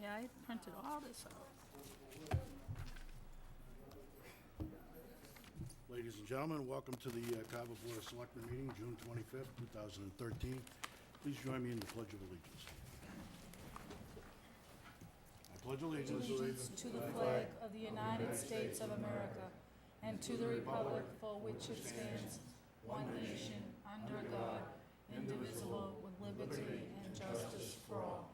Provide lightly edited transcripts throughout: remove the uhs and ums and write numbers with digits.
Yeah, I printed all this out. Ladies and gentlemen, welcome to the Carver Board of Selectmen meeting, June 25th, 2013. Please join me in the Pledge of Allegiance. I pledge allegiance To the flag of the United States of America and to the republic for which it stands, one nation, under God, indivisible, with liberty and justice for all.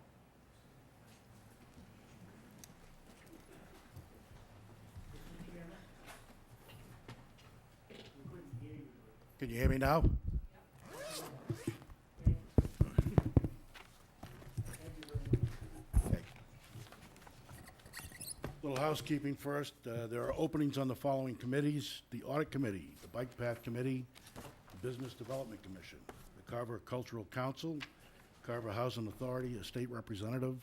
Can you hear me now? Okay. Little housekeeping first. There are openings on the following committees: the Audit Committee, the Bike Path Committee, the Business Development Commission, the Carver Cultural Council, Carver Housing Authority, a state representative,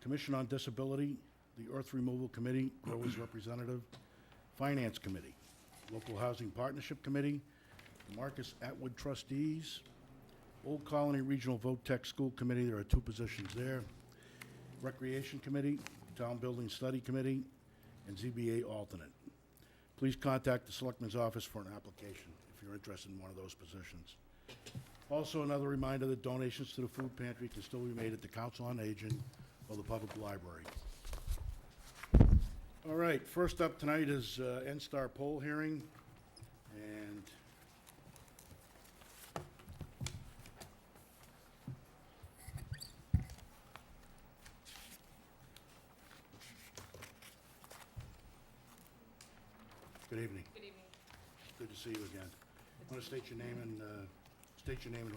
Commission on Disability, the Earth Removal Committee, Growers Representative, Finance Committee, Local Housing Partnership Committee, the Marcus Atwood Trustees, Old Colony Regional Vote Tech School Committee, there are 2 positions there, Recreation Committee, Town Building Study Committee, and ZBA alternate. Please contact the Selectman's office for an application if you're interested in one of those positions. Also, another reminder that donations to the food pantry can still be made at the Council on Aging or the Public Library. All right, first up tonight is N-Star poll hearing, and good evening. Good evening. Good to see you again. Want to state your name and who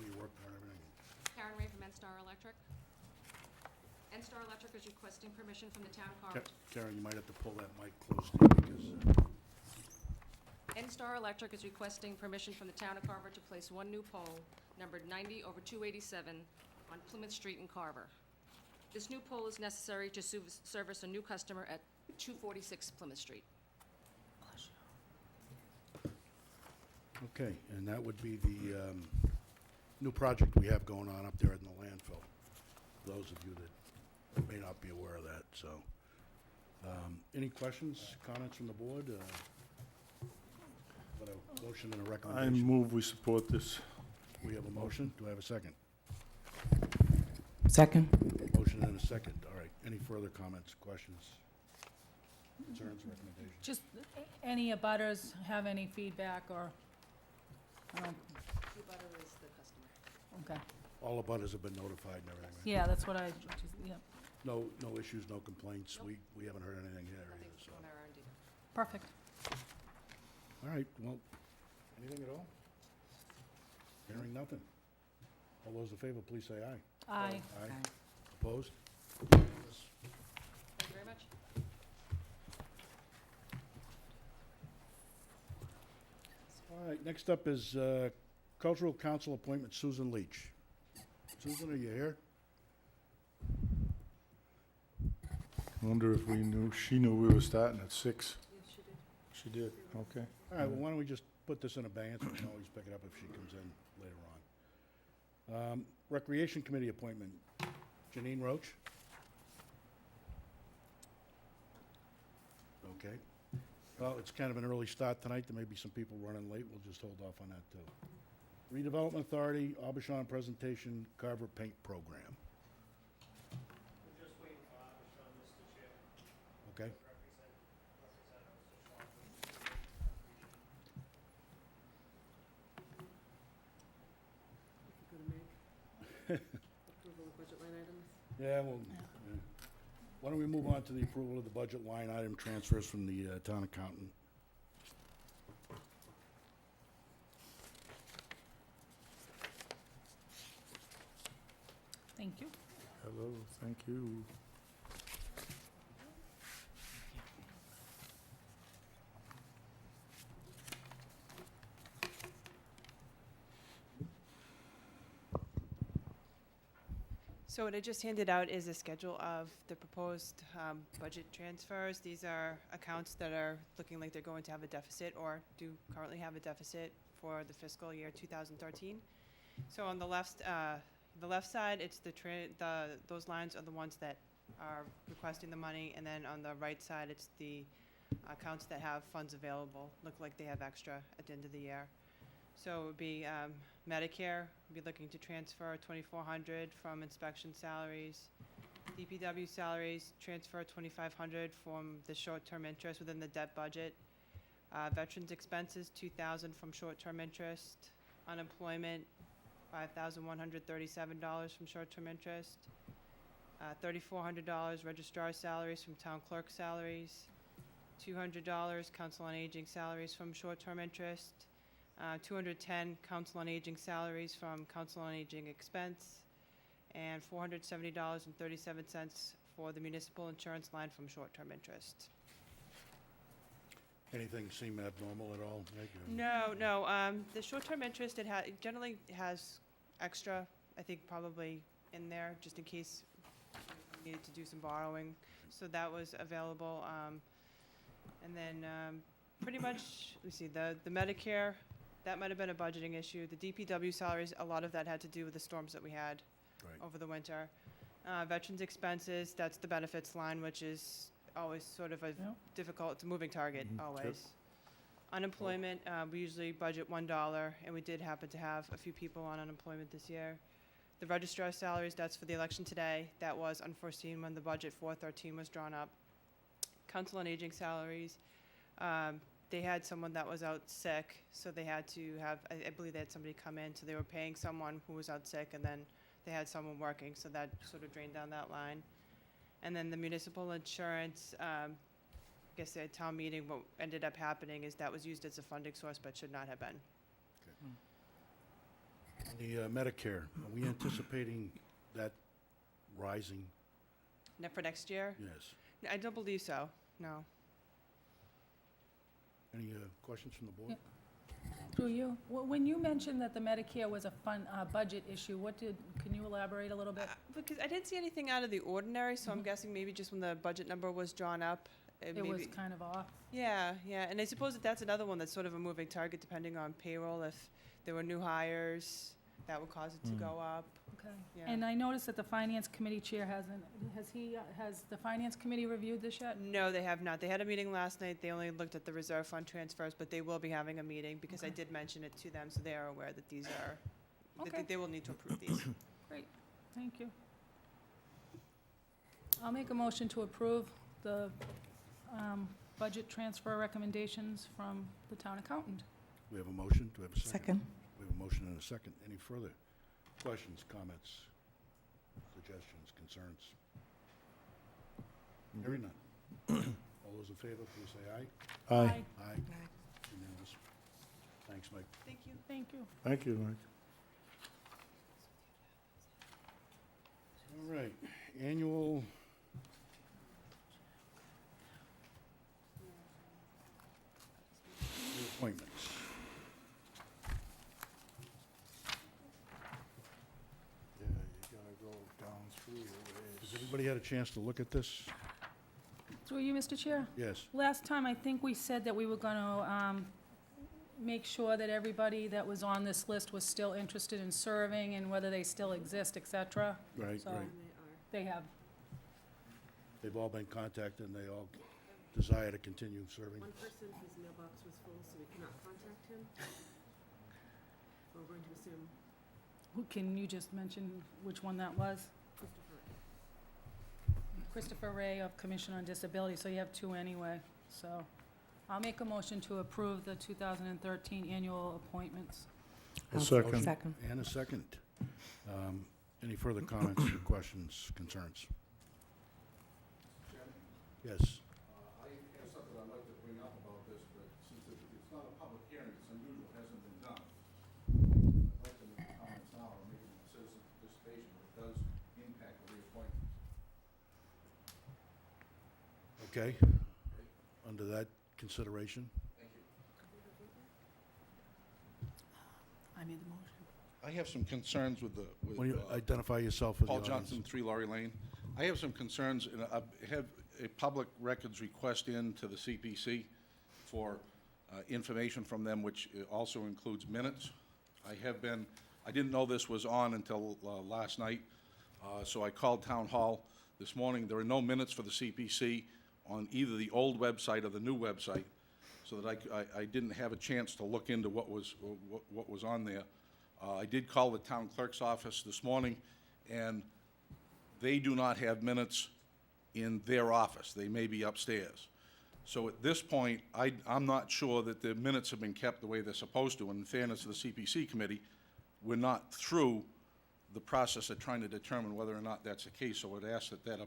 you work for and everything. Karen Ray from N-Star Electric. N-Star Electric is requesting permission from the town of Carver. Karen, you might have to pull that mic close to you because N-Star Electric is requesting permission from the town of Carver to place one new pole, numbered 90/287, on Plymouth Street in Carver. This new pole is necessary to service a new customer at 246 Plymouth Street. okay, and that would be the new project we have going on up there in the landfill. For those of you that may not be aware of that, so. Any questions, comments from the board? Got a motion and a I recommendation. move we support this. We have a motion. Do I have a second? Second. Motion and a second. All right. Any further comments, questions, concerns, recommendations? Just any abutters have any feedback or, The butter is the customer. okay. All the butters have been notified and everything, right? Yeah, that's what I, just, yeah, No issues, no complaints. Nope. We haven't heard anything here Nothing either, so. on our end either. perfect. All right, well, anything at all? Hearing nothing. All those in favor, please say aye. Aye. Aye. Opposed? Thank you very much. All right, next up is Cultural Council appointment, Susan Leach. Susan, are you here? Wonder if she knew we were starting at 6. Yes, she did. She did, okay. All right, well, why don't we just put this in abeyance, we can always pick it up if she comes in later on. Recreation Committee appointment, Janine Roach. Okay. Well, it's kind of an early start tonight, there may be some people running late, we'll just hold off on that too. Redevelopment Authority, Aubuchon presentation, Carver Paint Program. We're just waiting for Aubuchon, Mr. Chair. Okay, If you go to Meg. Approval of budget line items. yeah, well, yeah. Why don't we move on to the approval of the budget line item transfers from the town accountant? Thank you. Hello, thank you. So what I just handed out is a schedule of the proposed budget transfers. These are accounts that are looking like they're going to have a deficit or do currently have a deficit for the fiscal year 2013. So on the left, The left side, it's those lines are the ones that are requesting the money, and then on the right side, it's the accounts that have funds available, look like they have extra at the end of the year. So it would be Medicare, we'd be looking to transfer $2,400 from inspection salaries. DPW salaries, transfer $2,500 from the short-term interest within the debt budget. Veterans expenses, $2,000 from short-term interest. Unemployment, $5,137 from short-term interest. $3,400 registrar salaries from town clerk salaries. $200 council on aging salaries from short-term interest. $210 council on aging salaries from council on aging expense. And $470.37 for the municipal insurance line from short-term interest. Anything seem abnormal at all, Meg? No, the short-term interest, it generally has extra, I think probably in there, just in case we needed to do some borrowing. So that was available. And then pretty much, let me see, the Medicare, that might have been a budgeting issue. The DPW salaries, a lot of that had to do with the storms that we had Right. over the winter. Veterans expenses, that's the benefits line, which is always sort of a difficult, it's a moving target, always. Unemployment, we usually budget $1, and we did happen to have a few people on unemployment this year. The registrar salaries, that's for the election today. That was unforeseen when the budget for 13 was drawn up. Council on Aging salaries, they had someone that was out sick, so they had to have, I believe they had somebody come in, so they were paying someone who was out sick, and then they had someone working, so that sort of drained down that line. And then the municipal insurance, I guess the town meeting, what ended up happening is that was used as a funding source, but should not have been. The Medicare, are we anticipating that rising? For next year? Yes. I don't believe so, no. Any questions from the board? Yeah. Through you, when you mentioned that the Medicare was a budget issue, can you elaborate a little bit? Because I didn't see anything out of the ordinary, so I'm guessing maybe just when the budget number was drawn up, It was kind of off. Yeah, and I suppose that's another one that's sort of a moving target depending on payroll. If there were new hires, that would cause it to go up. Okay. Yeah. And I noticed that the Finance Committee Chair has the Finance Committee reviewed this yet? No, they have not. They had a meeting last night. They only looked at the reserve fund transfers, but they will be having a meeting because I Okay. did mention it to them, so they are aware that these are, Okay. they will need to approve these. Great, thank you. I'll make a motion to approve the budget transfer recommendations from the town accountant. We have a motion, do we have a second? Second. We have a motion and a second. Any further questions, comments, suggestions, concerns? Hearing none. All those in favor, please say aye. Aye. Aye. Unanimous. Thanks, Mike. Thank you. Thank you. Thank you, Mike. All right, annual appointments. Yeah, you gotta go down through Has this. everybody had a chance to look at this? Through you, Mr. Chair? Yes. Last time, I think we said that we were gonna make sure that everybody that was on this list was still interested in serving and whether they still exist, et cetera. Right, So- right. They have. They've all been contacted and they all desire to continue serving. One person, his mailbox was full, so we cannot contact him. We're going to assume Can you just mention which one that was? Christopher. Christopher Ray of Commission on Disability, so you have two anyway. So I'll make a motion to approve the 2013 annual appointments. A second. Second. And a second. Any further comments or questions, concerns? Yes. I have something I'd like to bring up about this, but since it's not a public hearing, it's unusual, it hasn't been done. I'd like to make comments now, or maybe citizen participation, but it does impact the reappointment. Okay. Under that consideration? Thank you. I made the motion. I have some concerns with the, Will you identify yourself for the Paul audience? Johnson, 3 Laurie Lane. I have some concerns, and I have a public records request in to the CPC for information from them, which also includes minutes. I have been I didn't know this was on until last night, so I called Town Hall this morning. There are no minutes for the CPC on either the old website or the new website, so that I didn't have a chance to look into what was on there. I did call the town clerk's office this morning, and they do not have minutes in their office. They may be upstairs. So at this point, I'm not sure that the minutes have been kept the way they're supposed to. And in fairness to the CPC committee, we're not through the process of trying to determine whether or not that's the case. So I'd ask that the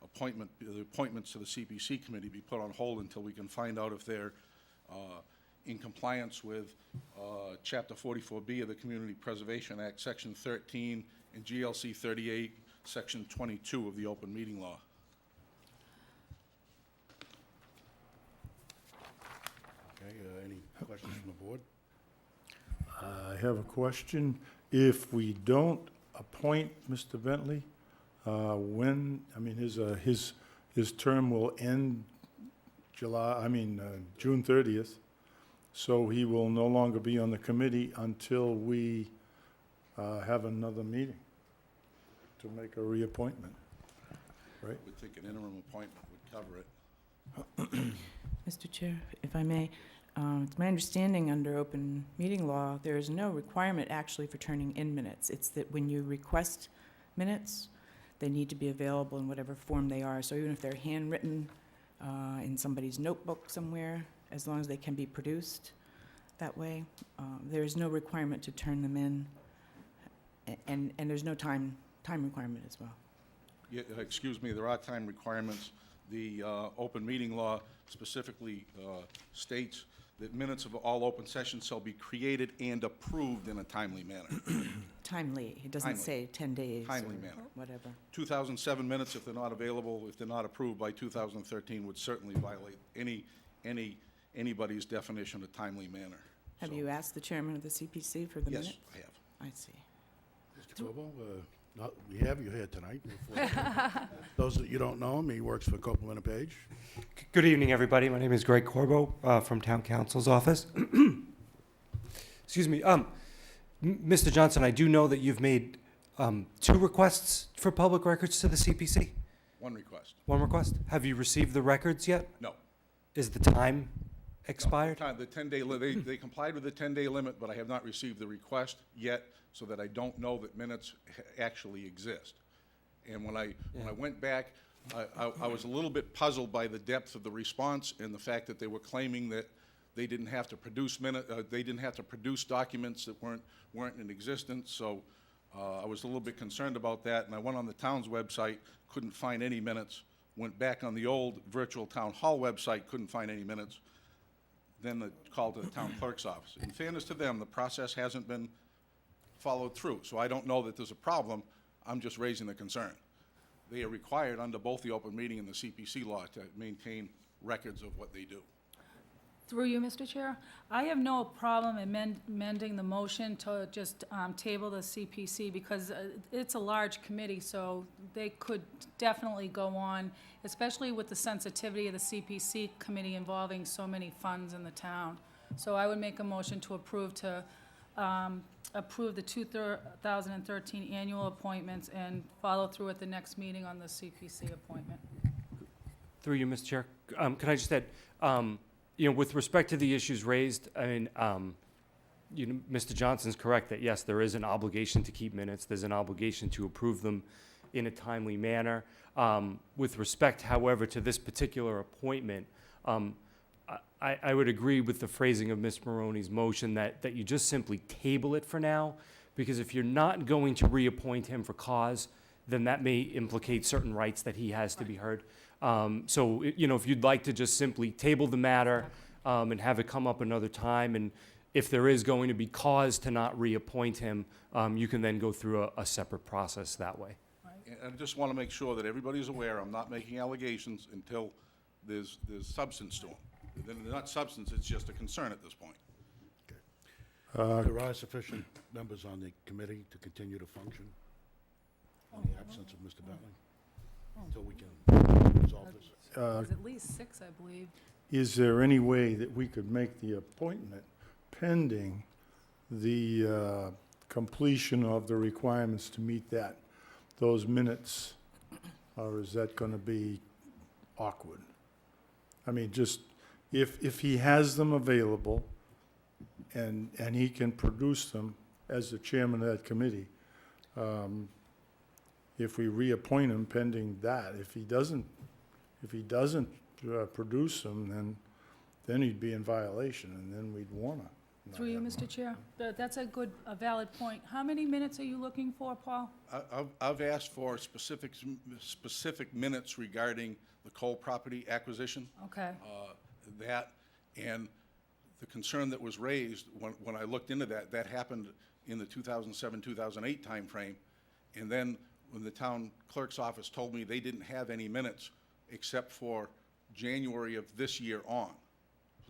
appointments to the CPC committee be put on hold until we can find out if they're in compliance with Chapter 44B of the Community Preservation Act, Section 13, and GLC 38, Section 22 of the Open Meeting Law. Okay, any questions from the board? I have a question. If we don't appoint Mr. Bentley, his term will end June 30th, so he will no longer be on the committee until we have another meeting to make a reappointment, right? I would think an interim appointment would cover it. Mr. Chair, if I may, it's my understanding under open meeting law, there is no requirement actually for turning in minutes. It's that when you request minutes, they need to be available in whatever form they are. So even if they're handwritten in somebody's notebook somewhere, as long as they can be produced that way, there is no requirement to turn them in, and there's no time requirement as well. Yeah, excuse me, there are time requirements. The open meeting law specifically states that minutes of all open sessions shall be created and approved in a timely manner. Timely, it doesn't Timely. say 10 days Timely or manner. whatever. 2007 minutes, if they're not available, if they're not approved by 2013, would certainly violate anybody's definition of timely manner. Have So, you asked the chairman of the CPC for the Yes, minutes? I have. I see. Mr. Corbo, we have you here tonight. Those that you don't know him, he works for Copeland & Page. Good evening, everybody. My name is Greg Corbo from Town Council's office. Excuse me. Mr. Johnson, I do know that you've made 2 requests for public records to the CPC. One request. One request. Have you received the records yet? No. Is the time expired? No, the 10-day, they complied with the 10-day limit, but I have not received the request yet, so that I don't know that minutes actually exist. And when I went back, I was a little bit puzzled by the depth of the response and the fact that they were claiming that they didn't have to produce documents that weren't in existence. So I was a little bit concerned about that, and I went on the town's website, couldn't find any minutes. Went back on the old virtual town hall website, couldn't find any minutes. Then the call to the town clerk's office. In fairness to them, the process hasn't been followed through, so I don't know that there's a problem. I'm just raising the concern. They are required under both the open meeting and the CPC law to maintain records of what they do. Through you, Mr. Chair, I have no problem amending the motion to just table the CPC, because it's a large committee, so they could definitely go on, especially with the sensitivity of the CPC committee involving so many funds in the town. So I would make a motion to approve the 2013 annual appointments and follow through at the next meeting on the CPC appointment. Through you, Mr. Chair. Can I just add, with respect to the issues raised, Mr. Johnson's correct that yes, there is an obligation to keep minutes. There's an obligation to approve them in a timely manner. With respect, however, to this particular appointment, I would agree with the phrasing of Ms. Maroney's motion that you just simply table it for now, because if you're not going to reappoint him for cause, then that may implicate certain rights that he has to be heard. So, if you'd like to just simply table the matter and have it come up another time, and if there is going to be cause to not reappoint him, you can then go through a separate process that way. And I just want to make sure that everybody's aware, I'm not making allegations until there's substance to them. Then they're not substance, it's just a concern at this point. There are sufficient members on the committee to continue to function in the absence of Mr. Bentley, until we can resolve this. There's at least 6, I believe. Is there any way that we could make the appointment pending the completion of the requirements to meet those minutes, or is that gonna be awkward? I mean, just, if he has them available and he can produce them as the chairman of that committee, if we reappoint him pending that, if he doesn't produce them, then he'd be in violation, and then we'd wanna. not Through you, have Mr. him. Chair. That's a valid point. How many minutes are you looking for, Paul? I've asked for specific minutes regarding the coal property acquisition. Okay. That, and the concern that was raised when I looked into that, that happened in the 2007, 2008 timeframe. And then when the town clerk's office told me they didn't have any minutes except for January of this year on.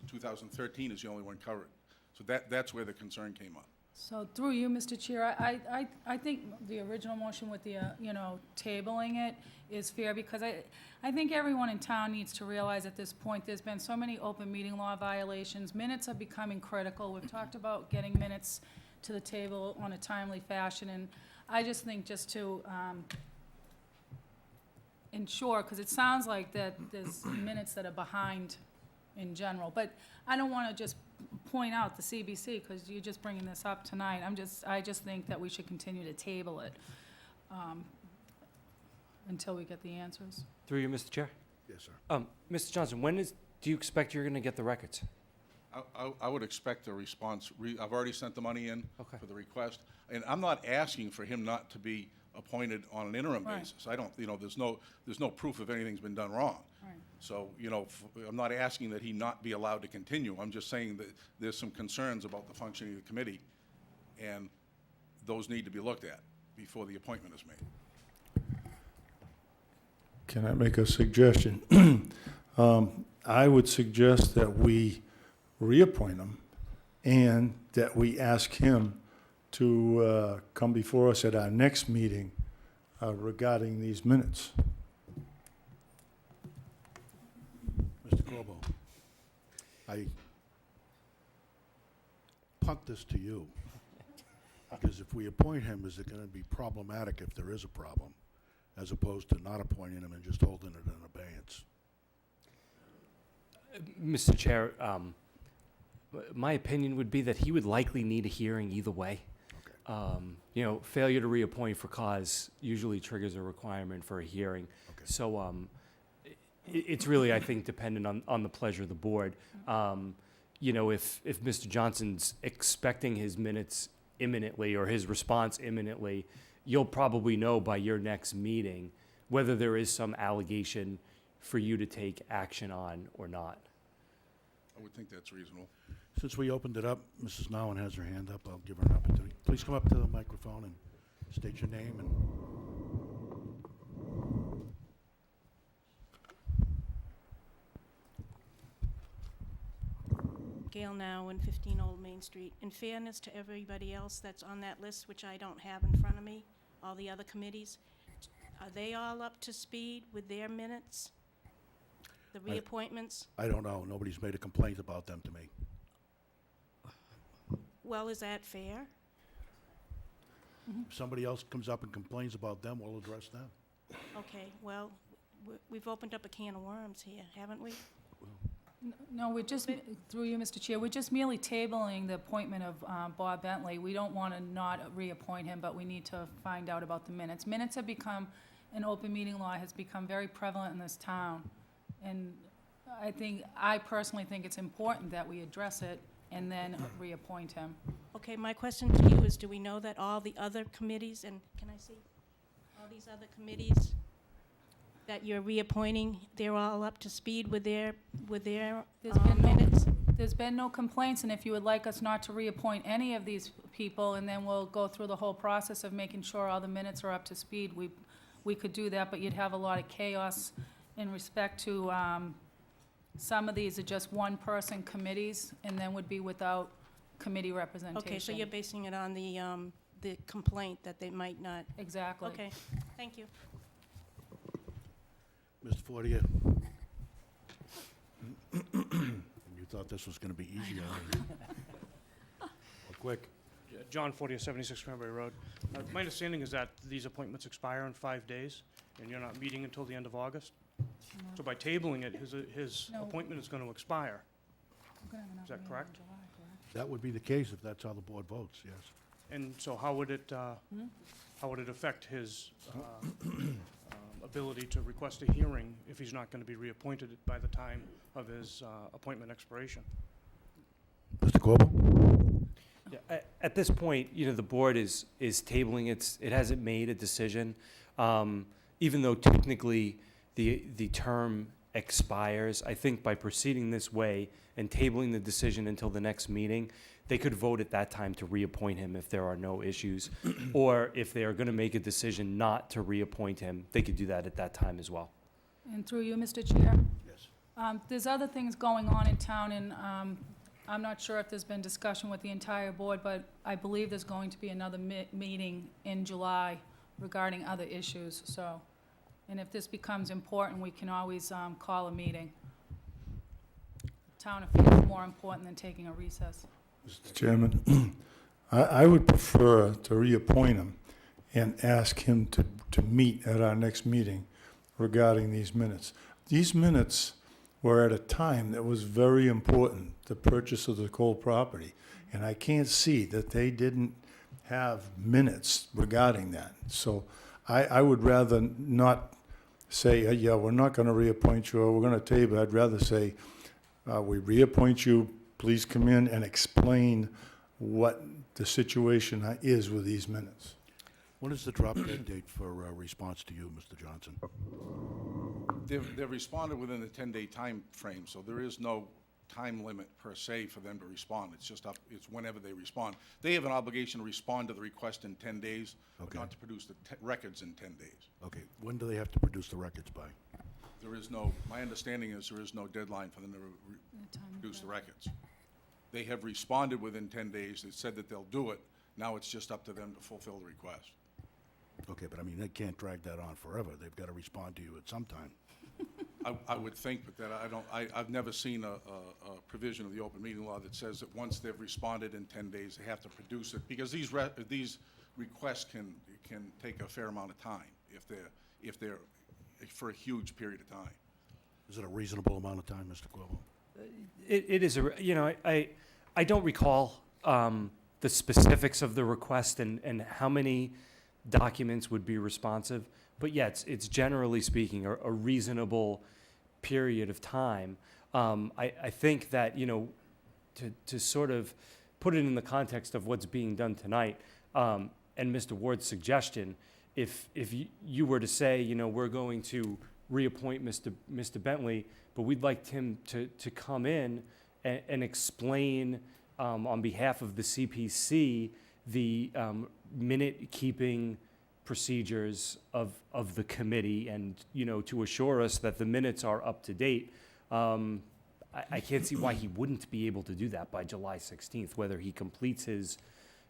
So 2013 is the only one covered. So that's where the concern came up. So through you, Mr. Chair, I think the original motion with the, tabling it is fair, because I think everyone in town needs to realize at this point, there's been so many open meeting law violations. Minutes are becoming critical. We've talked about getting minutes to the table on a timely fashion, and I just think just to ensure, because it sounds like that there's minutes that are behind in general, but I don't want to just point out the CBC, because you're just bringing this up tonight. I just think that we should continue to table it until we get the answers. Through you, Mr. Chair. Yes, sir. Mr. Johnson, do you expect you're going to get the records? I would expect a response. I've already sent the money in Okay. for the request. And I'm not asking for him not to be appointed on an interim Right. basis. I don't, there's no proof of anything's been done wrong. Right. So, I'm not asking that he not be allowed to continue. I'm just saying that there's some concerns about the functioning of the committee, and those need to be looked at before the appointment is made. Can I make a suggestion? I would suggest that we reappoint him and that we ask him to come before us at our next meeting regarding these minutes. Mr. Corbo, I punt this to you, because if we appoint him, is it going to be problematic if there is a problem, as opposed to not appointing him and just holding it in abeyance? Mr. Chair, my opinion would be that he would likely need a hearing either way. Failure to reappoint for cause usually triggers a requirement for a hearing. Okay. So it's really, I think, dependent on the pleasure of the board. If Mr. Johnson's expecting his minutes imminently or his response imminently, you'll probably know by your next meeting whether there is some allegation for you to take action on or not. I would think that's reasonable. Since we opened it up, Mrs. Nowen has her hand up. I'll give her an opportunity. Please come up to the microphone and state your name and... Gail Now, 115 Old Main Street. In fairness to everybody else that's on that list, which I don't have in front of me, all the other committees, are they all up to speed with their minutes? The reappointments? I don't know. Nobody's made a complaint about them to me. Well, is that fair? If somebody else comes up and complains about them, we'll address them. Okay, well, we've opened up a can of worms here, haven't we? No, we're just, through you, Mr. Chair, we're just merely tabling the appointment of Bob Bentley. We don't want to not reappoint him, but we need to find out about the minutes. Minutes have become, an open meeting law has become very prevalent in this town. And I personally think it's important that we address it and then reappoint him. Okay, my question to you is, do we know that all the other committees, and can I see? All these other committees that you're reappointing, they're all up to speed with their There's been no- minutes? There's been no complaints, and if you would like us not to reappoint any of these people, and then we'll go through the whole process of making sure all the minutes are up to speed, we could do that, but you'd have a lot of chaos in respect to, some of these are just one-person committees, and then would be without committee representation. Okay, so you're basing it on the complaint that they might not, Exactly. okay, thank you. Mr. Fortier? You thought this was going to be easier. Well, quick. John 40 of 76 Cranberry Road. My understanding is that these appointments expire in 5 days, and you're not meeting until the end of August. So by tabling it, his No. appointment is going to expire. We're gonna have another Is that meeting in correct? July, correct? That would be the case if that's how the board votes, yes. And so how would it affect his ability to request a hearing if he's not going to be reappointed by the time of his appointment expiration? Mr. Corbel? Yeah, at this point, the board is tabling it hasn't made a decision. Even though technically the term expires, I think by proceeding this way and tabling the decision until the next meeting, they could vote at that time to reappoint him if there are no issues. Or if they are going to make a decision not to reappoint him, they could do that at that time as well. And through you, Mr. Chair, Yes. there's other things going on in town, and I'm not sure if there's been discussion with the entire board, but I believe there's going to be another meeting in July regarding other issues, so, and if this becomes important, we can always call a meeting. Town affairs are more important than taking a recess. Mr. Chairman, I would prefer to reappoint him and ask him to meet at our next meeting regarding these minutes. These minutes were at a time that was very important, the purchase of the Cole property. And I can't see that they didn't have minutes regarding that. So I would rather not say, yeah, we're not going to reappoint you, or we're going to table. I'd rather say, we reappoint you, please come in and explain what the situation is with these minutes. What is the drop dead date for response to you, Mr. Johnson? They've responded within the 10-day time frame, so there is no time limit per se for them to respond. It's just it's whenever they respond. They have an obligation to respond to the request in 10 days, but Okay. not to produce the records in 10 days. Okay, when do they have to produce the records by? There is no, my understanding is there is no deadline for them to produce the records. They have responded within 10 days. They said that they'll do it. Now it's just up to them to fulfill the request. Okay, but I mean, they can't drag that on forever. They've got to respond to you at some time. I would think, but that I've never seen a provision of the open meeting law that says that once they've responded in 10 days, they have to produce it, because these requests can take a fair amount of time if they're for a huge period of time. Is it a reasonable amount of time, Mr. Corbel? It is I don't recall the specifics of the request and how many documents would be responsive, but yeah, it's generally speaking a reasonable period of time. I think that, to sort of put it in the context of what's being done tonight, and Mr. Ward's suggestion, if you were to say, we're going to reappoint Mr. Bentley, but we'd like him to come in and explain on behalf of the CPC the minute-keeping procedures of the committee, and, to assure us that the minutes are up to date. I can't see why he wouldn't be able to do that by July 16th, whether he completes his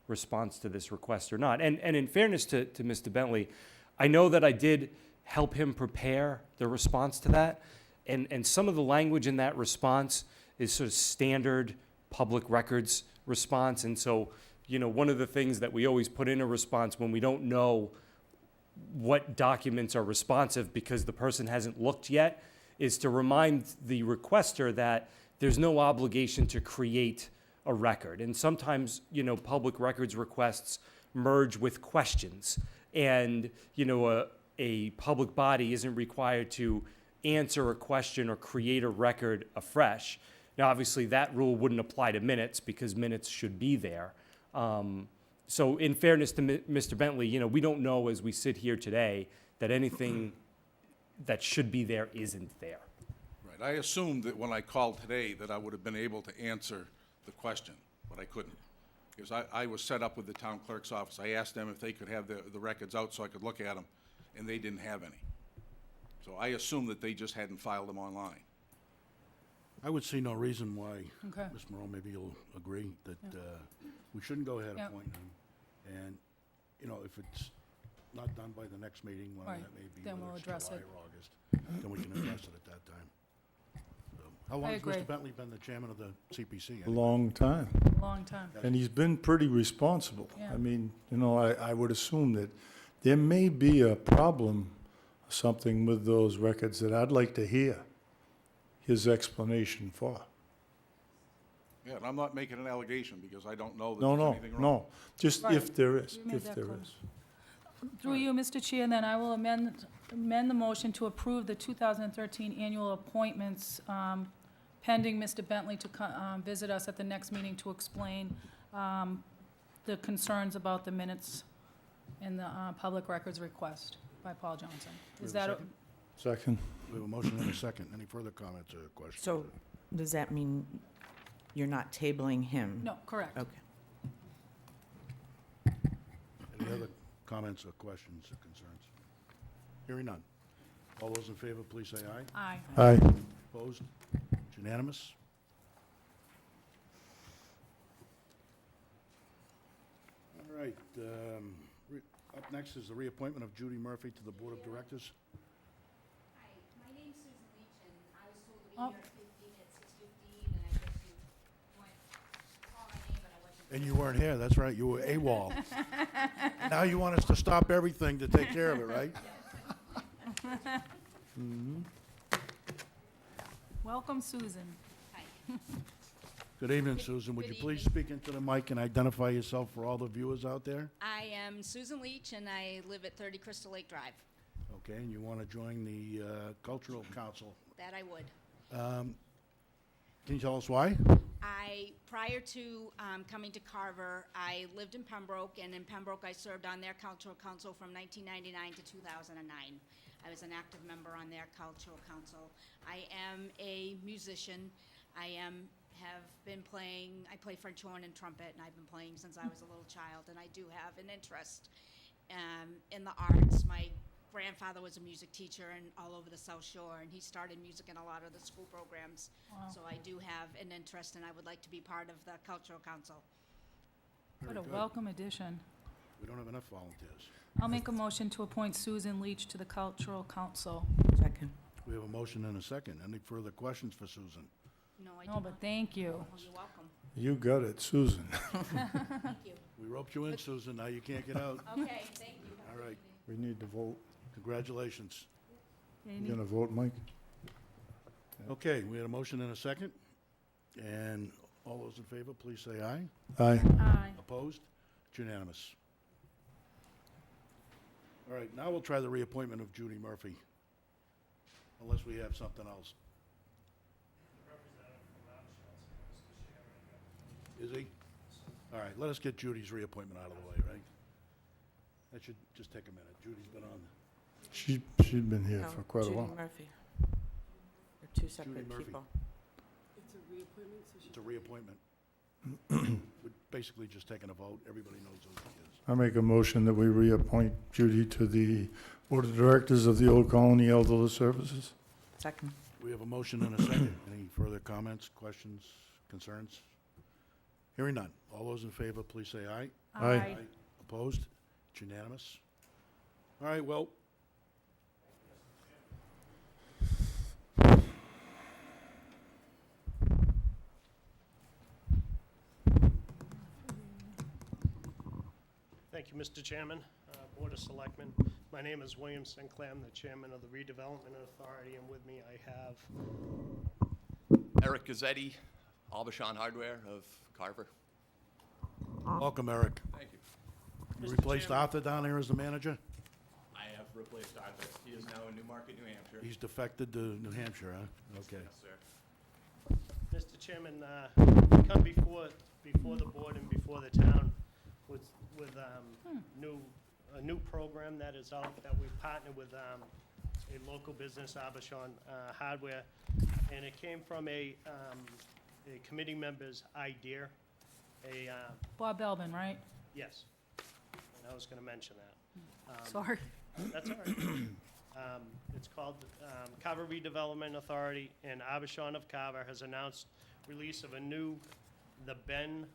response to this request or not. And in fairness to Mr. Bentley, I know that I did help him prepare the response to that, and some of the language in that response is sort of standard public records response. And so, one of the things that we always put in a response when we don't know what documents are responsive because the person hasn't looked yet is to remind the requester that there's no obligation to create a record. And sometimes, public records requests merge with questions. And, a public body isn't required to answer a question or create a record afresh. Now, obviously, that rule wouldn't apply to minutes because minutes should be there. So in fairness to Mr. Bentley, we don't know as we sit here today that anything that should be there isn't there. Right. I assumed that when I called today that I would have been able to answer the question, but I couldn't. Because I was set up with the town clerk's office. I asked them if they could have the records out so I could look at them, and they didn't have any. So I assumed that they just hadn't filed them online. I would see no reason why, Okay. Ms. Morone, maybe you'll agree, that we shouldn't go ahead Yeah. appointing him. And, if it's not done by the next meeting, when Right. that may be, Then whether we'll it's address July it. or August, then we can address it at that time. So, How long I has agree. Mr. Bentley been the chairman of the CPC? A anyway? long time. Long time. And he's been pretty responsible. Yeah. I mean, you know, I would assume that there may be a problem, something with those records that I'd like to hear his explanation for. Yeah, and I'm not making an allegation because I don't know that No, there's no, anything wrong. no, just Right. if there is, You made if that there clear. is. Through you, Mr. Chair, then I will amend the motion to approve the 2013 annual appointments pending Mr. Bentley to visit us at the next meeting to explain the concerns about the minutes and the public records request by Paul Johnson. We Is have a that, second? Second. We have a motion and a second. Any further comments or questions? So, does that mean you're not tabling him? no, correct. Okay. Any other comments or questions or concerns? Hearing none. All those in favor, please say aye. Aye. Aye. Opposed? It's unanimous. All right, up next is the reappointment of Judy Murphy to the Board of Directors. Hi, my name's Susan Leach, and I was told to be Oh. here at 6:15, and I guess you went, saw my name, but I wasn't. And you weren't here, that's right, you were AWOL. Now you want us to stop everything to take care of it, right? Welcome, Susan. Hi, Good evening, Susan. Would you Good please evening. speak into the mic and identify yourself for all the viewers out there? I am Susan Leach, and I live at 30 Crystal Lake Drive. Okay, and you want to join the Cultural Council. That I would. Can you tell us why? Prior to coming to Carver, I lived in Pembroke, and in Pembroke, I served on their cultural council from 1999 to 2009. I was an active member on their cultural council. I am a musician. I play French horn and trumpet, and I've been playing since I was a little child, and I do have an interest in the arts. My grandfather was a music teacher and all over the South Shore, and he started music in a lot of the school programs. Wow. So I do have an interest, and I would like to be part of the cultural council. What Very a good. welcome addition. We don't have enough volunteers. I'll make a motion to appoint Susan Leach to the Cultural Council. Second. We have a motion and a second. Any further questions for Susan? No, I do No, not. but thank you. Oh, you're welcome. You got it, Susan. Thank you. We roped you in, Susan, now you can't get out. Okay, thank you. All right, We need to vote. congratulations. Yeah, you You need- gonna vote, Mike? Okay, we had a motion and a second, and all those in favor, please say aye. Aye. Aye. Opposed? It's unanimous. All right, now we'll try the reappointment of Judy Murphy, unless we have something else. Is he? All right, let us get Judy's reappointment out of the way, right? That should just take a minute. Judy's been on. She'd been here No, for quite a while. Judy Murphy. They're two separate Murphy. people. It's a reappointment, so she. It's a reappointment. We're basically just taking a vote. Everybody knows who he is. I make a motion that we reappoint Judy to the Board of Directors of the Old Colony Elderly Services. Second. We have a motion and a second. Any further comments, questions, concerns? Hearing none. All those in favor, please say aye. Aye. Opposed? It's unanimous. All right, well. Thank you, Mr. Chairman, Board of Selectmen. My name is William Sinclair. I'm the Chairman of the Redevelopment Authority, and with me I have Eric Gazzetti, Albachon Hardware of Carver. Welcome, Eric. Thank you. You Mr. replaced Chairman. Arthur down here as the manager? I have replaced Arthur. He is now in Newmarket, New Hampshire. He's defected to New Hampshire, huh? Okay. Yes, sir. Mr. Chairman, we come before the board and before the town with a new program that is out, that we've partnered with a local business, Albachon Hardware, and it came from a committee member's idea. Bob Belvin, right? Yes, and I was going to mention that. Sorry. That's all right. It's called Carver Redevelopment Authority, and Abishon of Carver has announced release of the Ben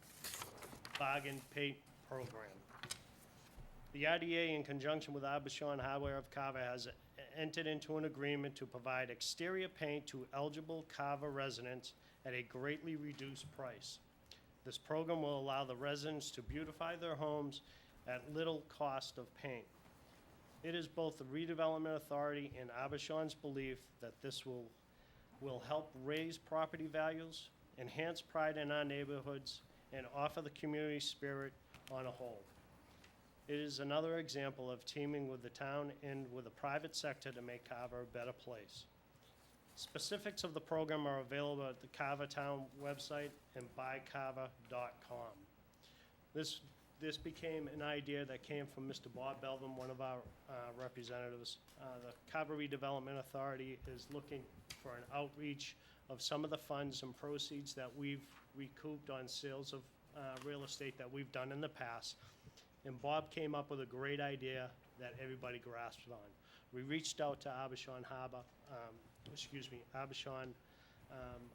Bargain Pay Program. The RDA, in conjunction with Abishon Hardware of Carver, has entered into an agreement to provide exterior paint to eligible Carver residents at a greatly reduced price. This program will allow the residents to beautify their homes at little cost of paint. It is both the redevelopment authority and Abishon's belief that this will help raise property values, enhance pride in our neighborhoods, and offer the community spirit on a whole. It is another example of teaming with the town and with the private sector to make Carver a better place. Specifics of the program are available at the Carver Town website and buycarver.com. This became an idea that came from Mr. Bob Belvin, one of our representatives. The Carver Redevelopment Authority is looking for an outreach of some of the funds and proceeds that we've recouped on sales of real estate that we've done in the past. And Bob came up with a great idea that everybody grasped on. We reached out to Abishon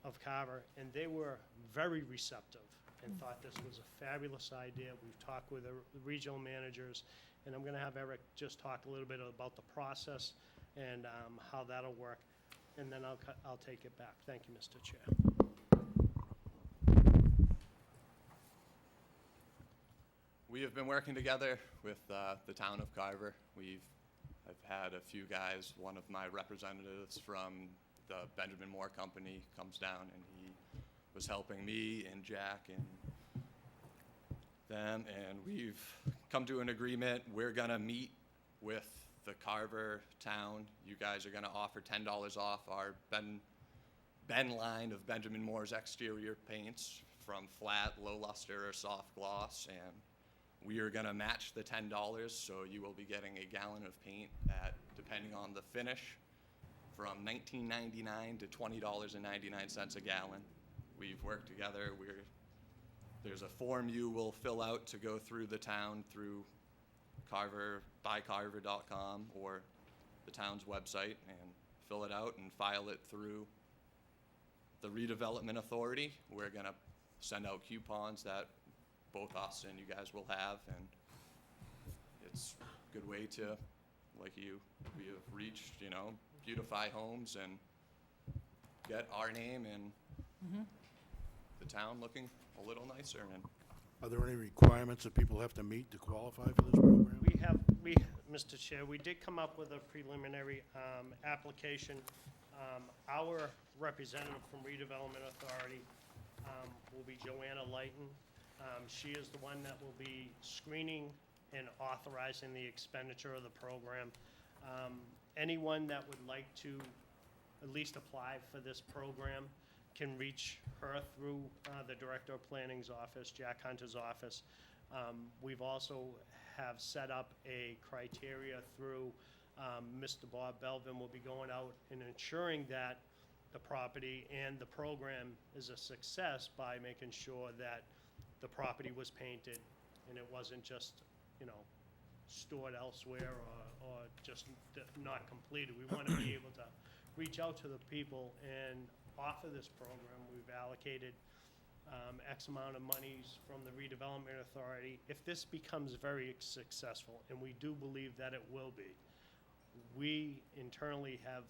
of Carver, and they were very receptive and thought this was a fabulous idea. We've talked with the regional managers, and I'm gonna have Eric just talk a little bit about the process and how that'll work, and then I'll take it back. Thank you, Mr. Chair. We have been working together with the town of Carver. I've had a few guys, one of my representatives from the Benjamin Moore Company comes down, and he was helping me and Jack and them, and we've come to an agreement. We're gonna meet with the Carver town. You guys are gonna offer $10 off our Ben line of Benjamin Moore's exterior paints from flat, low luster, or soft gloss, and we are gonna match the $10, so you will be getting a gallon of paint at, depending on the finish, from $19.99 to $20.99 a gallon. We've worked together. There's a form you will fill out to go through the town through Carver, buycarver.com, or the town's website, and fill it out and file it through the Redevelopment Authority. We're gonna send out coupons that both us and you guys will have, and it's a good way to, like we have reached, beautify homes and get our name and the town looking a little nicer. And Are there any requirements that people have to meet to qualify for this program? Mr. Chair, we did come up with a preliminary application. Our representative from Redevelopment Authority will be Joanna Lighton. She is the one that will be screening and authorizing the expenditure of the program. Anyone that would like to at least apply for this program can reach her through the Director of Planning's office, Jack Hunter's office. We've also have set up a criteria through Mr. Bob Belvin will be going out and ensuring that the property and the program is a success by making sure that the property was painted and it wasn't just, stored elsewhere or just not completed. We want to be able to reach out to the people and offer this program. We've allocated X amount of monies from the Redevelopment Authority. If this becomes very successful, and we do believe that it will be, we internally have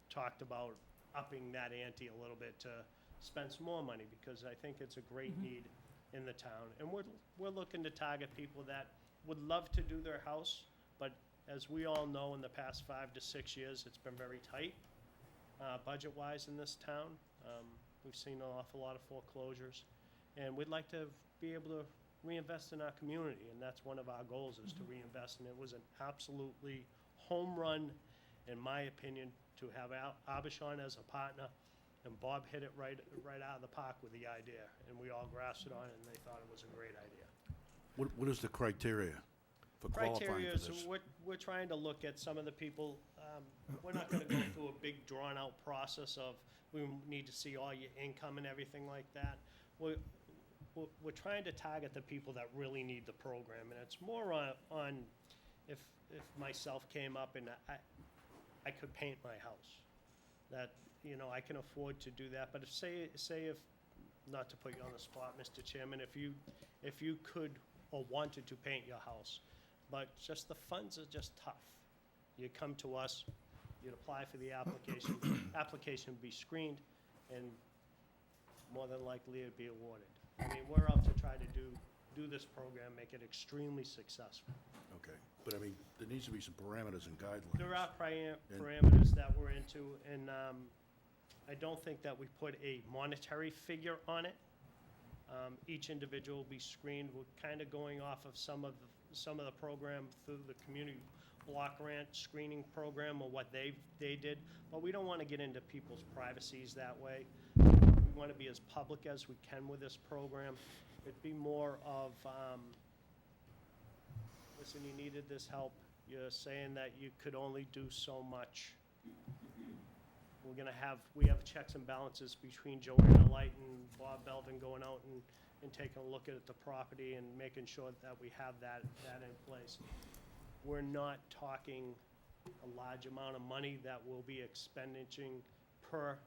talked about upping that ante a little bit to spend some more money, because I think it's a great need in the town. And we're looking to target people that would love to do their house, but as we all know, in the past 5 to 6 years, it's been very tight budget-wise in this town. We've seen an awful lot of foreclosures, and we'd like to be able to reinvest in our community, and that's one of our goals, is to reinvest. And it was an absolutely home run, in my opinion, to have Abishon as a partner, and Bob hit it right out of the park with the idea, and we all grasped it on, and they thought it was a great idea. What is the criteria for qualifying for Criteria this? is, we're trying to look at some of the people. We're not gonna go through a big drawn-out process of, we need to see all your income and everything like that. We're trying to target the people that really need the program, and it's more on if myself came up and I could paint my house, that, I can afford to do that. But if, not to put you on the spot, Mr. Chairman, if you could or wanted to paint your house, but just the funds are just tough. You come to us, you'd apply for the application, application would be screened, and more than likely it'd be awarded. I mean, we're out to try to do this program, make it extremely successful. Okay, but I mean, there needs to be some parameters and guidelines. There are parameters that we're into, and I don't think that we put a monetary figure on it. Each individual will be screened. We're kind of going off of some of the program through the community block grant screening program, or what they did, but we don't want to get into people's privacies that way. We want to be as public as we can with this program. It'd be more of, listen, you needed this help. You're saying that you could only do so much. We have checks and balances between Joanna Light and Bob Belvin going out and taking a look at the property and making sure that we have that in place. We're not talking a large amount of money that we'll be expending per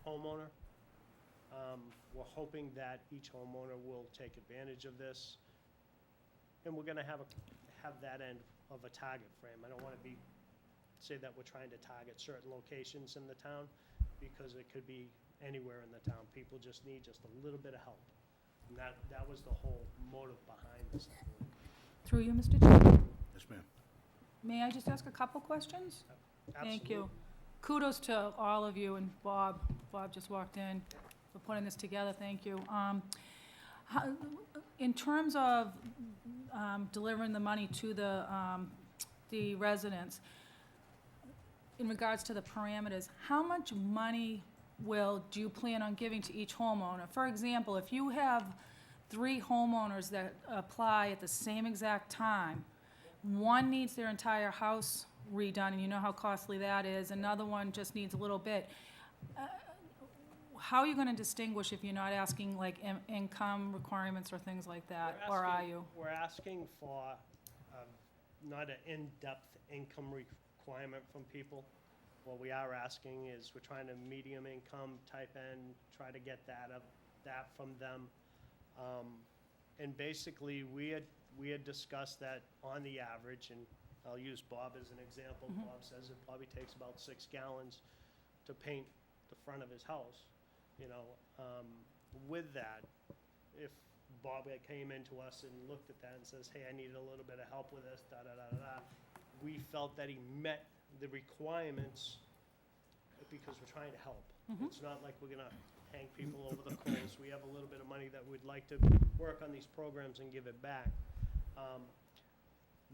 homeowner. We're hoping that each homeowner will take advantage of this. And we're gonna have that end of a target frame. I don't wanna say that we're trying to target certain locations in the town, because it could be anywhere in the town. People just need just a little bit of help. And that was the whole motive behind this, I believe. Through you, Mr. Chairman. Yes, ma'am. May I just ask a couple questions? Thank you. Absolutely. Kudos to all of you, and Bob just walked in, for putting this together, thank you. In terms of delivering the money to the residents, in regards to the parameters, how much money do you plan on giving to each homeowner? For example, if you have 3 homeowners that apply at the same exact time, one needs their entire house redone, and you know how costly that is, another one just needs a little bit. How are you gonna distinguish if you're not asking like income requirements or things like that, or are you? We're asking for not an in-depth income requirement from people. What we are asking is, we're trying to medium income type end, try to get that from them. And basically, we had discussed that on the average, and I'll use Bob as an example. Bob says it probably takes about 6 gallons to paint the front of his house. You know, with that, if Bob came into us and looked at that and says, hey, I need a little bit of help with this, we felt that he met the requirements because we're trying to help. It's not like we're gonna hang people over the coals. We have a little bit of money that we'd like to work on these programs and give it back.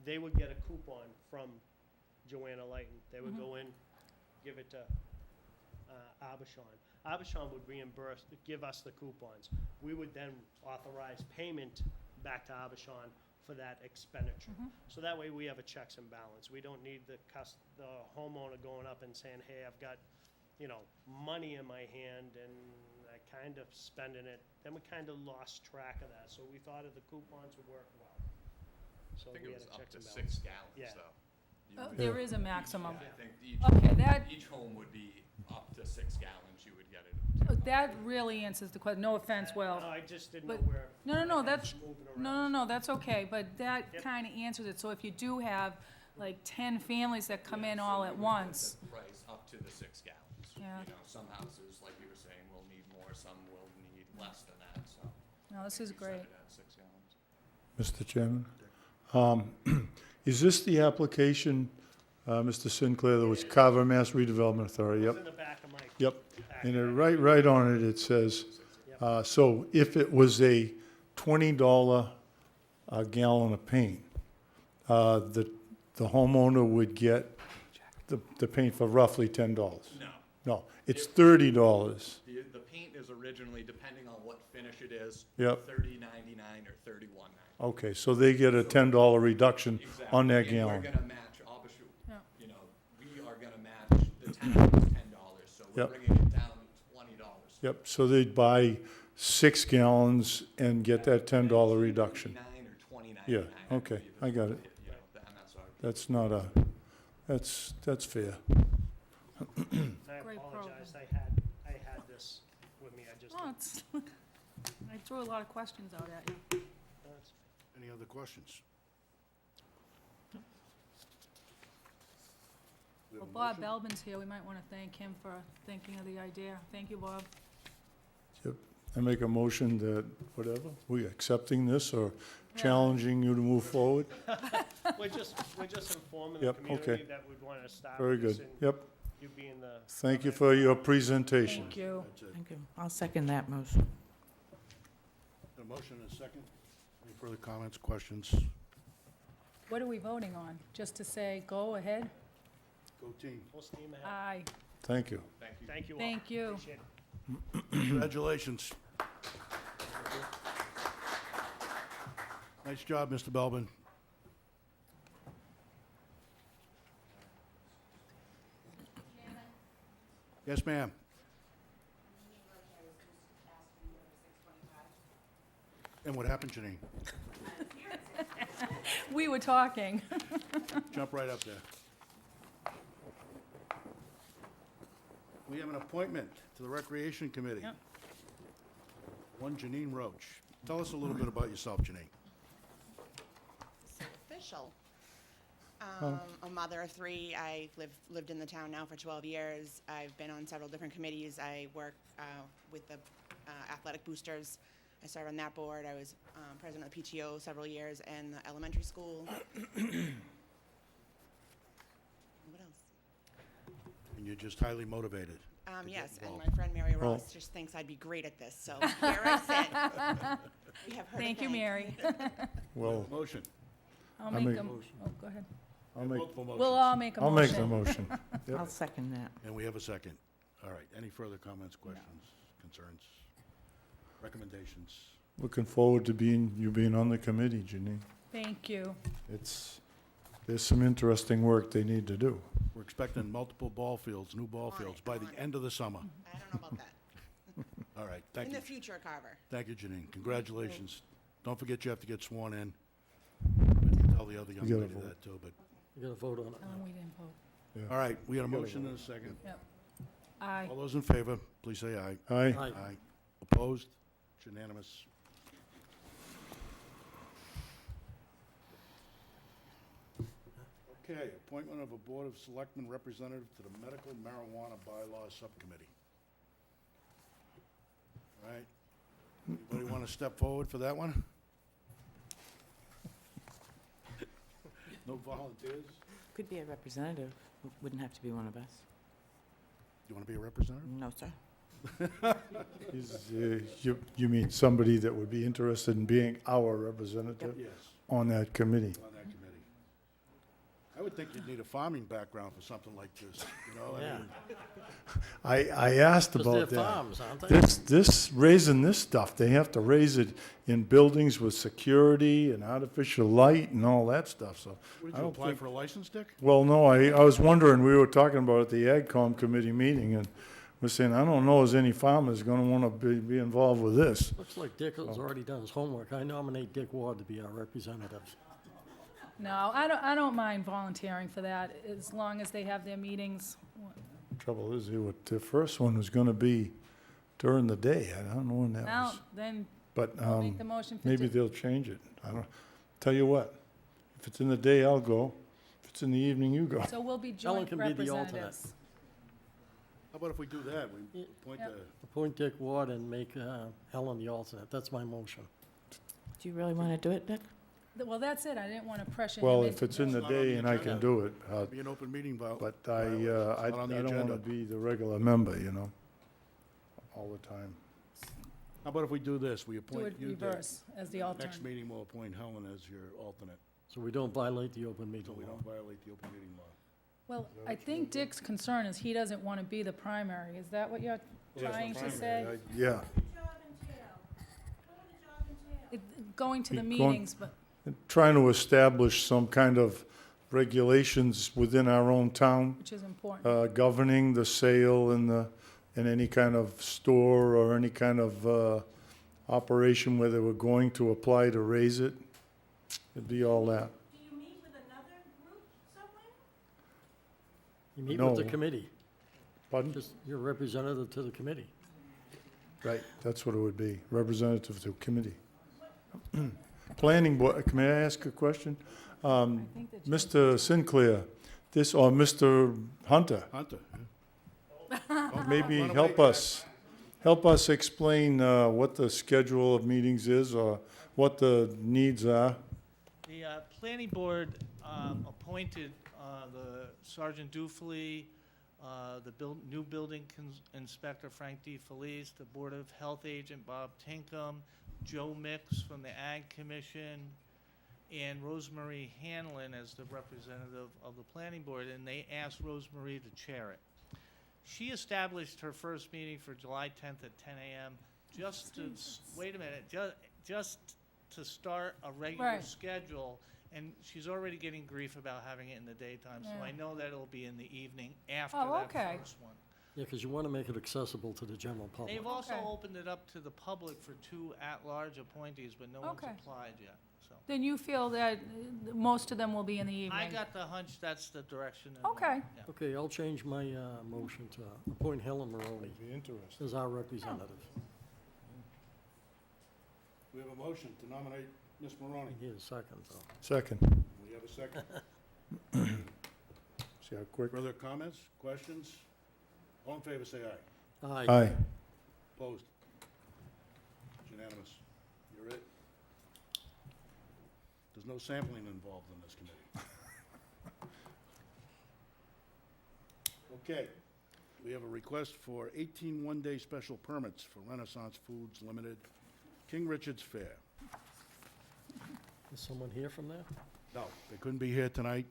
They would get a coupon from Joanna Lighton. They would go in, give it to Abishon. Abishon would give us the coupons. We would then authorize payment back to Abishon for that expenditure. So that way we have a checks and balance. We don't need the homeowner going up and saying, hey, I've got, money in my hand and I kind of spending it. Then we kind of lost track of that. So we thought of the coupons would work well. So I think we it had was a up checks to and 6 balance. gallons, Yeah. though. There is a maximum. I think each home would be up to 6 gallons, you would get it. That really answers the question, no offense, Will. No, I just didn't know But- where. No, my head that's, was moving around. no, that's okay, but that Yep. kinda answers it. So if you do have like 10 families that come in So all we at would put once, the price up to the 6 gallons. Yeah. Some houses, like you were saying, will need more, some will need less than that, so. no, this is we set great. it at 6 gallons. Mr. Chairman, is this the application, Mr. Sinclair, that was Carver Mass Redevelopment Authority? It's Yep, in the back of my. yep. back. And right on it, it says, so if it was a $20 a gallon of paint, the homeowner would get the paint for roughly $10? No. No, it's $30. The paint is originally, depending on what finish it is, Yep. $30.99 or $31.99. Okay, so they get a $10 reduction on that Exactly. And gallon. we're gonna match Abishu. Yeah. We are gonna match the town is $10, so we're Yep. bringing it down $20. Yep, so they'd buy 6 gallons and get that $10 reduction. $9 or $29.99. Yeah, okay, I got it. The MSRP. That's not a, that's fair. I Great apologize, I had this with me, I just. Oh, it's, I threw a lot of questions out at you. Any other questions? We have Well, a Bob motion? Belbin's here, we might want to thank him for thinking of the idea. Thank you, Bob. I make a motion that, whatever, we accepting this or Yeah. challenging you to move forward? We're just informing the Yep, okay. community that we'd want to start Very with this good. and Yep. you being the. Thank you for your presentation. Thank you. That's it. Thank you. I'll second that motion. A motion and a second. Any further comments, questions? What are we voting on? Just to say, go ahead? Go team. Full steam ahead. Aye. Thank you. Thank you all. Thank you. Appreciate it. Congratulations. Nice job, Mr. Belbin. Yes, ma'am. And what happened, Janine? We were talking. Jump right up there. We have an appointment to the Recreation Committee. Yep. One Janine Roach. Tell us a little bit about yourself, Janine. Official. Oh. A mother of three. I've lived in the town now for 12 years. I've been on several different committees. I work with the athletic boosters. I serve on that board. I was president of the PTO several years and the elementary school. What else? And you're just highly motivated. to get Yes, and involved. my friend Mary Well- Ross just thinks I'd be great at this, so here I sit. We have her to Thank you, thank. Mary. Well, Motion. I'll I make make- them, oh, go ahead. I'll make, Multiple motions. We'll all make a I'll make the motion. motion. Yep. I'll second that. And we have a second. All right. Any further comments, questions, concerns, recommendations? Looking forward to you being on the committee, Janine. Thank you. There's some interesting work they need to do. We're expecting multiple ball fields, new ball On it, fields by the on it. end of the summer. I don't know about that. All right. Thank In you. the future, Carver. Thank you, Janine. Congratulations. Don't forget you have to get sworn in. Tell the other young You gotta lady vote. that too, but, You gotta vote on it. Tell them we didn't vote. Yeah. all right. We got a You gotta motion vote. and a second. Aye. All those in favor, please say aye. Aye. Aye. Aye. Opposed? It's unanimous. Okay, appointment of a Board of Selectmen representative to the Medical Marijuana Bylaw Subcommittee. All right. Anybody want to step forward for that one? No volunteers? Could be a representative. Wouldn't have to be one of us. You want to be a representative? No, sir. You mean somebody that would be interested in being our representative Yes, on that committee? on that committee. I would think you'd need a farming background for something like this, you know? I Yeah. mean, I asked Because about they're that. farms, aren't they? Raising this stuff, they have to raise it in buildings with security and artificial light and all that stuff, so. What, did I you don't apply think- for a license, Dick? Well, no, I was wondering, we were talking about it at the AgCom committee meeting, and we're saying, I don't know, is any farmers gonna wanna be involved with this? Looks like Dick has already done his homework. I nominate Dick Ward to be our representative. No, I don't mind volunteering for that, as long as they have their meetings. Trouble is, the first one was gonna be during the day, I don't know when that Now, was. then, But, I'll make the motion for. maybe they'll change it, I don't, tell you what, if it's in the day, I'll go, if it's in the evening, you go. So we'll be Ellen joint can be the alternate. representatives. How about if we do that? We Yeah. appoint Yep. the, Appoint Dick Ward and make Helen the alternate. That's my motion. Do you really want to do it, Dick? Well, that's it, I didn't want to pressure him. Well, into if it's in the It's not on day the and I can agenda. do it, be an open meeting vote. but It's I not on the don't wanna agenda. be the regular member, you know, all the time. How about if we do this? We Do appoint it you, Dick. reverse, as the alternate. Next meeting, we'll appoint Helen as your alternate, So we don't violate the open so meeting we law. don't violate the open meeting law. Well, I think Dick's concern is he doesn't want to be the primary. Is that what you're trying to say? Yeah, Going to the Going- meetings, but, trying to establish some kind of regulations within our own town, which is important. governing the sale and any kind of store or any kind of, operation where they were going to apply to raise it. It'd be all that. Do you meet with another group somewhere? You meet with the No. committee. Pardon? Just your representative to the committee. Right, that's what it would be, representative to committee. Planning board, may I ask a question? I think that you- Mr. Sinclair, This, or Mr. Hunter, Hunter, yeah. maybe Run away, help guys. help us explain what the schedule of meetings is or what the needs are. The planning board appointed the Sergeant Dufley, the new building inspector Frank D. Felice, the Board of Health agent Bob Tinkham, Joe Mix from the Ag Commission, and Rosemary Hanlon as the representative of the planning board, and they asked Rosemary to chair it. She established her first meeting for July 10th at 10 a.m. just to, wait a minute, just to start a regular Right. schedule, and she's already getting grief about having it in the daytime, so Yeah. I know that it'll be in the evening after Oh, that okay. first one. Yeah, because you want to make it accessible to the general public. They've also Okay. opened it up to the public for 2 at-large appointees, but no one's Okay. applied yet, so. Then you feel that most of them will be in the evening? I got the hunch that's the direction. Okay. Yeah. Okay, I'll change my motion to appoint Helen Maroney Be interested. as our representative. We have a motion to nominate Ms. Maroney. I need a second, though. Second. We have a second. See how quick? Further comments, questions? All in favor, say aye. Aye. Aye. Opposed? It's unanimous. You're it. There's no sampling involved in this committee. Okay. We have a request for 18 one-day special permits for Renaissance Foods Limited, King Richard's Fair. Is someone here from there? No, they couldn't be here tonight,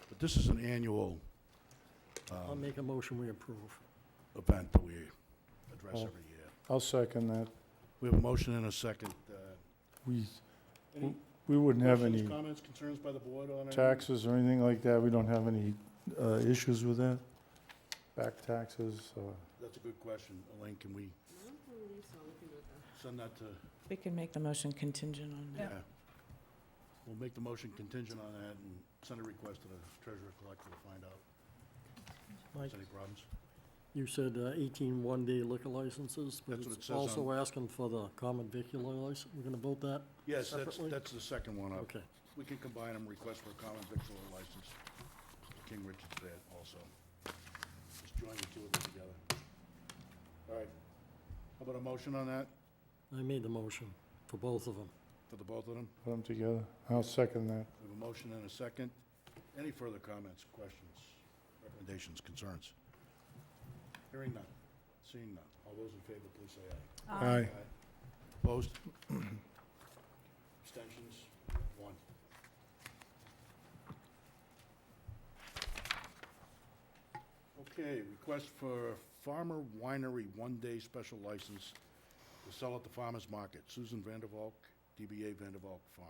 but this is an annual I'll make a motion we approve. event that we address Oh. every year. I'll second that. We have a motion and a second. We, Any we wouldn't have questions, any comments, concerns by the board on it? taxes or anything like that. We don't have any issues with that? Back taxes? That's a good question. Elaine, can we send that to, We can make the motion contingent on yeah. that. We'll make the motion contingent on that and send a request to the treasurer collector to find out if Mike, there's any problems. you said 18 one-day liquor licenses, but That's what it it's says also asking for the common vicular license. We're going to vote that? Yes, Separately? that's the second one up. Okay. We can combine them, request for a common victular license, King Richard's Fair also. Just join the two of them together. All right. How about a motion on that, I made the motion for both of them. for the both of them? Put them together. I'll second that. We have a motion and a second. Any further comments, questions, recommendations, concerns? Hearing none, seeing none. All those in favor, please say aye. Aye. Opposed? Abstentions? One. Okay, request for Farmer Winery one-day special license to sell at the farmer's market. Susan Vandervalk, DBA Vandervalk Farm.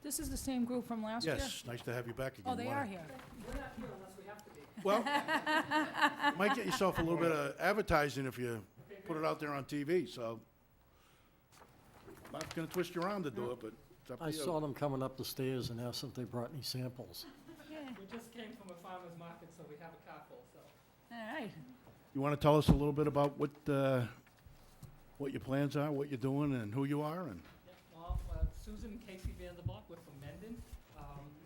This is the same group from last year? Yes, nice to have you back again. Oh, they Why- are here. We're not here unless we have to be. Well, you might get yourself a little bit of advertising if you put it out there on TV, so. I'm not gonna twist you around to do it, but it's up to I you. saw them coming up the stairs and asked if they brought any samples. We just came from a farmer's market, so we have a car full, so. All right. You wanna tell us a little bit about what your plans are, what you're doing, and who you are, and? Well, Susan and Casey Vanderbalk, we're from Mendon.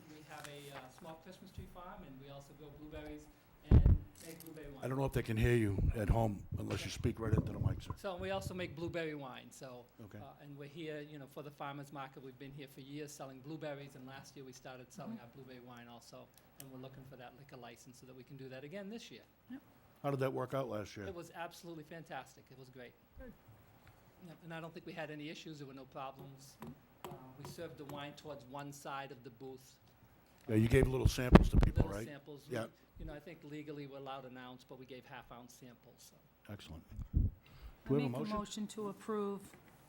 We have a small Christmas tree farm, and we also grow blueberries and make blueberry wine. I don't know if they can hear you at home unless you speak right into the mic, sir. So we also make blueberry wine, so. Okay. And we're here, for the farmer's market. We've been here for years selling blueberries, and last year we started selling our blueberry wine also. And we're looking for that liquor license so that we can do that again this year. How did that work out last year? It was absolutely fantastic. It was great. Yep, and I don't think we had any issues. There were no problems. We served the wine towards one side of the booth. Yeah, you gave little samples to people, Little right? samples. Yeah. I think legally we're allowed an ounce, but we gave half-ounce samples, so. Excellent. I Do we have a make motion? a motion to approve.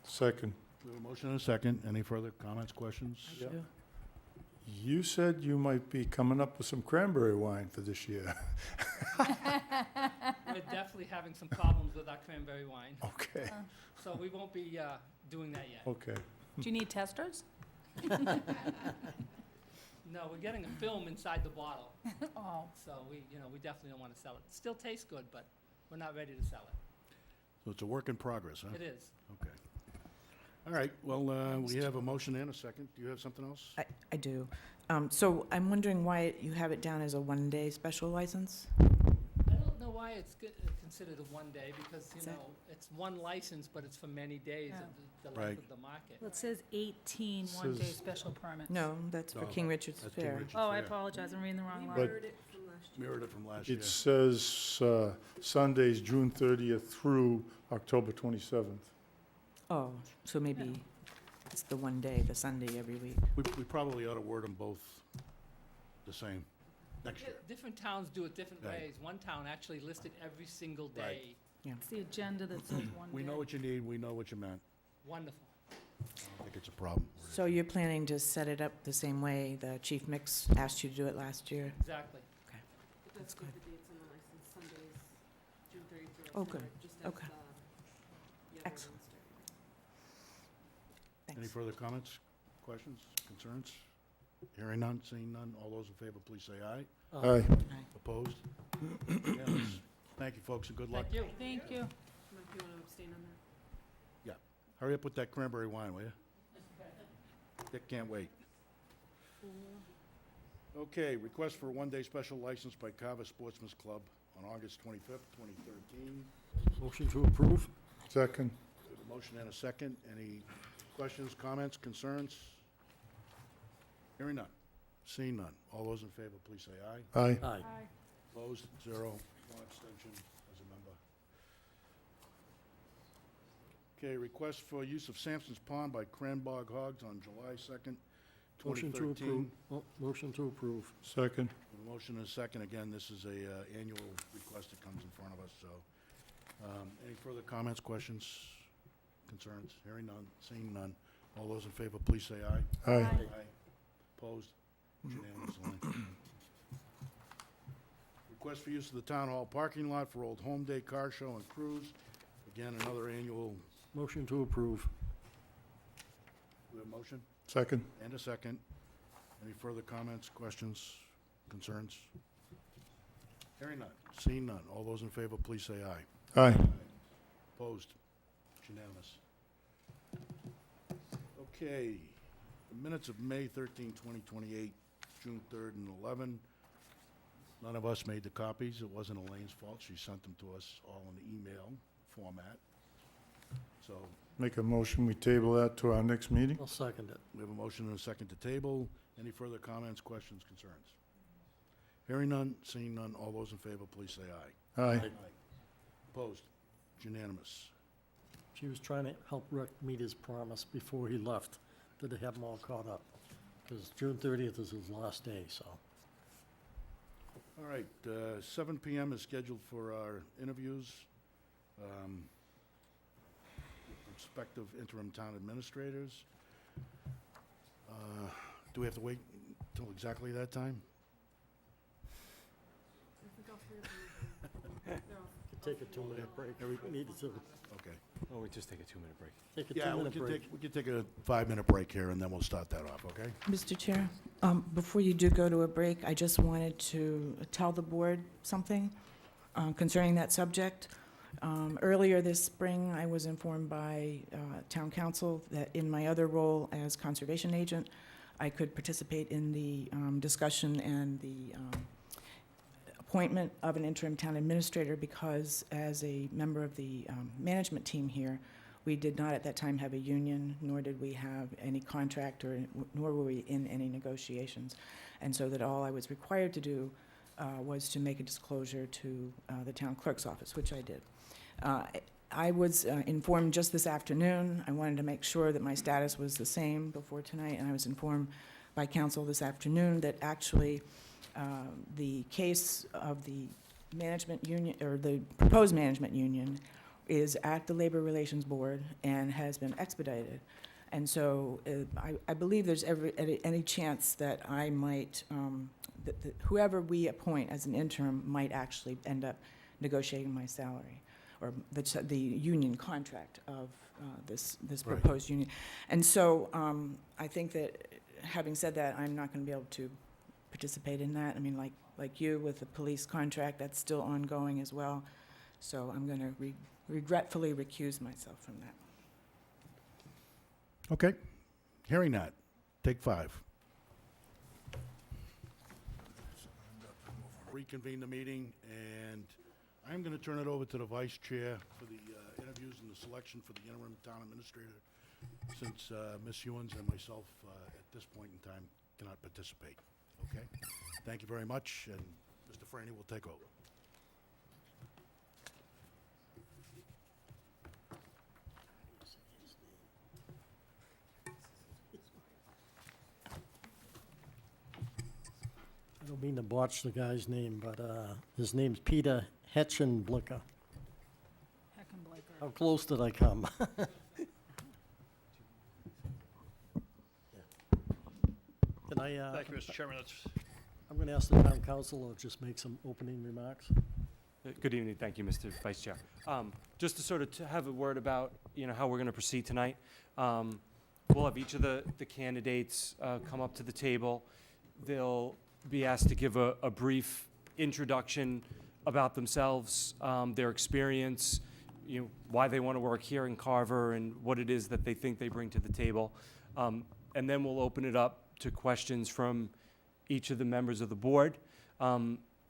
Second. We have a motion and a second. Any further comments, questions? Yeah. You said you might be coming up with some cranberry wine for this year. We're definitely having some problems with our cranberry wine, Okay, so we won't be doing that yet. okay. Do you need testers? No, we're getting a film inside the bottle, Oh, so we definitely don't want to sell it. It still tastes good, but we're not ready to sell it. So it's a work in progress, huh? It is. Okay. All right, well, we have a motion and a second. Do you have something else? I do. So I'm wondering why you have it down as a one-day special license? I don't know why it's considered a one day, because, Is that- it's one license, but it's for many days of the Right. length of the market. Well, it says 18 one-day Says- special permits. No, that's for No, King Richard's that's King Fair. Richard's Oh, I Fair. apologize, I'm reading the wrong We line. But- mirrored it from last year. Mirrored it from last year. It says Sundays, June 30th through October 27th. Oh, so maybe it's the one day, the Sunday every week. We probably ought to word them both the same next year. Different towns do it different Right. ways. One town actually listed every single day. It's the agenda that says one day. We know what you need, we know what you meant. Wonderful. I don't think it's a problem. So you're planning to set it up the same way the Chief Mix asked you to do it last year? Exactly. It does give the dates on the license, Sundays, June 30th through Oh, October, good. just as Okay. the other Excellent. ones do. Any Thanks. further comments, questions, concerns? Hearing none, seeing none, all those in favor, please say aye. Aye. Opposed? Unanimous. Thank you, folks, and good luck. Thank you. Thank you. Mike, you want to abstain on that? Hurry up with that cranberry wine, will you? Dick can't wait. Okay, request for a one-day special license by Carver Sportsman's Club on August 25th, 2013. Motion to approve? Second. We have a motion and a second. Any questions, comments, concerns? Hearing none. Seeing none. All those in favor, please say aye. Aye. Aye. Opposed? 0. One abstention as a member. Okay, request for use of Sampson's Pond by Cranbog Hogs on July 2nd, Motion to 2013. approve. Motion to approve. Second. We have a motion and a second. Again, this is a annual request that comes in front of us, so. Any further comments, questions, concerns? Hearing none, seeing none. All those in favor, please say aye. Aye. Opposed? Unanimously. Request for use of the town hall parking lot for Old Home Day Car Show and Cruise. Again, another annual, Motion to approve. we have a motion Second. and a second. Any further comments, questions, concerns? Hearing none, seeing none. All those in favor, please say aye. Aye. Opposed? It's unanimous. Okay, the minutes of May 13, 2028, June 3rd and 11. None of us made the copies. It wasn't Elaine's fault. She sent them to us all in the email format. So Make a motion, we table that to our next meeting? I'll second it. we have a motion and a second to table. Any further comments, questions, concerns? Hearing none, seeing none. All those in favor, please say aye. Aye. Opposed? It's unanimous. She was trying to help Rick meet his promise before he left, to have them all caught up. Because June 30th is his last day, so. All right, 7 PM is scheduled for our interviews. With Prospective interim town administrators. Do we have to wait until exactly that time? I think all three of them. No. Take a 2-minute break. Needed to Okay. Oh, we just take a 2-minute break. take a Yeah, we 2-minute can break. take, we can take a 5-minute break here, and then we'll start that off, okay? Mr. Chair, before you do go to a break, I just wanted to tell the board something concerning that subject. Earlier this spring, I was informed by town council that in my other role as conservation agent, I could participate in the discussion and the appointment of an interim town administrator, because as a member of the management team here, we did not at that time have a union, nor did we have any contract, nor were we in any negotiations. And so that all I was required to do was to make a disclosure to the town clerk's office, which I did. I was informed just this afternoon. I wanted to make sure that my status was the same before tonight, and I was informed by council this afternoon that actually the case of the management union, or the proposed management union, is at the Labor Relations Board and has been expedited. And so I believe there's any chance that I might, that whoever we appoint as an interim might actually end up negotiating my salary, or the union contract of this Right. proposed union. And so I think that, having said that, I'm not going to be able to participate in that. I mean, like you with the police contract, that's still ongoing as well. So I'm going to regretfully recuse myself from that. Okay. Hearing that, take 5. Reconvene the meeting, and I'm going to turn it over to the vice chair for the interviews and the selection for the interim town administrator, since Ms. Ewens and myself, at this point in time, cannot participate. Okay? Thank you very much, and Mr. Franny will take over. I don't mean to botch the guy's name, but his name's Peter Hetchenblicker. Heckenbleicher. How close did I come? Can I, Thank you, Mr. Chairman. I'm going to ask the town council to just make some opening remarks. Good evening, thank you, Mr. Vice Chair. Just to sort of have a word about, how we're going to proceed tonight. We'll have each of the candidates come up to the table. They'll be asked to give a brief introduction about themselves, their experience, why they want to work here in Carver, and what it is that they think they bring to the table. And then we'll open it up to questions from each of the members of the board.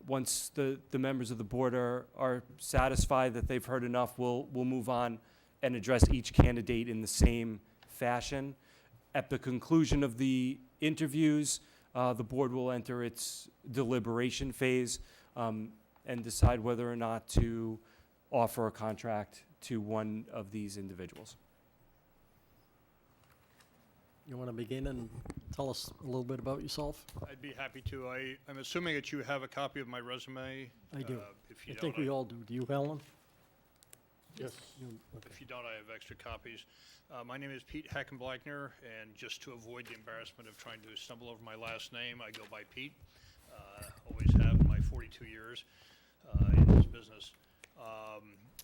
Once the members of the board are satisfied that they've heard enough, we'll move on and address each candidate in the same fashion. At the conclusion of the interviews, the board will enter its deliberation phase and decide whether or not to offer a contract to one of these individuals. You want to begin and tell us a little bit about yourself? I'd be happy to. I'm assuming that you have a copy of my resume. I do. If you I think don't, we all do. Do you, Helen? Yes. Okay. If you don't, I have extra copies. My name is Pete Heckenbleichner, and just to avoid the embarrassment of trying to stumble over my last name, I go by Pete. Always have in my 42 years in this business.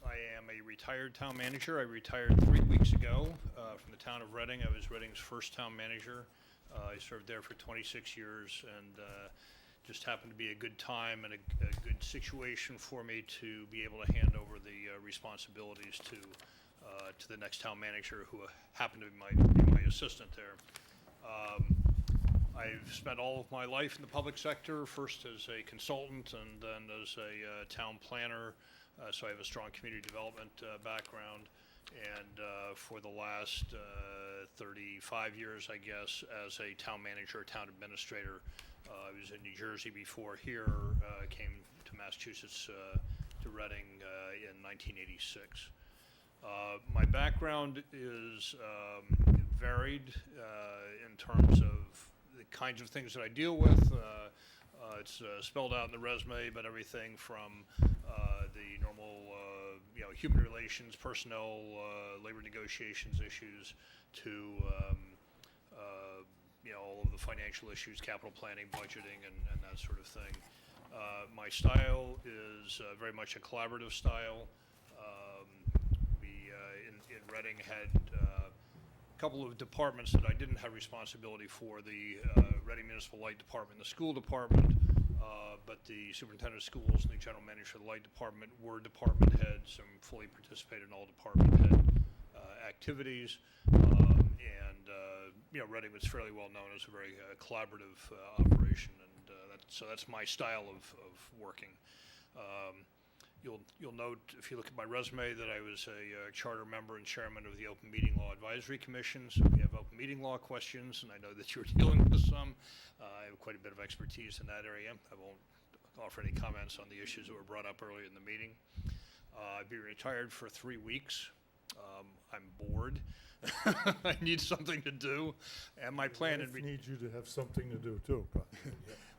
I am a retired town manager. I retired 3 weeks ago from the town of Reading. I was Reading's first town manager. I served there for 26 years, and just happened to be a good time and a good situation for me to be able to hand over the responsibilities to the next town manager, who happened to be my assistant there. I've spent all of my life in the public sector, first as a consultant and then as a town planner. So I have a strong community development background, and for the last 35 years, I guess, as a town manager, town administrator. I was in New Jersey before here, came to Massachusetts, to Reading in 1986. My background is varied in terms of the kinds of things that I deal with. It's spelled out in the resume, but everything from the normal, human relations, personnel, labor negotiations issues to, all of the financial issues, capital planning, budgeting, and that sort of thing. My style is very much a collaborative style. We in Reading had a couple of departments that I didn't have responsibility for, the Reading Municipal Light Department and the School Department, but the Superintendent of Schools and the General Manager of the Light Department were department heads and fully participated in all department head activities. Reading was fairly well known as a very collaborative operation, and so that's my style of working. You'll note, if you look at my resume, that I was a charter member and chairman of the Open Meeting Law Advisory Commission. So if you have open meeting law questions, and I know that you're dealing with some, I have quite a bit of expertise in that area. I won't offer any comments on the issues that were brought up earlier in the meeting. I've been retired for 3 weeks. I'm bored. I need something to do, and my plan needs you to have something to do too.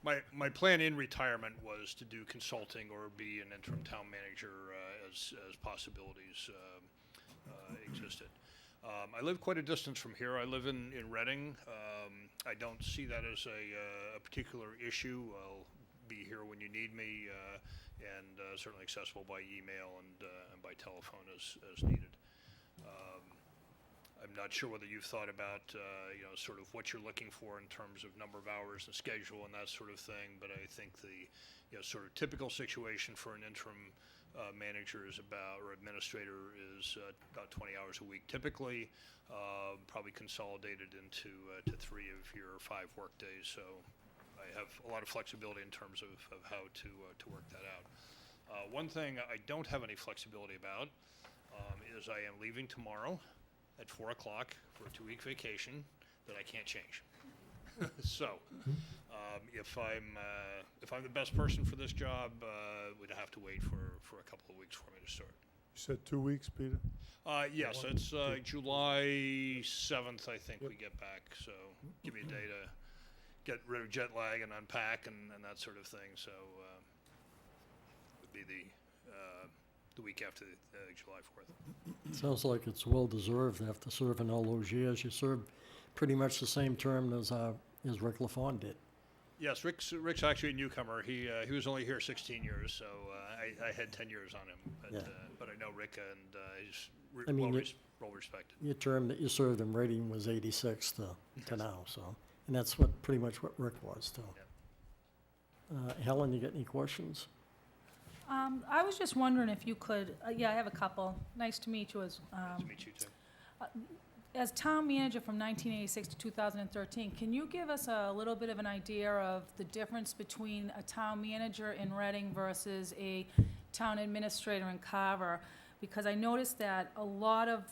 My plan in retirement was to do consulting or be an interim town manager as possibilities existed. I live quite a distance from here. I live in Reading. I don't see that as a particular issue. I'll be here when you need me, and certainly accessible by email and by telephone as needed. I'm not sure whether you've thought about, sort of what you're looking for in terms of number of hours and schedule and that sort of thing, but I think the, sort of typical situation for an interim manager is about, or administrator is about 20 hours a week typically, probably consolidated into to 3 of your 5 work days. So I have a lot of flexibility in terms of how to work that out. One thing I don't have any flexibility about is I am leaving tomorrow at 4 o'clock for a 2-week vacation that I can't change. So, if I'm the best person for this job, we'd have to wait for a couple of weeks for me to start. You said 2 weeks, Peter? Yes, it's July 7th, I think we get back. So, give me a day to get rid of jet lag and unpack and that sort of thing. So, it would be the week after July 4th. Sounds like it's well-deserved after serving all those years. You served pretty much the same term as Rick LaFawn did. Yes, Rick's actually a newcomer. He was only here 16 years, so I had 10 years on him. But, Yeah. But I know Rick, and he's I mean, well respected. Your term that you served in Reading was 86 to now, so, and that's pretty much what Rick was, too. Helen, you got any questions? I was just wondering if you could, yeah, I have a couple. Nice to meet you as, Nice to meet you too. as town manager from 1986 to 2013, can you give us a little bit of an idea of the difference between a town manager in Reading versus a town administrator in Carver? Because I noticed that a lot of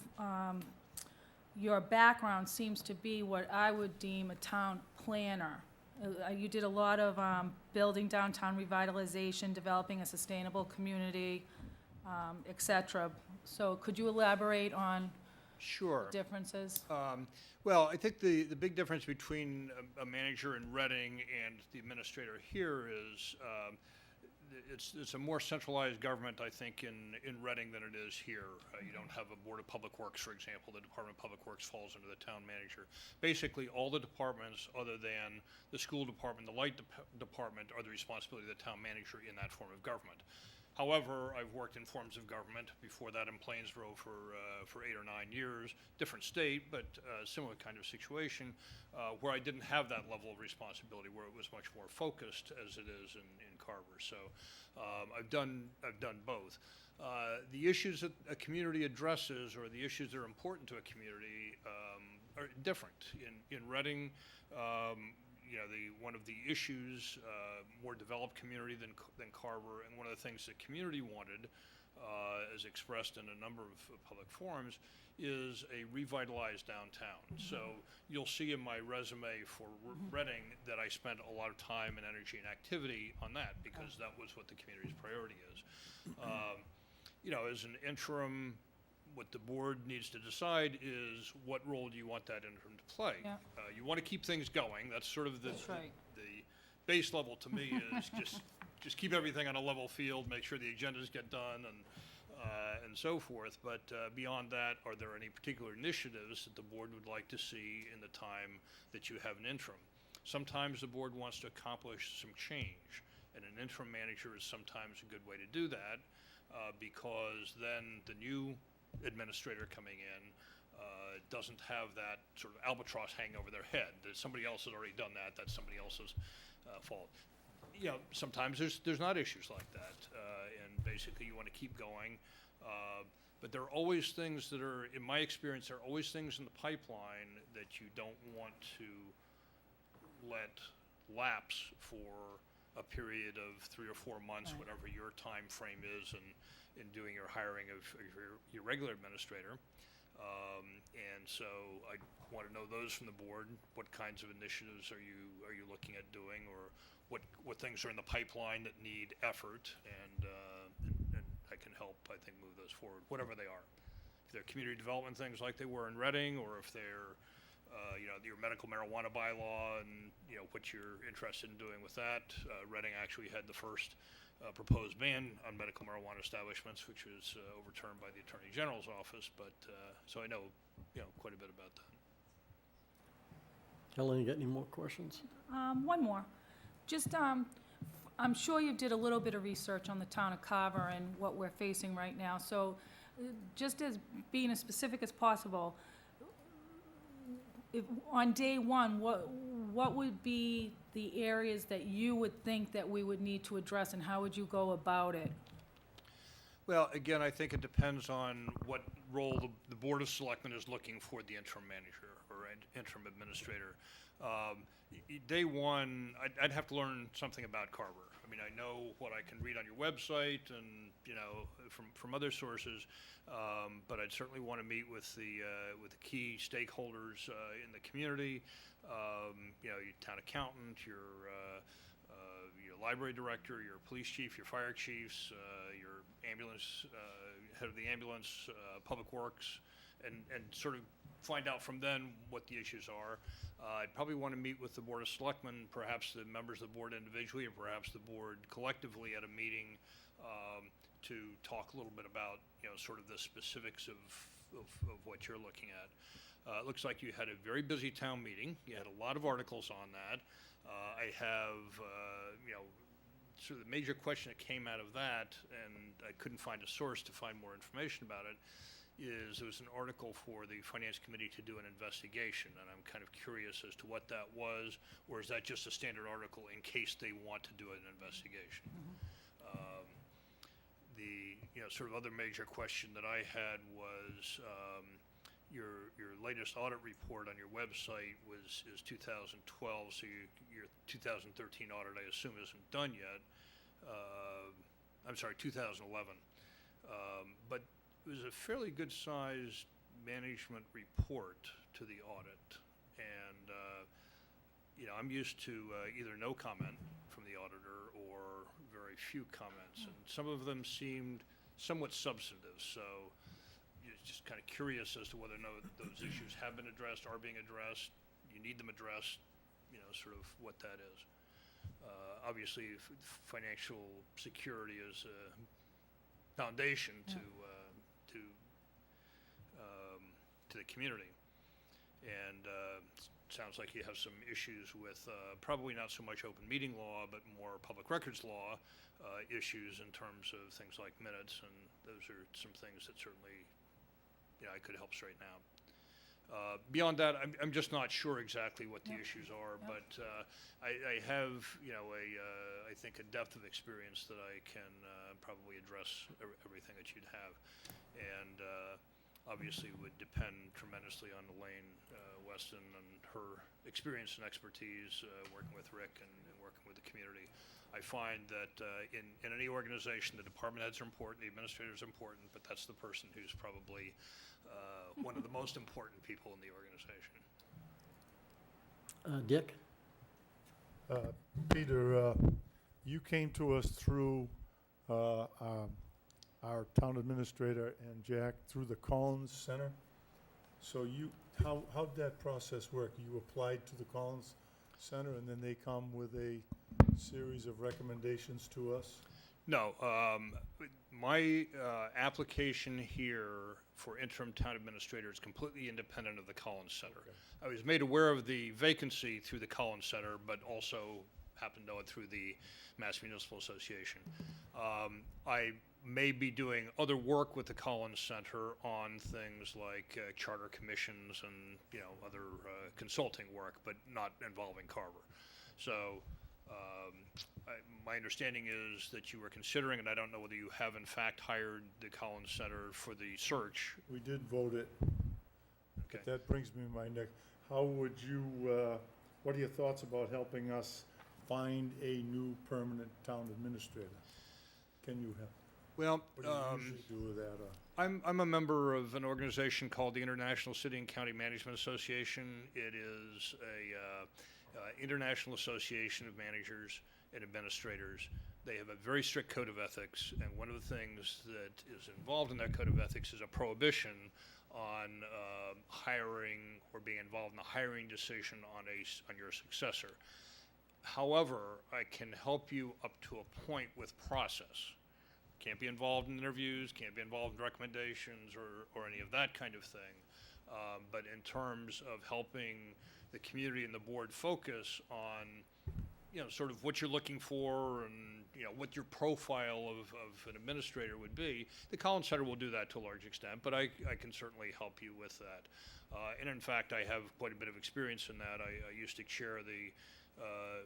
your background seems to be what I would deem a town planner. You did a lot of building downtown revitalization, developing a sustainable community, et cetera. So could you elaborate on Sure. differences? Well, I think the big difference between a manager in Reading and the administrator here is it's a more centralized government, I think, in Reading than it is here. You don't have a Board of Public Works, for example. The Department of Public Works falls under the town manager. Basically, all the departments other than the school department, the light department, are the responsibility of the town manager in that form of government. However, I've worked in forms of government, before that in Plainsboro for 8 or 9 years, different state, but similar kind of situation, where I didn't have that level of responsibility, where it was much more focused as it is in Carver. So I've done both. The issues that a community addresses, or the issues that are important to a community, are different. In Reading, one of the issues, more developed community than Carver, and one of the things the community wanted, as expressed in a number of public forums, is a revitalized downtown. So you'll see in my resume for Reading that I spent a lot of time and energy and activity on that, because that was what the community's priority is. As an interim, what the board needs to decide is what role do you want that interim to play. Yeah. You want to keep things going. That's sort of the right. the base level to me is just keep everything on a level field, make sure the agendas get done, and so forth. But beyond that, are there any particular initiatives that the board would like to see in the time that you have an interim? Sometimes the board wants to accomplish some change, and an interim manager is sometimes a good way to do that, because then the new administrator coming in doesn't have that sort of albatross hanging over their head. That somebody else has already done that. That's somebody else's fault. Sometimes there's not issues like that, and basically you want to keep going. But there are always things that are, in my experience, there are always things in the pipeline that you don't want to let lapse for a period of 3 or 4 months, Right. whatever your time frame is in doing your hiring of your regular administrator. And so I want to know those from the board. What kinds of initiatives are you looking at doing, or what things are in the pipeline that need effort, and I can help, I think, move those forward, whatever they are. If they're community development things like they were in Reading, or if they're your medical marijuana bylaw and what you're interested in doing with that. Reading actually had the first proposed ban on medical marijuana establishments, which was overturned by the Attorney General's office. But so I know quite a bit about that. Helen, you got any more questions? One more. Just, I'm sure you did a little bit of research on the town of Carver and what we're facing right now. So just as being as specific as possible, on day one, what would be the areas that you would think that we would need to address, and how would you go about it? Well, again, I think it depends on what role the Board of Selectmen is looking for the interim manager or interim administrator. Day one, I'd have to learn something about Carver. I mean, I know what I can read on your website and, from other sources, but I'd certainly want to meet with the key stakeholders in the community, your town accountant, your library director, your police chief, your fire chiefs, your ambulance, head of the ambulance, public works, and sort of find out from them what the issues are. I'd probably want to meet with the Board of Selectmen, perhaps the members of the board individually, or perhaps the board collectively at a meeting to talk a little bit about, sort of the specifics of what you're looking at. It looks like you had a very busy town meeting. You had a lot of articles on that. I have, sort of the major question that came out of that, and I couldn't find a source to find more information about it, is there was an article for the Finance Committee to do an investigation, and I'm kind of curious as to what that was, or is that just a standard article in case they want to do an investigation? The sort of other major question that I had was your latest audit report on your website is 2012, so your 2013 audit, I assume, isn't done yet. I'm sorry, 2011. But it was a fairly good-sized management report to the audit, and I'm used to either no comment from the auditor or very few comments, and some of them seemed somewhat substantive. So just kind of curious as to whether or not those issues have been addressed, are being addressed, you need them addressed, sort of what that is. Obviously, financial security is a foundation to the community, and sounds like you have some issues with probably not so much open meeting law, but more public records law issues in terms of things like minutes, and those are some things that certainly I could help straighten out. Beyond that, I'm just not sure exactly what the issues are, but I have, I think a depth of experience that I can probably address everything that you'd have. And obviously would depend tremendously on Elaine Weston and her experience and expertise working with Rick and working with the community. I find that in any organization, the department heads are important, the administrators are important, but that's the person who's probably one of the most important people in the organization. Dick? Peter, you came to us through our town administrator and Jack through the Collins Center. So how'd that process work? You applied to the Collins Center and then they come with a series of recommendations to us? No, my application here for interim town administrator is completely independent of the Collins Center. Okay. I was made aware of the vacancy through the Collins Center, but also happened to know it through the Mass Municipal Association. I may be doing other work with the Collins Center on things like charter commissions and other consulting work, but not involving Carver. So my understanding is that you were considering, and I don't know whether you have in fact hired the Collins Center for the search. We did vote it. Okay. But that brings me to my next. How would you, what are your thoughts about helping us find a new permanent town administrator? Can you help? Well, What do you usually do with that? I'm a member of an organization called the International City and County Management Association. It is a international association of managers and administrators. They have a very strict code of ethics, and one of the things that is involved in that code of ethics is a prohibition on hiring or being involved in the hiring decision on your successor. However, I can help you up to a point with process. Can't be involved in interviews, can't be involved in recommendations or any of that kind of thing. But in terms of helping the community and the board focus on, sort of what you're looking for and, what your profile of an administrator would be, the Collins Center will do that to a large extent, but I can certainly help you with that. And in fact, I have quite a bit of experience in that. I used to chair the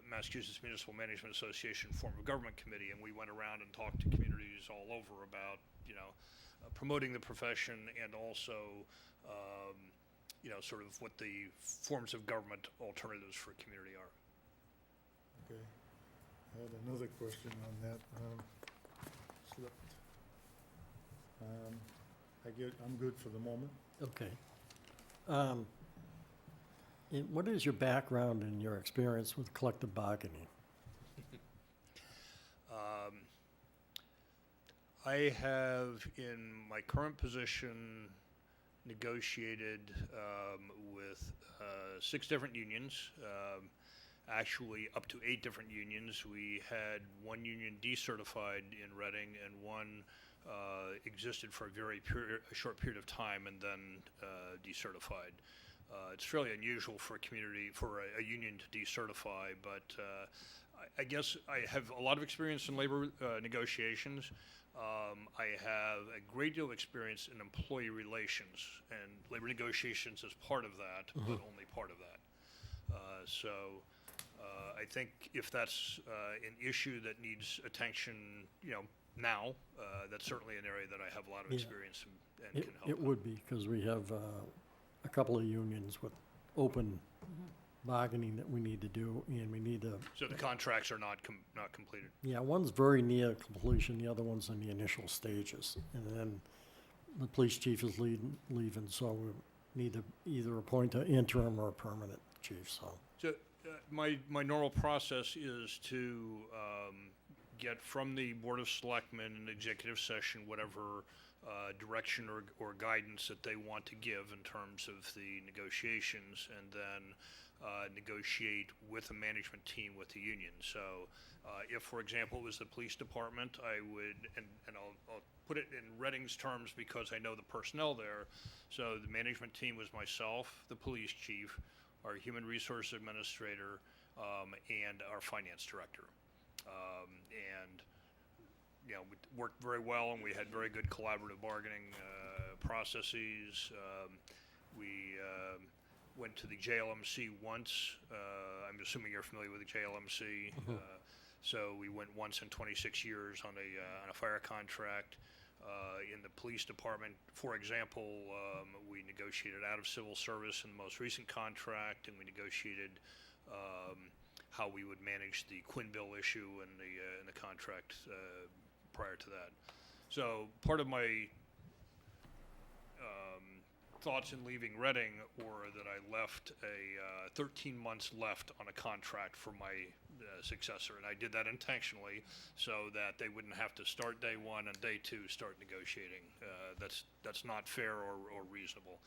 Massachusetts Municipal Management Association Form of Government Committee, and we went around and talked to communities all over about, promoting the profession and also, sort of what the forms of government alternatives for community are. Okay. I had another question on that. Slipped. I'm good for the moment. Okay. What is your background and your experience with collective bargaining? I have, in my current position, negotiated with 6 different unions, actually up to 8 different unions. We had one union decertified in Reading, and one existed for a short period of time and then decertified. It's fairly unusual for a union to decertify, but I guess I have a lot of experience in labor negotiations. I have a great deal of experience in employee relations, and labor negotiations is part of that, but only part of that. I think if that's an issue that needs attention, now, that's certainly an area that I have a lot of experience in and can help. It would be, because we have a couple of unions with open bargaining that we need to do, and we need to... So the contracts are not completed? Yeah, one's very near completion, the other one's in the initial stages. And then the police chief is leaving, so we need to either appoint an interim or a permanent chief, so... So my normal process is to get from the Board of Selectmen in executive session whatever direction or guidance that they want to give in terms of the negotiations, and then negotiate with a management team with the union. So if, for example, it was the police department, I would, and I'll put it in Reading's terms because I know the personnel there. So the management team was myself, the police chief, our human resource administrator, and our finance director. We worked very well, and we had very good collaborative bargaining processes. We went to the JLMC once. I'm assuming you're familiar with the JLMC. So we went once in 26 years on a fire contract. In the police department, for example, we negotiated out of civil service in the most recent contract, and we negotiated how we would manage the Quinn bill issue in the contract prior to that. So part of my thoughts in leaving Reading were that I left 13 months left on a contract for my successor, and I did that intentionally so that they wouldn't have to start day 1 and day 2 start negotiating. That's not fair or reasonable.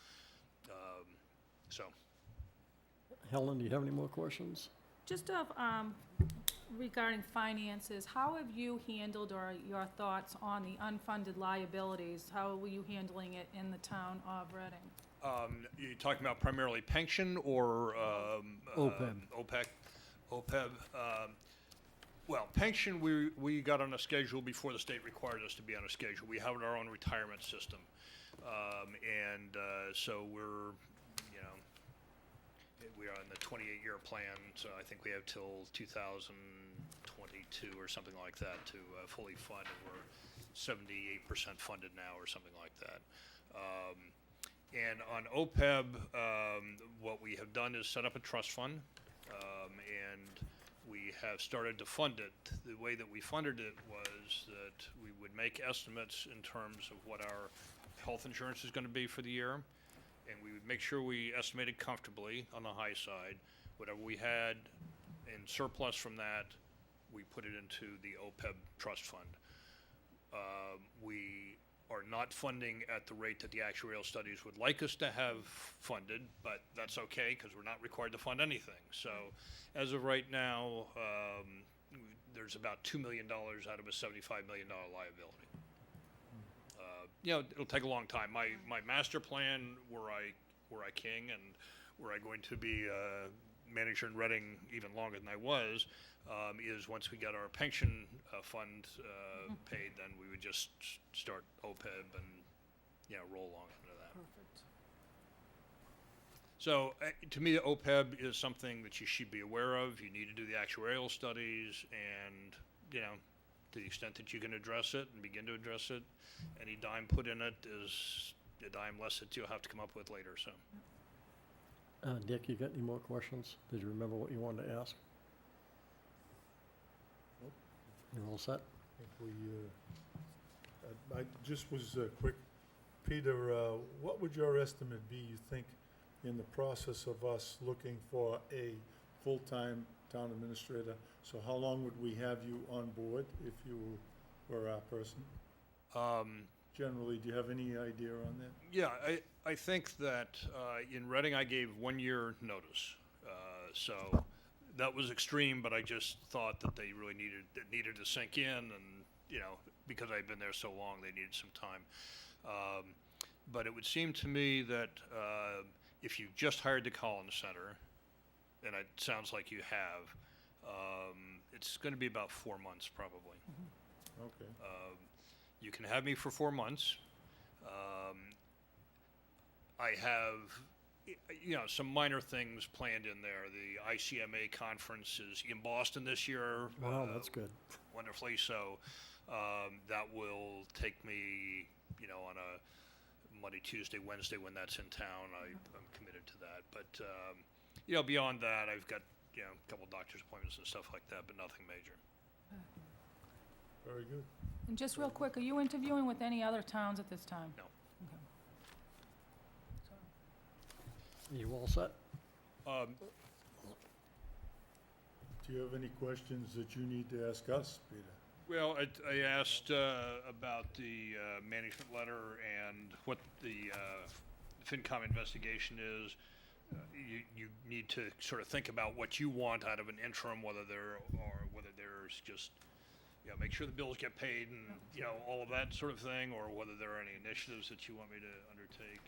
Helen, do you have any more questions? Just regarding finances, how have you handled, or your thoughts on the unfunded liabilities? How were you handling it in the town of Reading? You're talking about primarily pension or OPEB. OPEB. Well, pension, we got on a schedule before the state required us to be on a schedule. We have our own retirement system. So we are on the 28-year plan, so I think we have till 2022 or something like that to fully fund, and we're 78% funded now or something like that. And on OPEB, what we have done is set up a trust fund, and we have started to fund it. The way that we funded it was that we would make estimates in terms of what our health insurance is going to be for the year, and we would make sure we estimated comfortably on the high side. Whatever we had in surplus from that, we put it into the OPEB trust fund. We are not funding at the rate that the actuarial studies would like us to have funded, but that's okay because we're not required to fund anything. So as of right now, there's about $2 million out of a $75 million liability. It'll take a long time. My master plan, were I king and were I going to be manager in Reading even longer than I was, is once we get our pension fund paid, then we would just start OPEB and roll along into that. Perfect. So, to me, OPEB is something that you should be aware of. You need to do the actuarial studies, and, you know, to the extent that you can address it and begin to address it, any dime put in it is a dime less that you'll have to come up with later, so. Dick, you got any more questions? Did you remember what you wanted to ask? Nope. You're all set? If we, I just was quick. Peter, what would your estimate be, you think, in the process of us looking for a full-time town administrator? So how long would we have you on board if you were our person? Generally, do you have any idea on that? Yeah, I think that in Reading, I gave 1 year notice. So that was extreme, but I just thought that they really needed to sink in, and, you know, because I'd been there so long, they needed some time. But it would seem to me that if you just hired the Collins Center, and it sounds like you have, it's going to be about 4 months probably. Okay. You can have me for 4 months. I have, you know, some minor things planned in there. The ICMA conference is in Boston this year. Wow, that's good. Wonderfully so. That will take me, you know, on a Monday, Tuesday, Wednesday when that's in town. I'm committed to that. But, you know, beyond that, I've got, you know, a couple doctor's appointments and stuff like that, but nothing major. Very good. And just real quick, are you interviewing with any other towns at this time? No. Okay. You all set? Do you have any questions that you need to ask us, Peter? Well, I asked about the management letter and what the FinCom investigation is. You need to sort of think about what you want out of an interim, whether there's just, you know, make sure the bills get paid and, you know, all of that sort of thing, or whether there are any initiatives that you want me to undertake.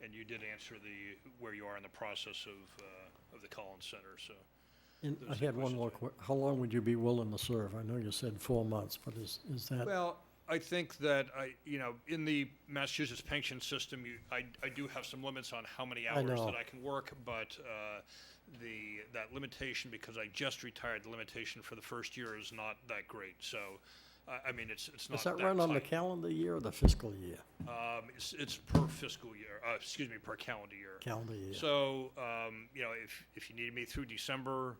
And you did answer where you are in the process of the Collins Center, so. And those I are had one more how long would you be willing to serve? I know you said 4 months, but is that? Well, I think that you know, in the Massachusetts pension system, I do have some limits on how many hours that I can work, but that limitation, because I just retired, the limitation for the first year is not that great. So, I mean, it's not. Does that run on the calendar year or the fiscal year? It's per fiscal year. Excuse me, per calendar year. Calendar year. So, you know, if you needed me through December.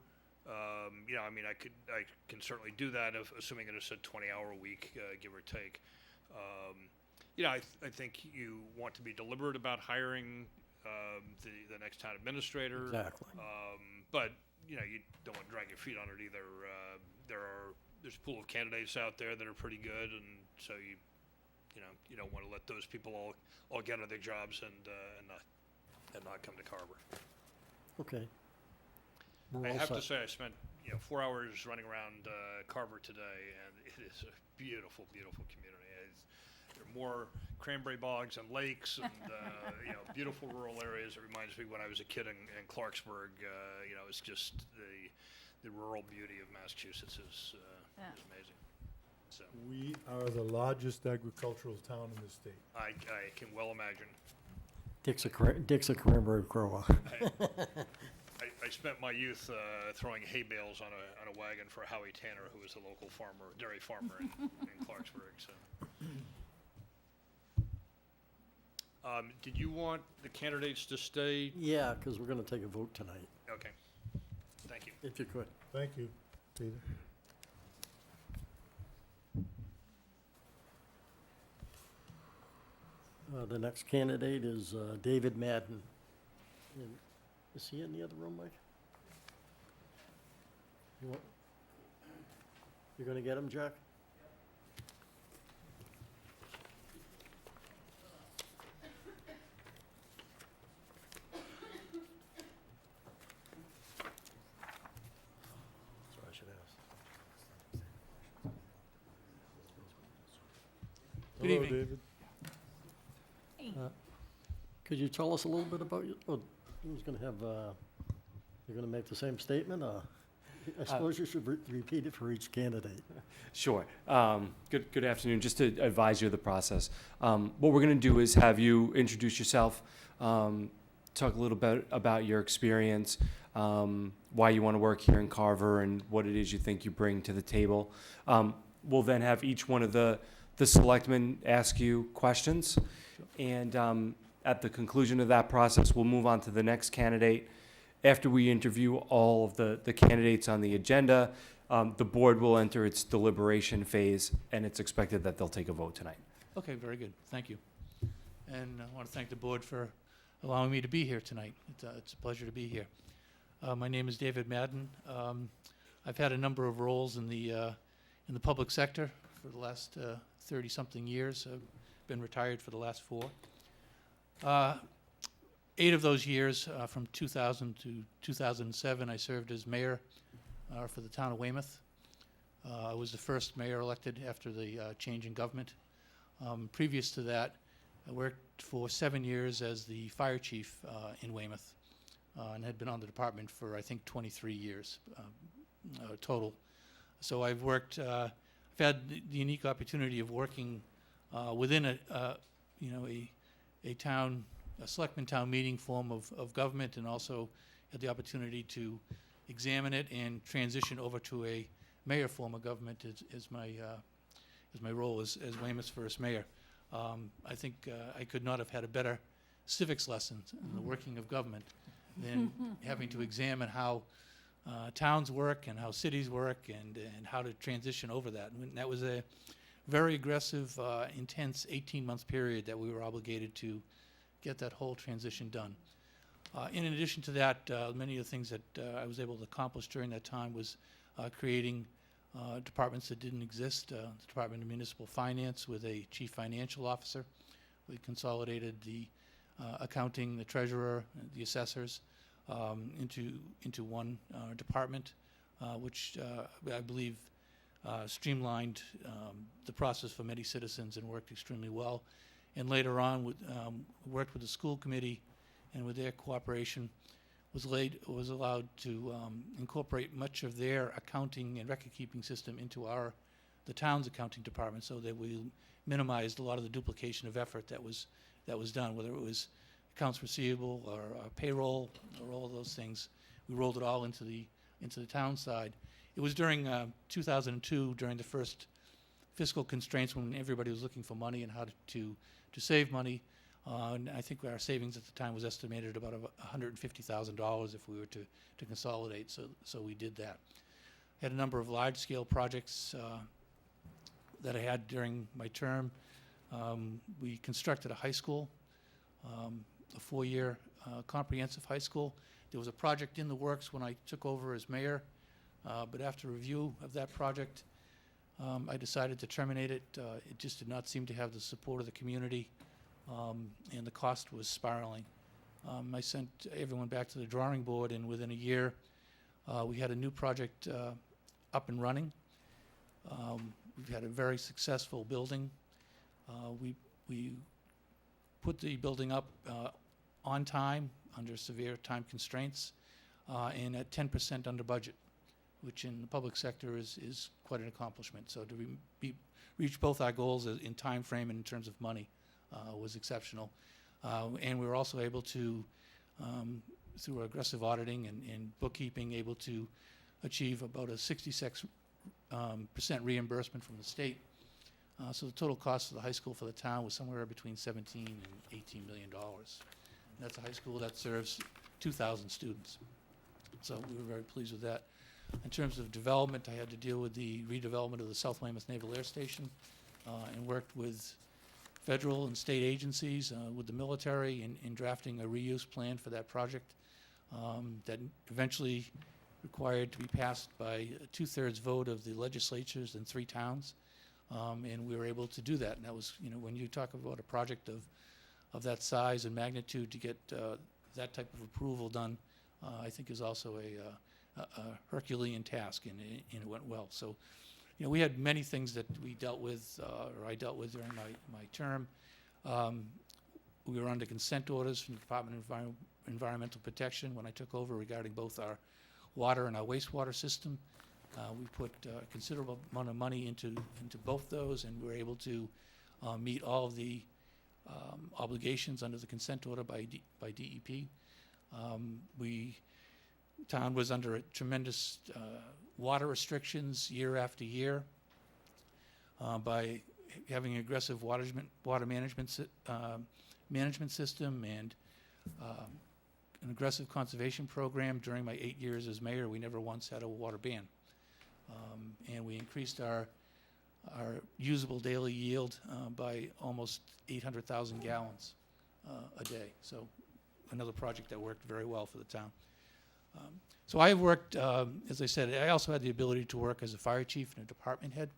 You know, I mean, I can certainly do that, assuming that it's a 20-hour a week, give or take. You know, I think you want to be deliberate about hiring the next town administrator. Exactly. But you know, you don't want to drag your feet on it either. There's a pool of candidates out there that are pretty good, and so you know, you don't want to let those people all get out of their jobs and not come to Carver. Okay. I have to say, I spent 4 hours running around Carver today, and it is a beautiful, beautiful community. There are more cranberry bogs and lakes, and you know, beautiful rural areas. It reminds me when I was a kid in Clarksburg. You know, it's just the rural beauty of Massachusetts is amazing. So We are the largest agricultural town in the state. I can well imagine. Dick's a cranberry grower. I spent my youth throwing hay bales on a wagon for Howie Tanner, who was a local dairy farmer in Clarksburg. So, did you want the candidates to stay? Yeah, because we're going to take a vote tonight. Okay. Thank you. If you could. Thank you, Peter. The next candidate is David Madden. And is he in the other room, Mike? You're going to get him, Jack? That's what I should ask. Good evening. David. Could you tell us a little bit about you? Oh, who's going to have, you're going to make the same statement? I suppose you should repeat it for each candidate. Sure. Good afternoon. Just to advise you of the process, what we're going to do is have you introduce yourself, talk a little bit about your experience, why you want to work here in Carver, and what it is you think you bring to the table. We'll then have each one of the selectmen ask you questions. And at the conclusion of that process, we'll move on to the next candidate. After we interview all of the candidates on the agenda, the board will enter its deliberation phase, and it's expected that they'll take a vote tonight. Okay, very good. Thank you. And I want to thank the board for allowing me to be here tonight. It's a pleasure to be here. My name is David Madden. I've had a number of roles in the public sector for the last 30-something years. I've been retired for the last 4. 8 of those years, from 2000 to 2007, I served as mayor for the town of Weymouth. I was the first mayor elected after the change in government. Previous to that, I worked for 7 years as the fire chief in Weymouth and had been on the department for, I think, 23 years total. So I've worked, I've had the unique opportunity of working within a selectman town meeting form of government, and also had the opportunity to examine it and transition over to a mayor form of government as my role as Weymouth's first mayor. I think I could not have had a better civics lesson in the working of government than having to examine how towns work and how cities work, and how to transition over that. And that was a very aggressive, intense 18-month period that we were obligated to get that whole transition done. In addition to that, many of the things that I was able to accomplish during that time was creating departments that didn't exist. The Department of Municipal Finance with a chief financial officer. We consolidated the accounting, the treasurer, the assessors into one department, which I believe streamlined the process for many citizens and worked extremely well. And later on, worked with the school committee, and with their cooperation, was allowed to incorporate much of their accounting and record-keeping system into the town's accounting department, so that we minimized a lot of the duplication of effort that was done, whether it was accounts receivable or payroll or all of those things. We rolled it all into the town side. It was during 2002, during the first fiscal constraints, when everybody was looking for money and how to save money. And I think our savings at the time was estimated about $150,000 if we were to consolidate, so we did that. Had a number of large-scale projects that I had during my term. We constructed a high school, a 4-year comprehensive high school. There was a project in the works when I took over as mayor, but after review of that project, I decided to terminate it. It just did not seem to have the support of the community, and the cost was spiraling. I sent everyone back to the drawing board, and within a year, we had a new project up and running. We've had a very successful building. We put the building up on time, under severe time constraints, and at 10% under budget, which in the public sector is quite an accomplishment. So to reach both our goals in time frame and in terms of money was exceptional. And we were also able to, through aggressive auditing and bookkeeping, able to achieve about a 66% reimbursement from the state. So the total cost of the high school for the town was somewhere between $17 and $18 million. And that's a high school that serves 2,000 students. So we were very pleased with that. In terms of development, I had to deal with the redevelopment of the South Weymouth Naval Air Station, and worked with federal and state agencies, with the military, in drafting a reuse plan for that project that eventually required to be passed by a 2/3 vote of the legislatures in 3 towns. And we were able to do that. And that was, when you talk about a project of that size and magnitude, to get that type of approval done, I think is also a Herculean task, and it went well. So, we had many things that we dealt with, or I dealt with during my term. We were under consent orders from the Department of Environmental Protection when I took over, regarding both our water and our wastewater system. We put a considerable amount of money into both those, and we were able to meet all of the obligations under the consent order by DEP. Town was under tremendous water restrictions year after year. By having an aggressive water management system and an aggressive conservation program during my 8 years as mayor, we never once had a water ban. And we increased our usable daily yield by almost 800,000 gallons a day. So another project that worked very well for the town. So I worked, as I said, I also had the ability to work as a fire chief and a department head.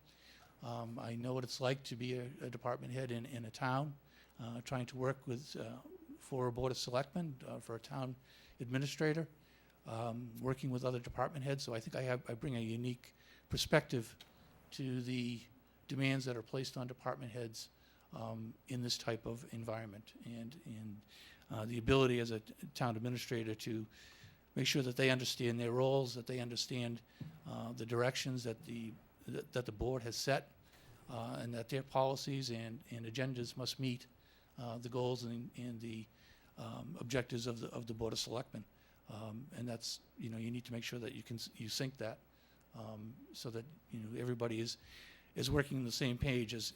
I know what it's like to be a department head in a town, trying to work for a board of selectmen, for a town administrator, working with other department heads. So I think I bring a unique perspective to the demands that are placed on department heads in this type of environment, and the ability as a town administrator to make sure that they understand their roles, that they understand the directions that the board has set, and that their policies and agendas must meet the goals and the objectives of the Board of Selectmen. And that's, you need to make sure that you sync that so that, everybody is working on the same page, as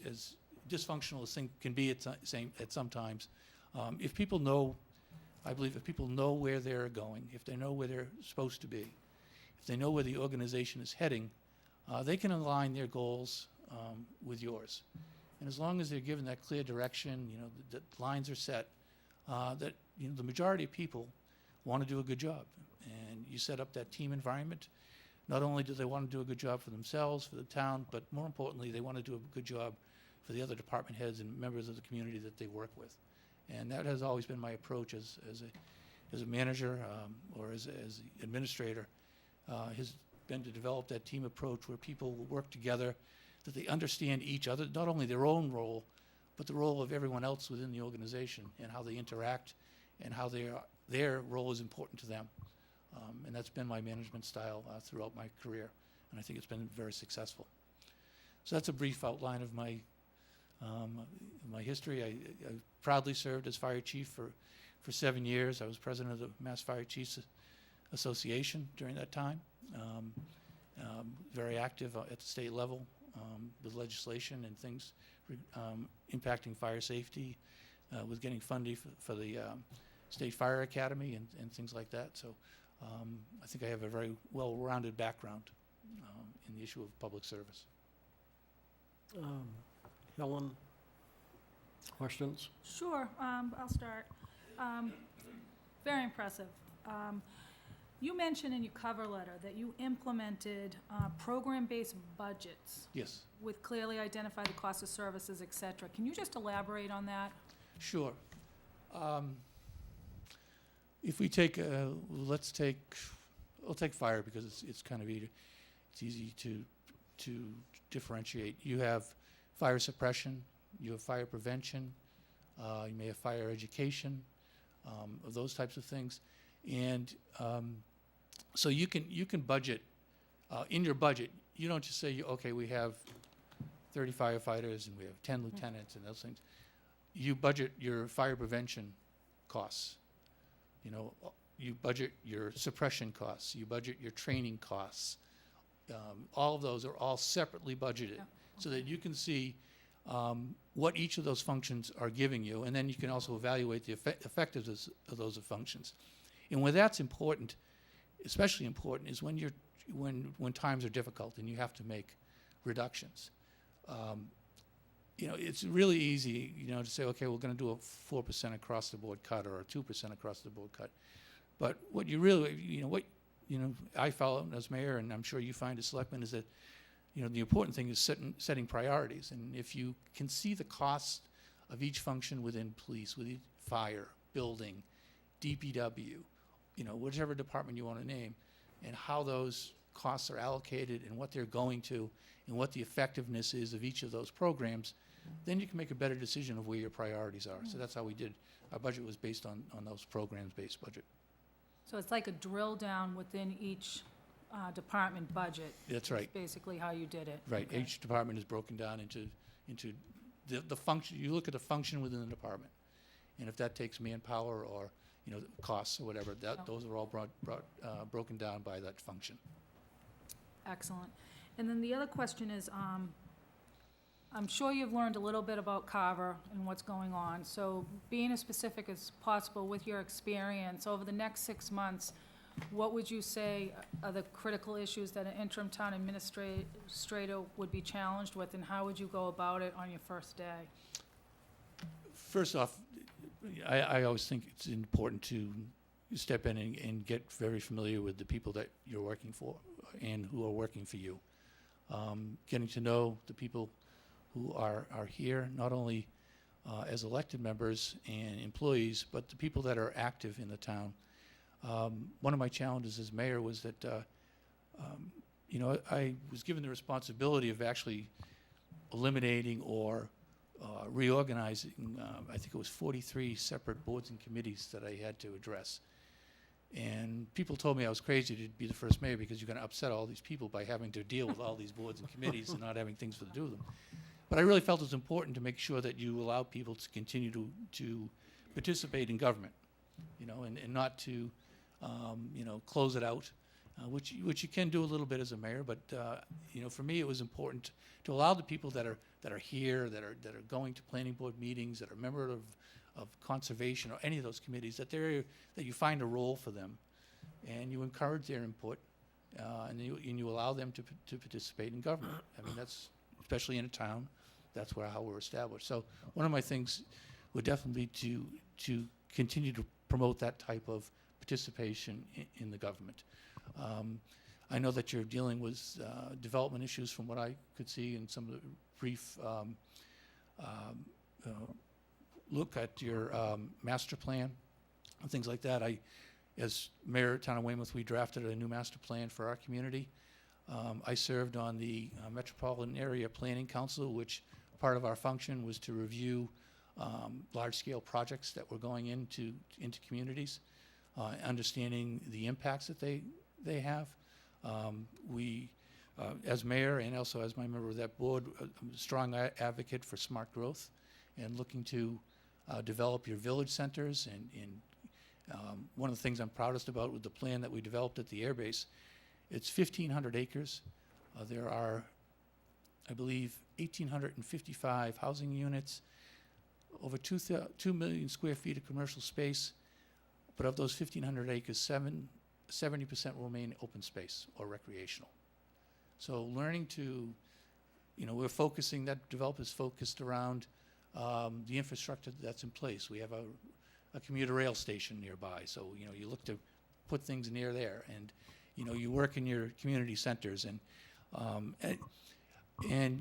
dysfunctional as things can be at some times. If people know, I believe if people know where they're going, if they know where they're supposed to be, if they know where the organization is heading, they can align their goals with yours. And as long as they're given that clear direction, that lines are set, that the majority of people want to do a good job. And you set up that team environment. Not only do they want to do a good job for themselves, for the town, but more importantly, they want to do a good job for the other department heads and members of the community that they work with. And that has always been my approach as a manager or as an administrator, has been to develop that team approach where people will work together, that they understand each other, not only their own role, but the role of everyone else within the organization and how they interact and how their role is important to them. And that's been my management style throughout my career, and I think it's been very successful. So that's a brief outline of my history. I proudly served as fire chief for 7 years. I was president of the Mass Fire Chiefs Association during that time. Very active at the state level with legislation and things impacting fire safety, with getting funding for the State Fire Academy and things like that. So I think I have a very well-rounded background in the issue of public service. Helen, questions? Sure, I'll start. Very impressive. You mentioned in your cover letter that you implemented program-based budgets. Yes. With clearly identify the cost of services, et cetera. Can you just elaborate on that? Sure. If we take, we'll take fire because it's kind of it's easy to differentiate. You have fire suppression, you have fire prevention, you may have fire education, those types of things, and so you can budget in your budget. You don't just say, okay, we have 30 firefighters and we have 10 lieutenants and those things. You budget your fire prevention costs. You budget your suppression costs. You budget your training costs. All of those are all separately budgeted, so that you can see what each of those functions are giving you, and then you can also evaluate the effectiveness of those functions. And where that's important, especially important, is when times are difficult and you have to make reductions. It's really easy, to say, okay, we're going to do a 4% across the board cut or a 2% across the board cut. But what you really, I follow as mayor, and I'm sure you find as selectman, is that, the important thing is setting priorities. And if you can see the costs of each function within police, with fire, building, DPW, whichever department you want to name, and how those costs are allocated and what they're going to and what the effectiveness is of each of those programs, then you can make a better decision of where your priorities are. So that's how we did. Our budget was based on those programs-based budget. So it's like a drill down within each department budget. That's right. That's basically how you did it. Right. Okay. Each department is broken down into the function. You look at the function within the department, and if that takes manpower or you know, costs or whatever. Those are all broken down by that function. Excellent. And then the other question is, I'm sure you've learned a little bit about Carver and what's going on. So being as specific as possible with your experience, over the next 6 months, what would you say are the critical issues that an interim town administrator would be challenged with, and how would you go about it on your first day? First off, I always think it's important to step in and get very familiar with the people that you're working for and who are working for you. Getting to know the people who are here, not only as elected members and employees, but the people that are active in the town. One of my challenges as mayor was that, you know, I was given the responsibility of actually eliminating or reorganizing, I think it was 43 separate boards and committees that I had to address. And people told me I was crazy to be the first mayor because you're going to upset all these people by having to deal with all these boards and committees and not having things to do with them. But I really felt it was important to make sure that you allow people to continue to participate in government, you know, and not to, you know, close it out, which you can do a little bit as a mayor. But you know, for me, it was important to allow the people that are here, that are going to planning board meetings, that are members of conservation or any of those committees, that you find a role for them, and you encourage their input, and you allow them to participate in government. I mean, that's especially in a town. That's how we're established. So one of my things would definitely be to continue to promote that type of participation in the government. I know that you're dealing with development issues from what I could see in some of the brief look at your master plan and things like that. As mayor of town of Weymouth, we drafted a new master plan for our community. I served on the Metropolitan Area Planning Council, which part of our function was to review large-scale projects that were going into communities, understanding the impacts that they have. As mayor and also as my member of that board, I'm a strong advocate for smart growth and looking to develop your village centers. And one of the things I'm proudest about with the plan that we developed at the airbase, it's 1,500 acres. There are, I believe, 1,855 housing units, over 2 million square feet of commercial space. But of those 1,500 acres, 70% will remain open space or recreational. So learning to, you know, that developers focused around the infrastructure that's in place. We have a commuter rail station nearby, so, you know, you look to put things near there, and, you know, you work in your community centers, and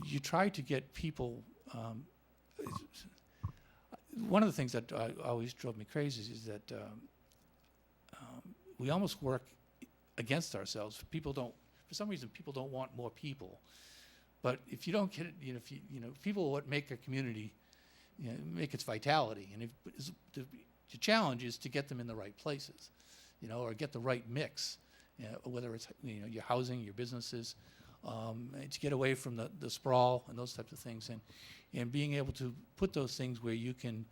you try to get people. One of the things that always drove me crazy is that we almost work against ourselves. For some reason, people don't want more people. But if you don't get it, you know, people are what make a community, you know, make its vitality. And the challenge is to get them in the right places, you know, or get the right mix, you know, whether it's, you know, your housing, your businesses, to get away from the sprawl and those types of things, and being able to put those things where you can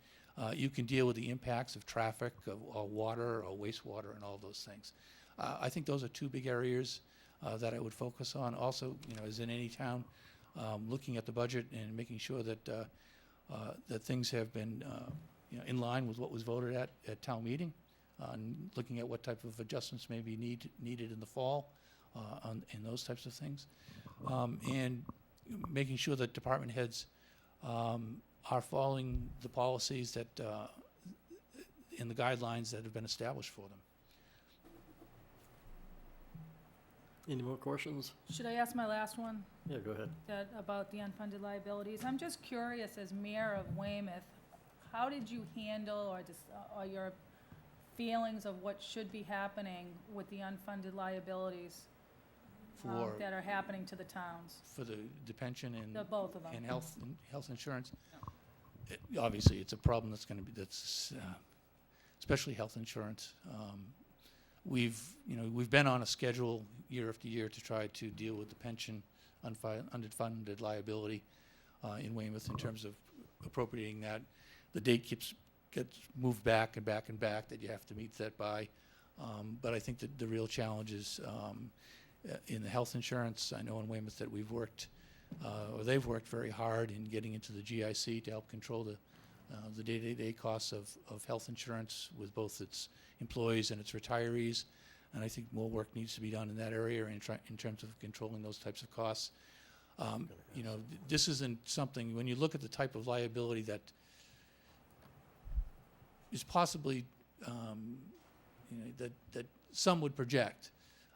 deal with the impacts of traffic, or water, or wastewater, and all those things. I think those are two big areas that I would focus on. Also, you know, as in any town, looking at the budget and making sure that that things have been you know, in line with what was voted at town meeting, and looking at what type of adjustments may be needed in the fall, and those types of things, and making sure that department heads are following the policies that and the guidelines that have been established for them. Any more questions? Should I ask my last one? Yeah, go ahead. About the unfunded liabilities? I'm just curious, as mayor of Weymouth, how did you handle, or your feelings of what should be happening with the unfunded liabilities that are happening to the towns? For the pension and both of them. And health insurance. Obviously, it's a problem that's especially health insurance. We've been on a schedule year after year to try to deal with the pension unfunded liability in Weymouth in terms of appropriating that. The date keeps gets moved back and back and back that you have to meet that by. But I think that the real challenge is in the health insurance. I know in Weymouth that we've worked, or they've worked very hard in getting into the GIC to help control the day-to-day costs of health insurance with both its employees and its retirees. And I think more work needs to be done in that area in terms of controlling those types of costs. You know, this isn't something, when you look at the type of liability that is possibly, you know, that some would project,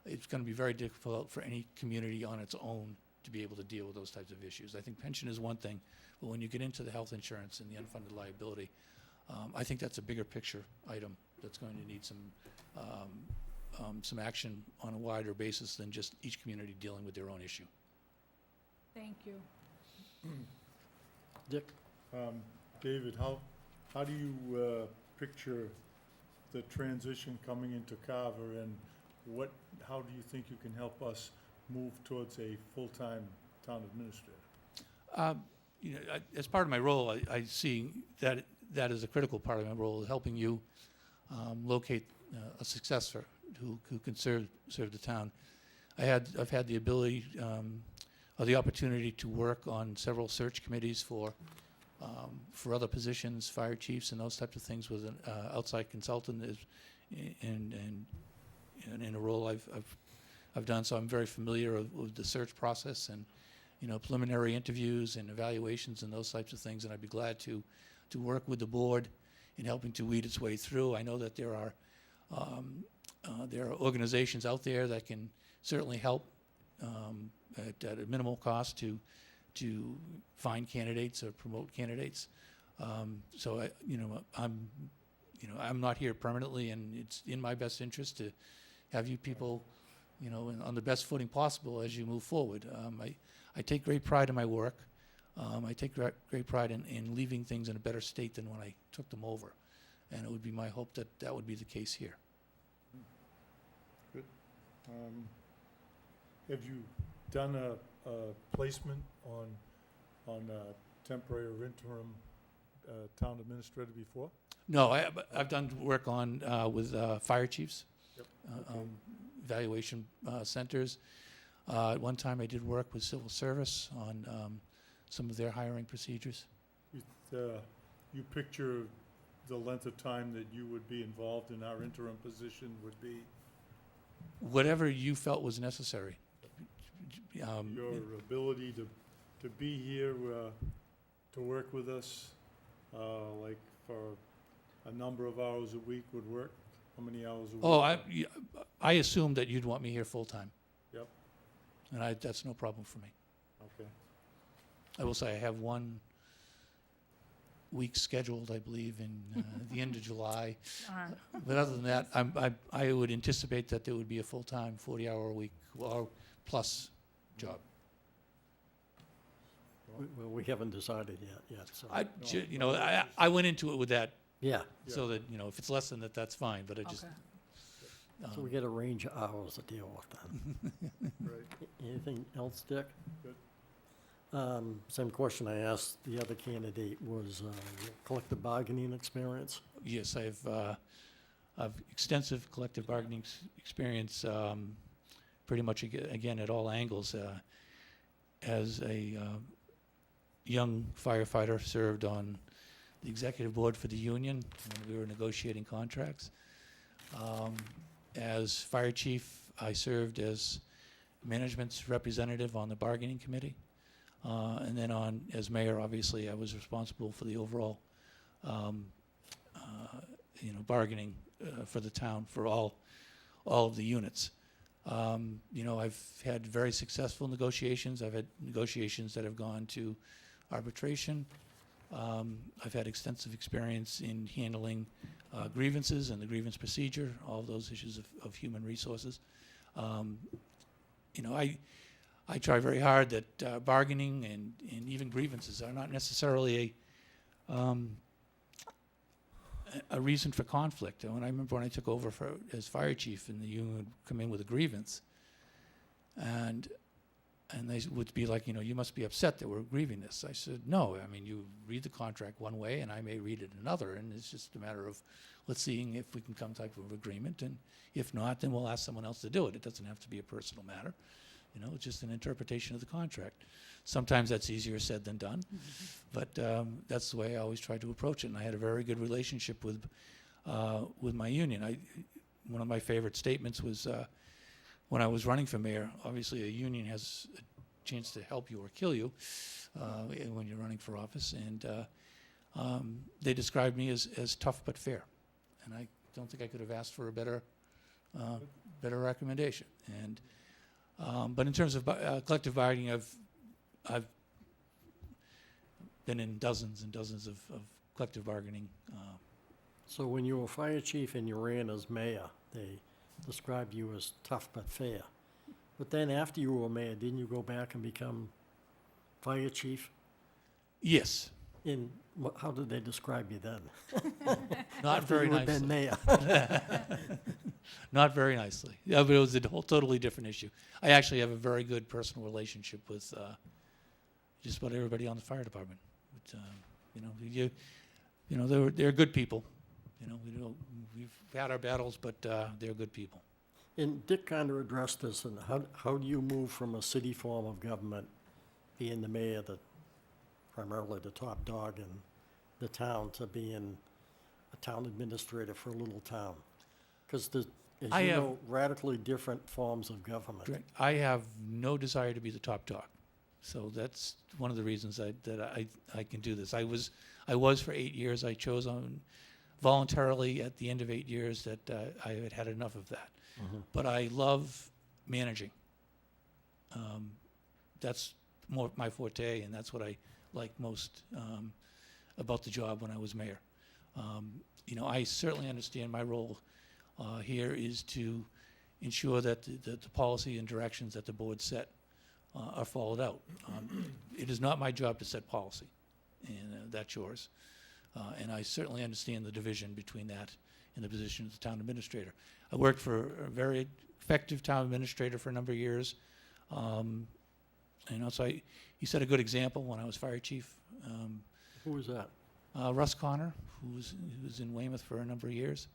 it's going to be very difficult for any community on its own to be able to deal with those types of issues. I think pension is one thing, but when you get into the health insurance and the unfunded liability, I think that's a bigger picture item that's going to need some action on a wider basis than just each community dealing with their own issue. Thank you. Dick? David, how do you picture the transition coming into Carver, and how do you think you can help us move towards a full-time town administrator? You know, as part of my role, I see that is a critical part of my role, helping you locate a successor who can serve the town. I've had the ability or the opportunity to work on several search committees for other positions, fire chiefs and those types of things with an outside consultant and in a role I've done. So I'm very familiar with the search process and, you know, preliminary interviews and evaluations and those types of things. And I'd be glad to work with the board in helping to weed its way through. I know that there are organizations out there that can certainly help at a minimal cost to find candidates or promote candidates. So I'm not here permanently, and it's in my best interest to have you people, you know, on the best footing possible as you move forward. I take great pride in my work. I take great pride in leaving things in a better state than when I took them over, and it would be my hope that that would be the case here. Good. Have you done a placement on a temporary or interim town administrator before? No, I've done work on with fire chiefs, Yep. evaluation centers. At one time, I did work with civil service on some of their hiring procedures. You picture the length of time that you would be involved in our interim position would be? Whatever you felt was necessary. Your ability to be here, to work with us, like for a number of hours a week would work? How many hours a week? Oh, I assumed that you'd want me here full-time. Yep. And that's no problem for me. Okay. I will say I have 1 week scheduled, I believe, in the end of July. But other than that, I would anticipate that there would be a full-time 40-hour-a-week or plus job. Well, we haven't decided yet, so. I went into it with that. Yeah. So that, you know, if it's less than that, that's fine, but I just. So we get a range of hours to deal with then. Right. Anything else, Dick? Good. Same question I asked the other candidate was collective bargaining experience. Yes, I've extensive collective bargaining experience, pretty much again at all angles. As a young firefighter, served on the executive board for the union when we were negotiating contracts. As fire chief, I served as management's representative on the bargaining committee. And then as mayor, obviously, I was responsible for the overall, bargaining for the town for all of the units. I've had very successful negotiations. I've had negotiations that have gone to arbitration. I've had extensive experience in handling grievances and the grievance procedure, all of those issues of human resources. I try very hard that bargaining and even grievances are not necessarily a reason for conflict. And I remember when I took over as fire chief and the union would come in with a grievance, and And they would be like, you must be upset that we're grieving this. I said, no, I mean, you read the contract one way and I may read it another, and it's just a matter of let's see if we can come type of agreement, and if not, then we'll ask someone else to do it. It doesn't have to be a personal matter. It's just an interpretation of the contract. Sometimes that's easier said than done, but that's the way I always try to approach it. And I had a very good relationship with my union. One of my favorite statements was when I was running for mayor. Obviously, a union has a chance to help you or kill you when you're running for office, and they described me as tough but fair, and I don't think I could have asked for a better recommendation. And but in terms of collective bargaining, I've been in dozens and dozens of collective bargaining. So when you were fire chief and you ran as mayor, they described you as tough but fair. But then after you were mayor, didn't you go back and become fire chief? Yes. How did they describe you then? Not After very you had nicely. been mayor. Not very nicely. Yeah, but it was a whole totally different issue. I actually have a very good personal relationship with just about everybody on the fire department. But, they're good people. We've had our battles, but they're good people. And Dick kind of addressed this, and how do you move from a city form of government, being the mayor, primarily the top dog in the town, to being a town administrator for a little town? Because there's, as radically different forms of government. Correct. I have no desire to be the top dog. So that's one of the reasons that I can do this. I was for 8 years. I chose voluntarily at the end of 8 years that I had had enough of that. Mm-hmm. But I love managing. That's more my forte, and that's what I like most about the job when I was mayor. I certainly understand my role here is to ensure that the policy and directions that the board set are followed out. It is not my job to set policy, and that's yours. And I certainly understand the division between that and the position of the town administrator. I worked for a very effective town administrator for a number of years. So he set a good example when I was fire chief. Who was that? Russ Connor, who was in Weymouth for a number of years.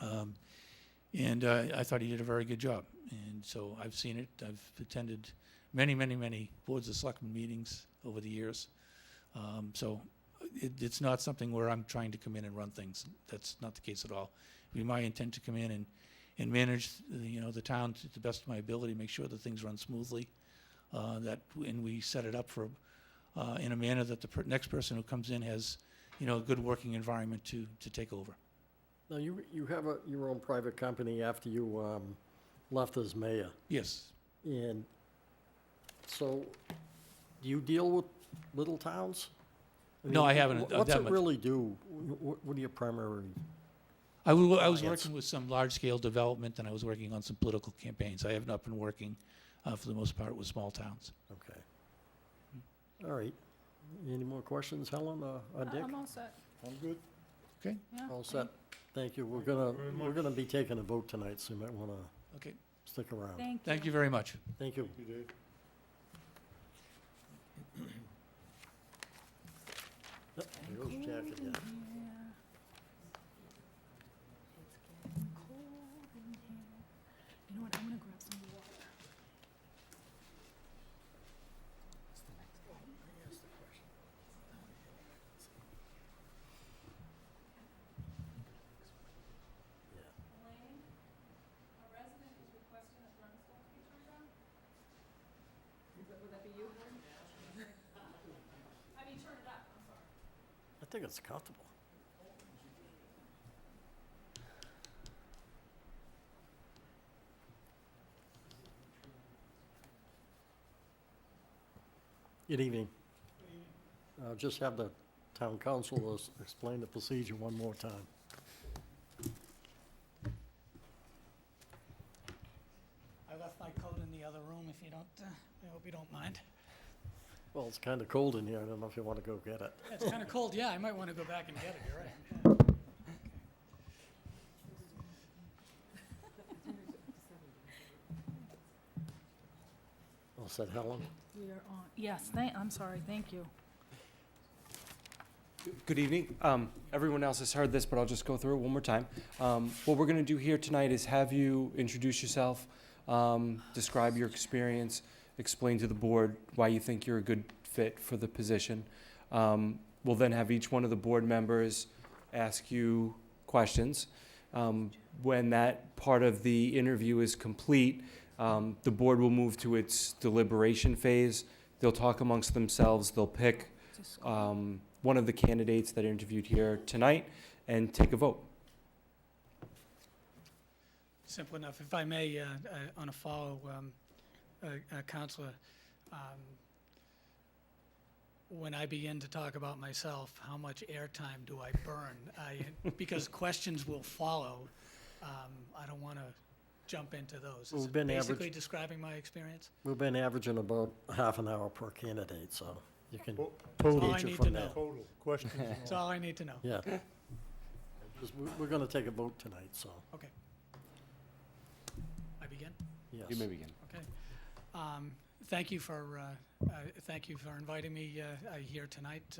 And I thought he did a very good job. And so I've seen it. I've attended many, many, many boards of selectmen meetings over the years. So it's not something where I'm trying to come in and run things. That's not the case at all. It would be my intent to come in and manage the town to the best of my ability, make sure that things run smoothly, and we set it up for in a manner that the next person who comes in has a good working environment to take over. Now, you have your own private company after you left as mayor. Yes. And so, do you deal with little towns? No, I haven't. What's that it much. really do? What are your primary? I was clients? working with some large-scale development, and I was working on some political campaigns. I have not been working, for the most part, with small towns. Okay. All right. Any more questions, Helen or Dick? I'm all set. I'm good. Okay. Yeah. All set. Thank you. We're very gonna be taking a vote tonight, so you might wanna Okay. stick around. Thank you very much. Thank you. Thank you, Dave. Yep, there goes Jack again. It's getting cold in here. You know what, I'm gonna grab some water. Would that be you? I think it's comfortable. Good evening. I'll just have the town council explain the procedure one more time. I left my coat in the other room if you don't, I hope you don't mind. Well, it's kind of cold in here. I don't know if you want to go get it. It's kind of cold, yeah, I might want to go back and get it, you're right. All set, Helen? We are on, yes, I'm sorry, thank you. Good evening. Everyone else has heard this, but I'll just go through it one more time. What we're going to do here tonight is have you introduce yourself, describe your experience, explain to the board why you think you're a good fit for the position. We'll then have each one of the board members ask you questions. When that part of the interview is complete, the board will move to its deliberation phase. They'll talk amongst themselves. They'll pick one of the candidates that interviewed here tonight and take a vote. Simple enough. If I may, on a follow, Counselor, when I begin to talk about myself, how much airtime do I burn? Because questions will follow. I don't want to jump into those. Is We've it been basically average- describing my experience? We've been averaging about half an hour per candidate, so you can Well, all I gauge it need from to there. know. Total questions. and That's all. all I need to know. Yeah. 'Cause we're going to take a vote tonight, so, Okay. I begin? yes. You may begin. Okay. Thank you for inviting me here tonight.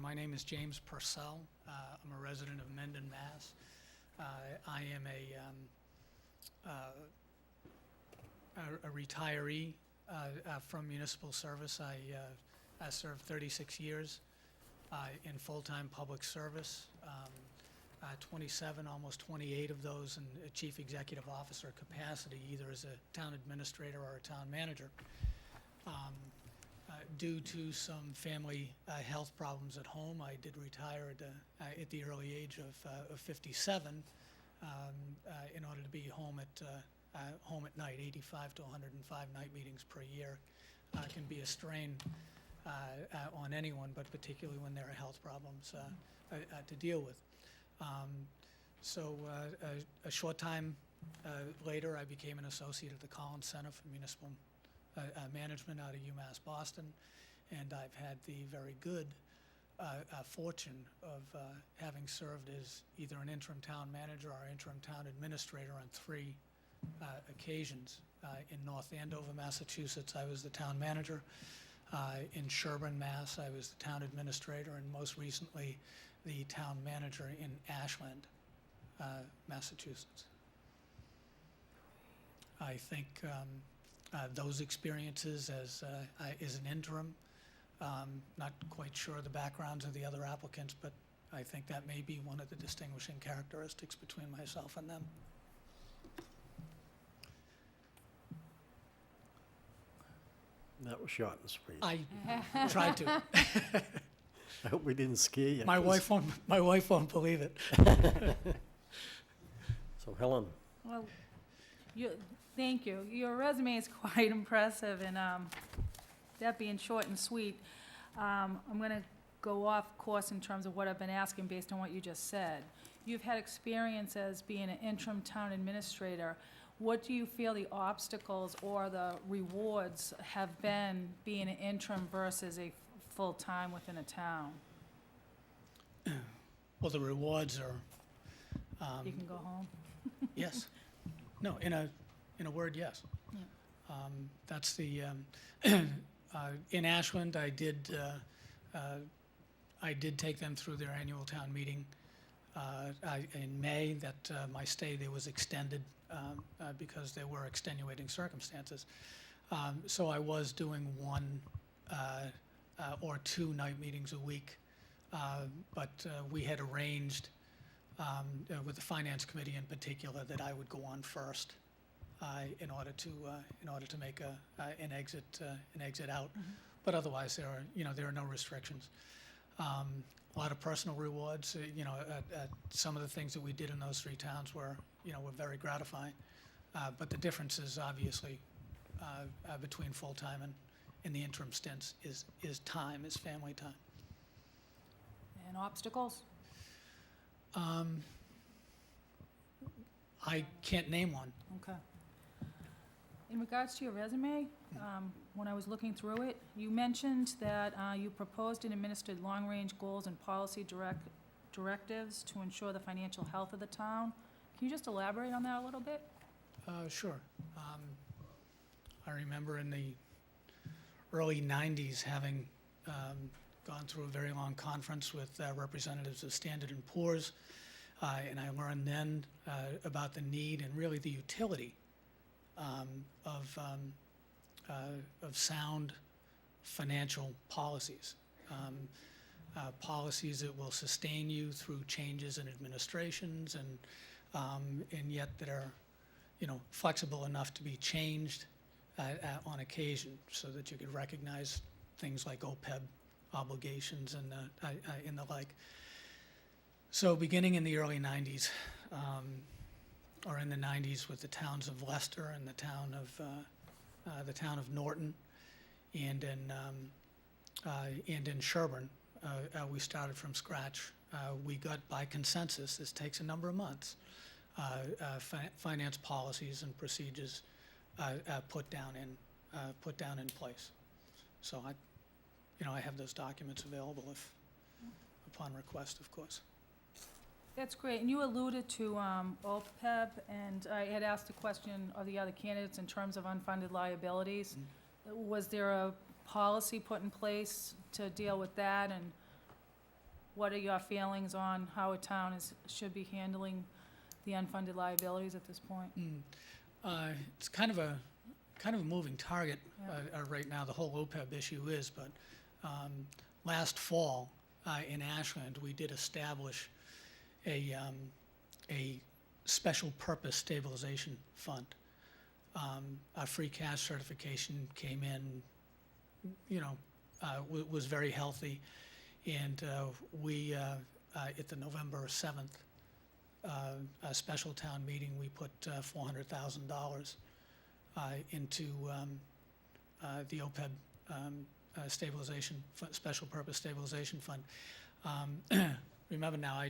My name is James Purcell. I'm a resident of Mendon, Mass. I am a retiree from municipal service. I served 36 years in full-time public service. 27, almost 28 of those in a chief executive officer capacity, either as a town administrator or a town manager. Due to some family health problems at home, I did retire at the early age of 57 in order to be home at night. 85 to 105 night meetings per year can be a strain on anyone, but particularly when there are health problems to deal with. So a short time later, I became an associate at the Collins Center for Municipal Management out of UMass Boston, and I've had the very good fortune of having served as either an interim town manager or interim town administrator on 3 occasions. In North Andover, Massachusetts, I was the town manager. In Sherburne, Mass, I was the town administrator, and most recently, the town manager in Ashland, Massachusetts. I think those experiences as an interim, not quite sure the backgrounds of the other applicants, but I think that may be one of the distinguishing characteristics between myself and them. That was short and sweet. I tried to. I hope we didn't scare you. My 'cause- wife won't believe it. So Helen, Well, thank you. Your resume is quite impressive, and that being short and sweet, I'm going to go off course in terms of what I've been asking based on what you just said. You've had experience as being an interim town administrator. What do you feel the obstacles or the rewards have been being an interim versus a full-time within a town? Well, the rewards are, You can go home? yes. No, in a word, yes. Yeah. That's the, in Ashland, I did take them through their annual town meeting in May, that my stay there was extended because there were extenuating circumstances. So I was doing 1 or 2 night meetings a week, but we had arranged with the finance committee in particular that I would go on first in order to make an exit out. But otherwise, there are no restrictions. A lot of personal rewards. Some of the things that we did in those 3 towns were very gratifying. But the difference is obviously between full-time and the interim stints is time, is family time. And obstacles? I can't name one. Okay. In regards to your resume, when I was looking through it, you mentioned that you proposed and administered long-range goals and policy directives to ensure the financial health of the town. Can you just elaborate on that a little bit? Sure. I remember in the early 90s, having gone through a very long conference with representatives of Standard & Poor's, and I learned then about the need and really the utility of sound financial policies. Policies that will sustain you through changes in administrations and yet that are, flexible enough to be changed on occasion so that you could recognize things like OPEB obligations and the like. So beginning in the early 90s, or in the 90s with the towns of Leicester and the town of Norton and in Sherburne, we started from scratch. We got by consensus, this takes a number of months, finance policies and procedures put down in place. So I have those documents available upon request, of course. That's great, and you alluded to OPEB, and I had asked a question of the other candidates in terms of unfunded liabilities. Was there a policy put in place to deal with that, and what are your feelings on how a town should be handling the unfunded liabilities at this point? It's kind of a moving target right now, the whole OPEB issue is, but last fall in Ashland, we did establish a special purpose stabilization fund. Our free cash certification came in, was very healthy, and we, at the November 7th special town meeting, we put $400,000 into the OPEB special purpose stabilization fund. Remember now,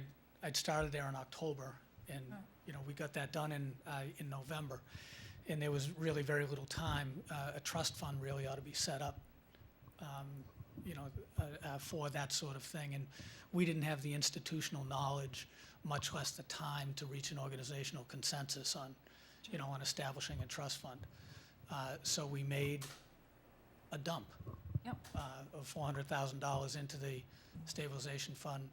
I'd started there in October, and we got that done in November, and there was really very little time. A trust fund really ought to be set up, for that sort of thing, and we didn't have the institutional knowledge, much less the time to reach an organizational consensus on establishing a trust fund. So we made a dump of $400,000 into the stabilization fund,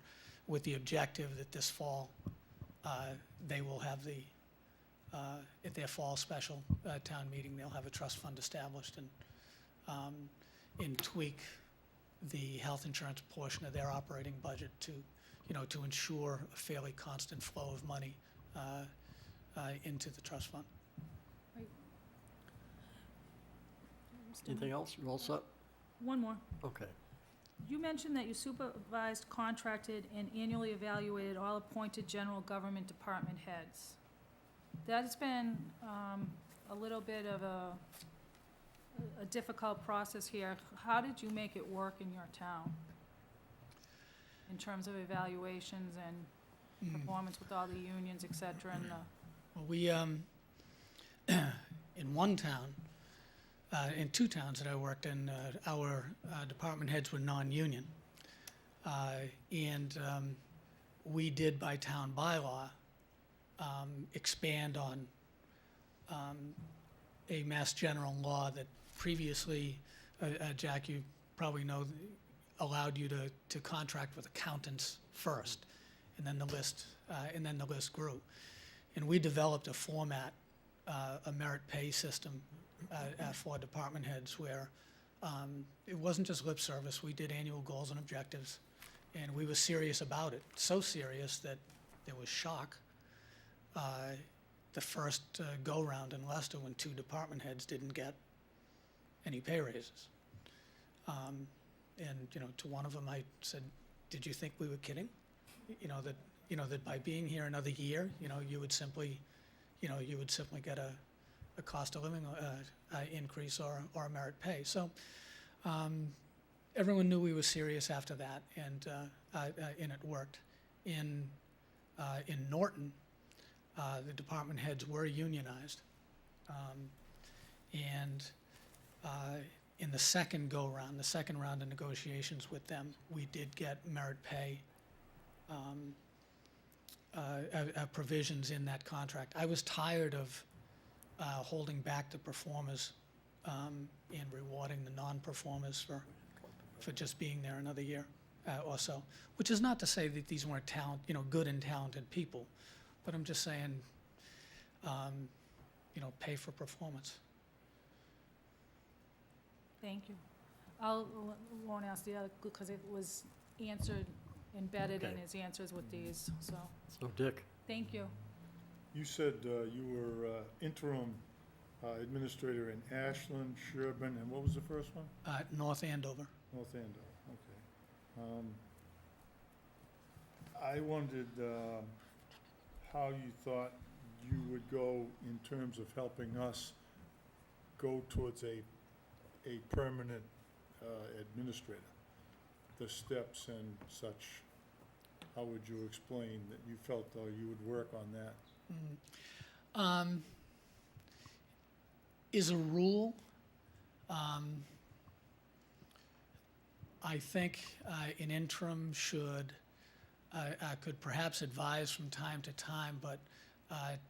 with the objective that this fall they will have at their fall special town meeting, they'll have a trust fund established and tweak the health insurance portion of their operating budget to ensure a fairly constant flow of money into the trust fund. Anything else? You all set? One more. Okay. You mentioned that you supervised, contracted, and annually evaluated all appointed general government department heads. That's been a little bit of a difficult process here. How did you make it work in your town in terms of evaluations and performance with all the unions, et cetera? And Well, we, in one town, in two towns that I worked in, our department heads were non-union. And we did, by town bylaw, expand on a Mass General law that previously, Jack, you probably know, allowed you to contract with accountants first, and then the list grew. And we developed a format, a merit pay system for department heads where it wasn't just lip service. We did annual goals and objectives, and we were serious about it. So serious that there was shock the first go-round in Leicester when two department heads didn't get any pay raises. And to one of them I said, "Did you think we were kidding? That by being here another year, you would simply get a cost of living increase or a merit pay." So everyone knew we were serious after that, and it worked. In Norton, the department heads were unionized, and in the second go-round, the second round of negotiations with them, we did get merit pay provisions in that contract. I was tired of holding back the performers and rewarding the non-performers for just being there another year or so. Which is not to say that these weren't good and talented people, but I'm just saying, pay for performance. Thank you. Won't ask the other, because it was answered, embedded in Okay. his answers with these, so, So Dick, thank you. You said you were interim administrator in Ashland, Sherburne, and what was the first one? North Andover. North Andover, okay. I wondered how you thought you would go in terms of helping us go towards a permanent administrator, the steps and such. How would you explain that you felt you would work on that? Is a rule. I think an interim could perhaps advise from time to time, but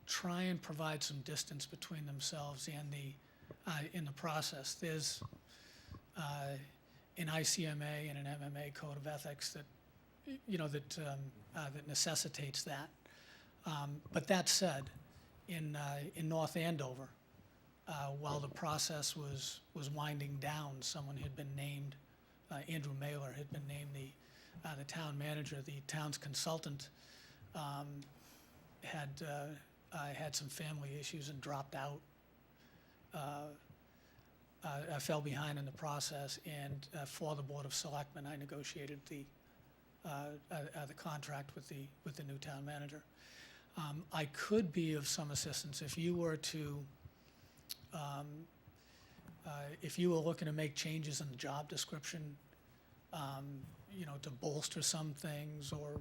try and provide some distance between themselves and in the process. There's an ICMA and an MMA code of ethics that that necessitates that. But that said, in North Andover, while the process was winding down, someone had been named, Andrew Mailer had been named the town manager. The town's consultant had some family issues and dropped out. I fell behind in the process, and for the Board of Selectmen, I negotiated the contract with the new town manager. I could be of some assistance if you were to, if you were looking to make changes in the job description, to bolster some things or,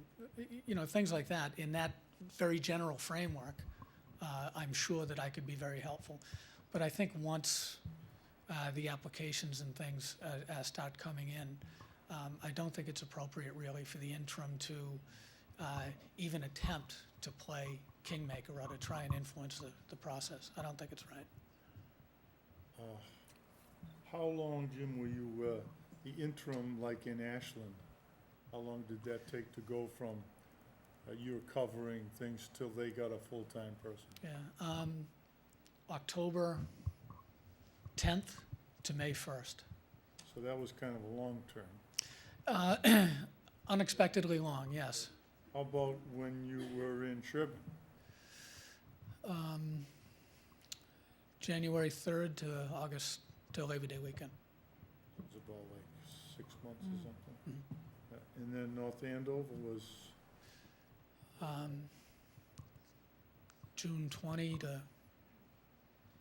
things like that. In that very general framework, I'm sure that I could be very helpful. But I think once the applications and things start coming in, I don't think it's appropriate really for the interim to even attempt to play kingmaker or to try and influence the process. I don't think it's right. How long, Jim, were you the interim, like in Ashland? How long did that take to go from you were covering things till they got a full-time person? Yeah, October 10th to May 1st. So that was kind of a long term. Unexpectedly long, yes. How about when you were in Sherburne? January 3rd to August, to Labor Day weekend. It was about like 6 months or something? And then North Andover was? June 20 to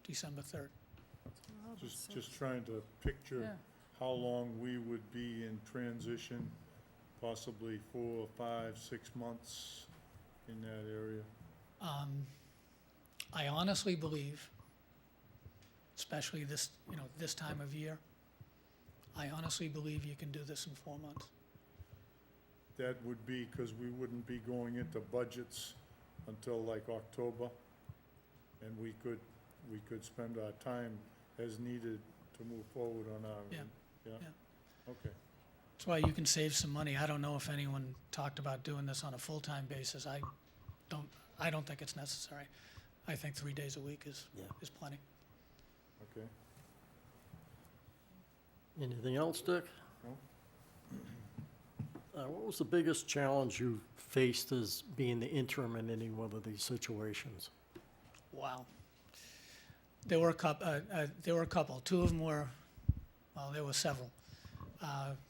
December 3rd. Just trying to picture how long we would be in transition, possibly 4, 5, 6 months in that area. I honestly believe, especially this time of year, I honestly believe you can do this in 4 months. That would be because we wouldn't be going into budgets until like October, and we could spend our time as needed to move forward on our. Yeah. Okay. That's why you can save some money. I don't know if anyone talked about doing this on a full-time basis. I don't think it's necessary. I think 3 days a week is plenty. Okay. anything else, Dick? No. What was the biggest challenge you faced as being the interim in any one of these situations? Wow. There were a couple. Two of them were, well, there were several.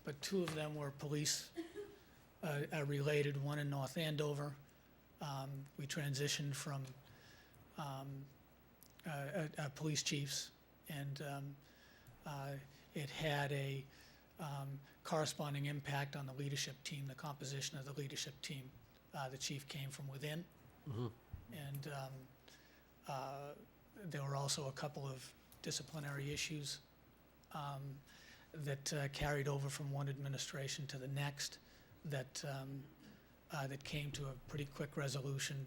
But two of them were police related, one in North Andover. We transitioned from police chiefs, and it had a corresponding impact on the leadership team, the composition of the leadership team. The chief came from within, and there were also a couple of disciplinary issues that carried over from one administration to the next that came to a pretty quick resolution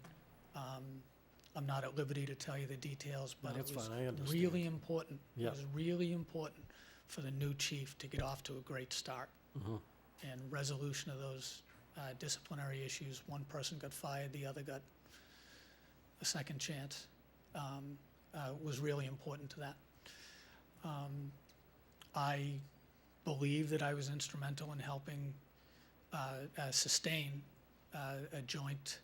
I'm not at liberty to tell you the details, No, but it that's was fine, I understand. really important. Yeah. It was really important for the new chief to get off to a great start. Mhm. And resolution of those disciplinary issues. One person got fired, the other got a second chance, was really important to that. I believe that I was instrumental in helping sustain a joint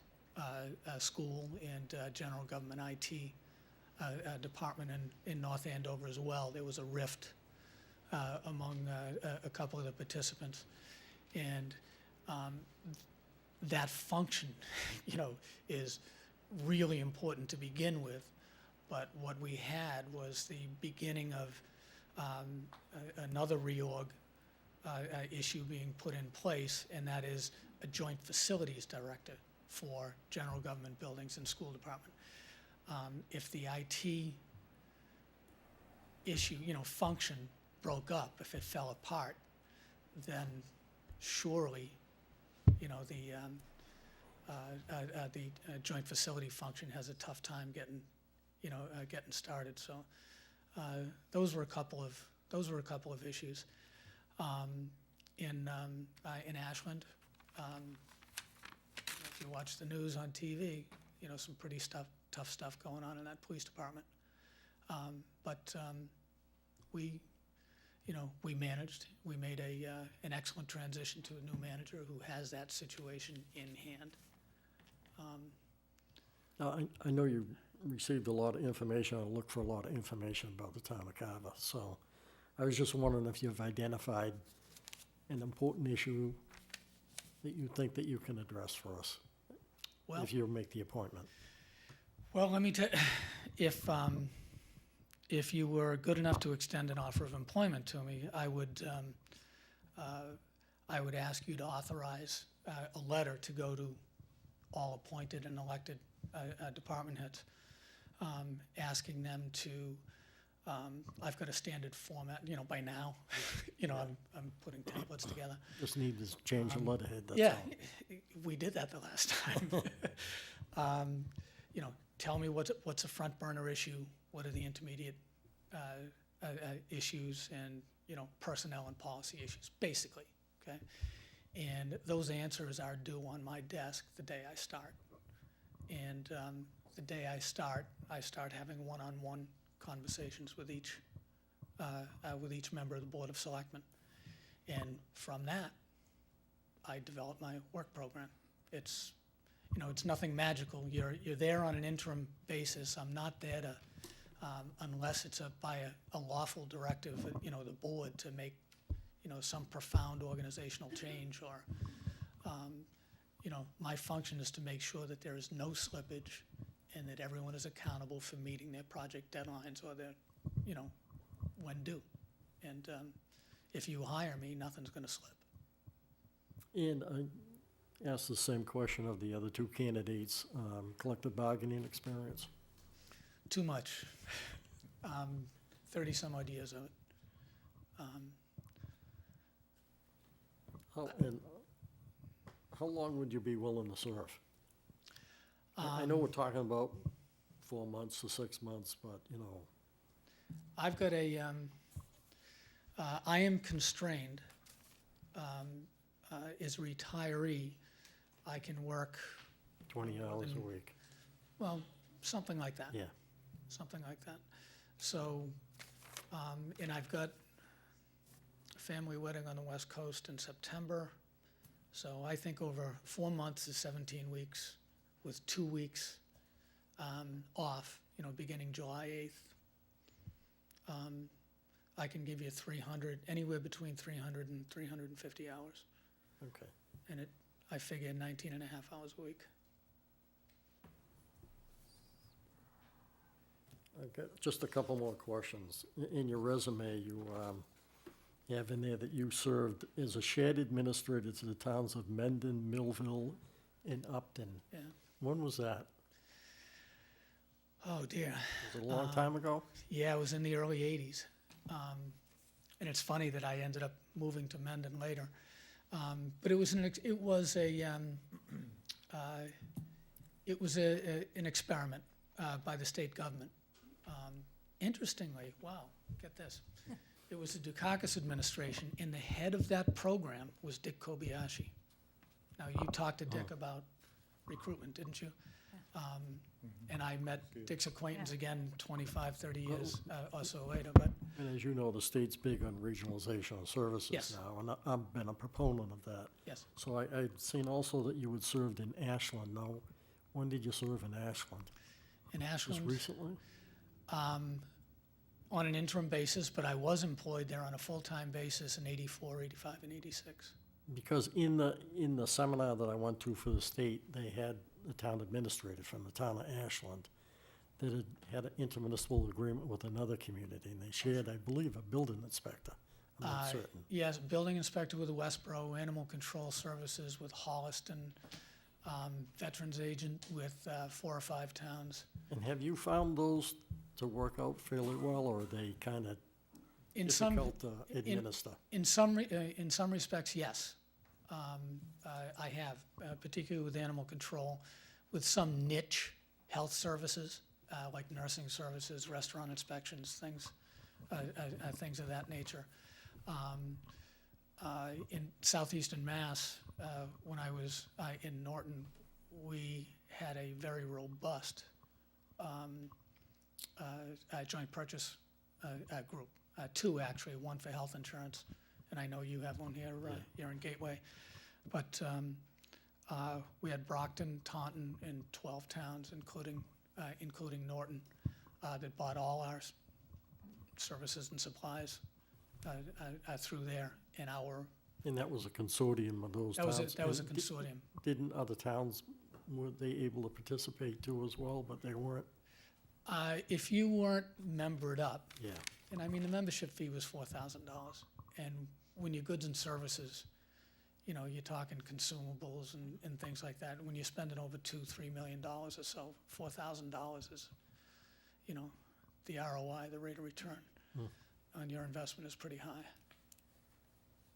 school and general government IT department in North Andover as well. There was a rift among a couple of the participants. And that function, is really important to begin with. But what we had was the beginning of another reorg issue being put in place, and that is a joint facilities director for general government buildings and school department. If the IT issue, function broke up, if it fell apart, then surely, the joint facility function has a tough time getting started. So those were a couple of issues. In Ashland, if you watch the news on TV, some pretty tough stuff going on in that police department. But we managed. We made an excellent transition to a new manager who has that situation in hand. Now, I know you received a lot of information, or looked for a lot of information about the town of Carver, so I was just wondering if you've identified an important issue that you think that you can address for us, Well, if you make the appointment. Well, let me tell, if you were good enough to extend an offer of employment to me, I would ask you to authorize a letter to go to all appointed and elected department heads, asking them to, I've got a standard format, by now, I'm putting templates together. Just need to change the letterhead, that's Yeah, all. we did that the last time. Tell me what's a front burner issue, what are the intermediate issues, and personnel and policy issues, basically. Okay, and those answers are due on my desk the day I start. And the day I start having one-on-one conversations with each member of the Board of Selectmen, and from that, I develop my work program. It's nothing magical. You're there on an interim basis. I'm not there to, unless it's by a lawful directive, the board to make, some profound organizational change, or, my function is to make sure that there is no slippage and that everyone is accountable for meeting their project deadlines or their, when due. And if you hire me, nothing's going to slip. And I asked the same question of the other two candidates, collective bargaining experience. Too much. 30-some odd years of it. How long would you be willing to serve? I know we're talking about 4 months to 6 months, but, I've got I am constrained. As a retiree, I can work 20 hours a week. Well, something like that. Yeah. Something like that. So, and I've got a family wedding on the West Coast in September. So I think over 4 months is 17 weeks, with 2 weeks off, beginning July 8th. I can give you 300, anywhere between 300 and 350 hours. Okay. And I figure 19 and a half hours a week. Okay, just a couple more questions. In your resume, you have in there that you served as a shared administrator to the towns of Mendon, Millville, and Upton. Yeah. When was that? Oh, dear. Was it a long time ago? Yeah, it was in the early 80s. And it's funny that I ended up moving to Mendon later. But it was an experiment. by the state government. Interestingly, wow, get this. It was the Dukakis administration, and the head of that program was Dick Kobayashi. Now, you talked to Dick about recruitment, didn't you? And I met Dick's acquaintance again 25, 30 years or so later, but And as you know, the state's big on regionalization of services Yes. now, and I've been a proponent of that. yes. So I'd seen also that you had served in Ashland. Now, when did you serve in Ashland? In Just Ashland, recently? on an interim basis, but I was employed there on a full-time basis in 84, 85, and 86. Because in the seminar that I went to for the state, they had the town administrator from the town of Ashland that had an intermunicipal agreement with another community, and they shared, I believe, a building inspector. I'm not certain. Yes, building inspector with Westboro, animal control services with Holliston, veterans agent with 4 or 5 towns. And have you found those to work out fairly well, or are they kind of In some, difficult to administer? in some respects, yes. I have, particularly with animal control, with some niche health services, like nursing services, restaurant inspections, things of that nature. In southeastern Mass, when I was in Norton, we had a very robust joint purchase group. 2 actually, one for health insurance, and I know you have one here, here in Gateway. But we had Brockton, Taunton, and 12 towns, including Norton, that bought all our services and supplies through there. And And that was a consortium of those towns? that was a And consortium. Didn't other towns, were they able to participate too as well, but they weren't? If you weren't membered up, Yeah. and I mean, the membership fee was $4,000. And when your goods and services, you know, you're talking consumables and things like that. When you're spending over $2-3 million or so, $4,000 is, you know, the ROI, the rate of return on your investment is pretty high.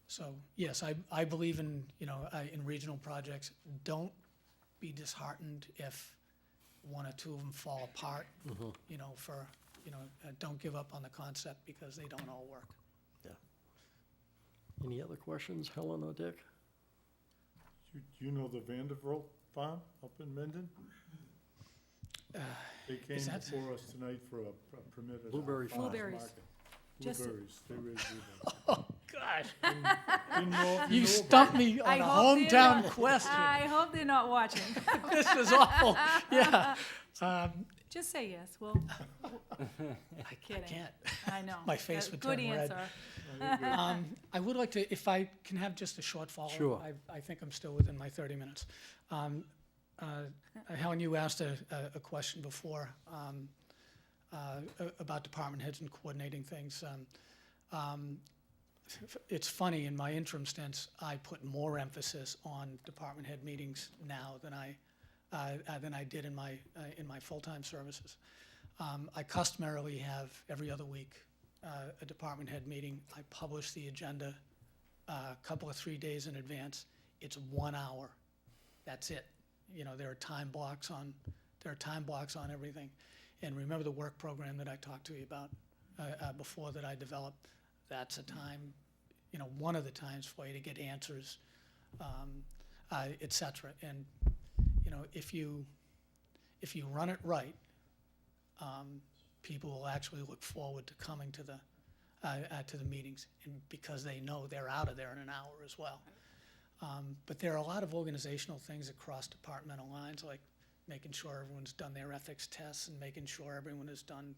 So, yes, I believe in, you know, in regional projects. Don't be disheartened if 1 or 2 of them fall apart, you know, don't give up on the concept because they don't all work. Yeah. Any other questions, Helen or Dick? You know the Vanderbilt farm up in Mendon? They came that- before us tonight for a permit at Blueberry our farm. farmer's Blueberries. market. Just- Blueberries, they raise blueberries. Oh, God. Didn't know if You knew stumped about it. me on I a hope they're hometown not- question. I hope they're not watching. This is awful. Yeah. Just say yes, well, I kidding. can't. I know. My face would Good turn red. answer. I would like to, if I can have just a short follow-up. Sure. I think I'm still within my 30 minutes. Helen, you asked a question before about department heads and coordinating things. It's funny, in my interim stints, I put more emphasis on department head meetings now than I did in my full-time services. I customarily have every other week a department head meeting. I publish the agenda a couple of 3 days in advance. It's 1 hour. That's it. You know, there are time blocks on everything. And remember the work program that I talked to you about before that I developed? That's a time, you know, one of the times for you to get answers, et cetera. And, you know, if you run it right, people will actually look forward to coming to the meetings, and because they know they're out of there in an hour as well. But there are a lot of organizational things across departmental lines, like making sure everyone's done their ethics tests and making sure everyone has done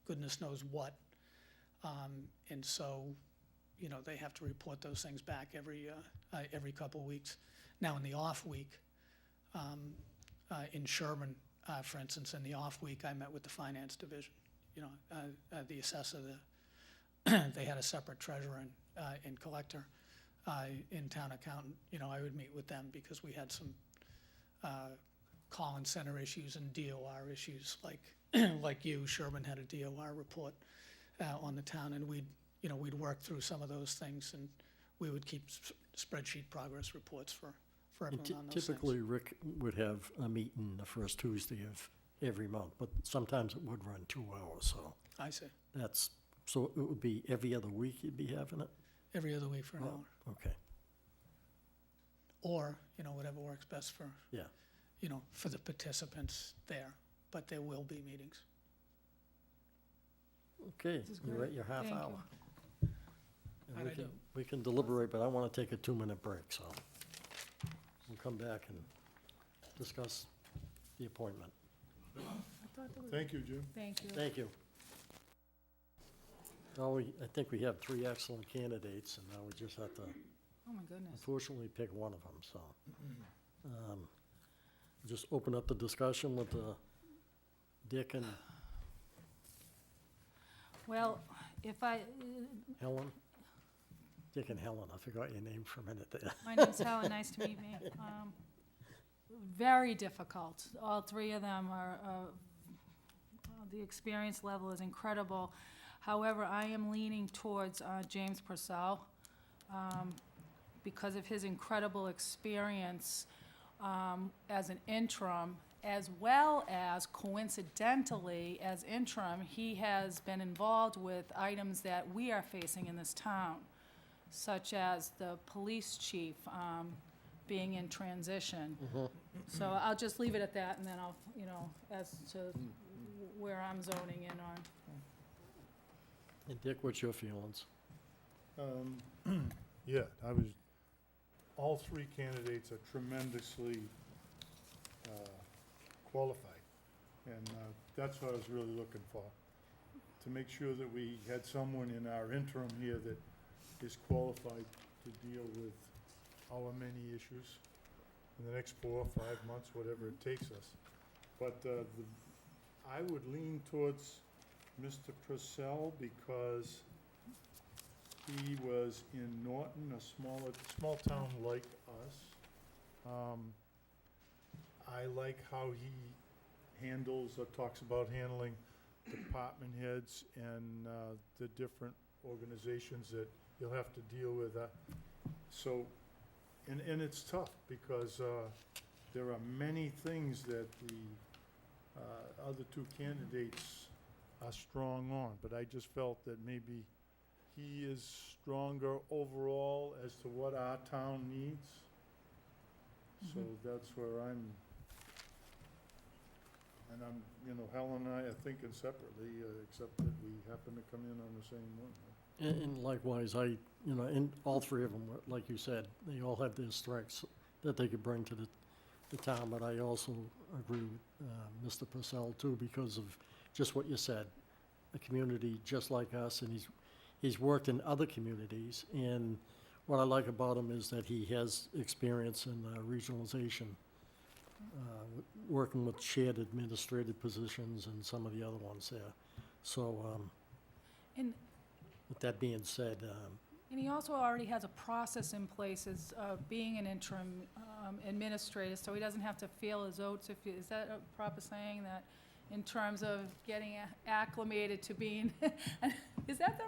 goodness knows what. And so, you know, they have to report those things back every couple of weeks. Now, in the off week, in Sherman, for instance, in the off week, I met with the finance division. You know, the assessor, they had a separate treasurer and collector, in-town accountant. You know, I would meet with them because we had some Collins Center issues and DOR issues, like you. Sherman had a DOR report on the town, and we'd work through some of those things, and we would keep spreadsheet progress reports for everyone on those things. Typically, Rick would have a meeting the first Tuesday of every month, but sometimes it would run 2 hours, so I see. so it would be every other week you'd be having it? Every other week for an Oh, hour. Okay, Or, whatever works best for, yeah. for the participants there. But there will be meetings. Okay, This is you're great. at your half Thank hour. you. And How'd I do? we can deliberate, but I want to take a 2-minute break, so we'll come back and discuss the appointment. I thought there was- Thank you, Jim. Thank you. Thank you. Well, I think we have 3 excellent candidates, and now we just have to Oh, my goodness. unfortunately pick one of them, so. Just open up the discussion with Dick and Well, if I, Helen. Dick and Helen, I forgot your name for a minute there. my name's Helen, nice to meet me. Very difficult. All 3 of them are, the experience level is incredible. However, I am leaning towards James Purcell because of his incredible experience as an interim, as well as coincidentally, as interim, he has been involved with items that we are facing in this town, such as the police chief being in transition. So I'll just leave it at that, and then I'll, as to where I'm zoning in on. And Dick, what's your feelings? Yeah, all 3 candidates are tremendously qualified, and that's what I was really looking for, to make sure that we had someone in our interim here that is qualified to deal with our many issues in the next 4 or 5 months, whatever it takes us. But I would lean towards Mr. Purcell because he was in Norton, a small town like us. I like how he handles or talks about handling department heads and the different organizations that you'll have to deal with. And it's tough because there are many things that the other 2 candidates are strong on, but I just felt that maybe he is stronger overall as to what our town needs. So that's where I'm, and Helen and I are thinking separately, except that we happen to come in on the same one. And likewise, and all 3 of them, like you said, they all have their strengths that they could bring to the town, but I also agree with Mr. Purcell too, because of just what you said, a community just like us, and he's worked in other communities, and what I like about him is that he has experience in regionalization, working with shared administrative positions and some of the other ones there. So, And with that being said, And he also already has a process in place as being an interim administrator, so he doesn't have to feel his oats. Is that a proper saying, that in terms of getting acclimated to being, is that the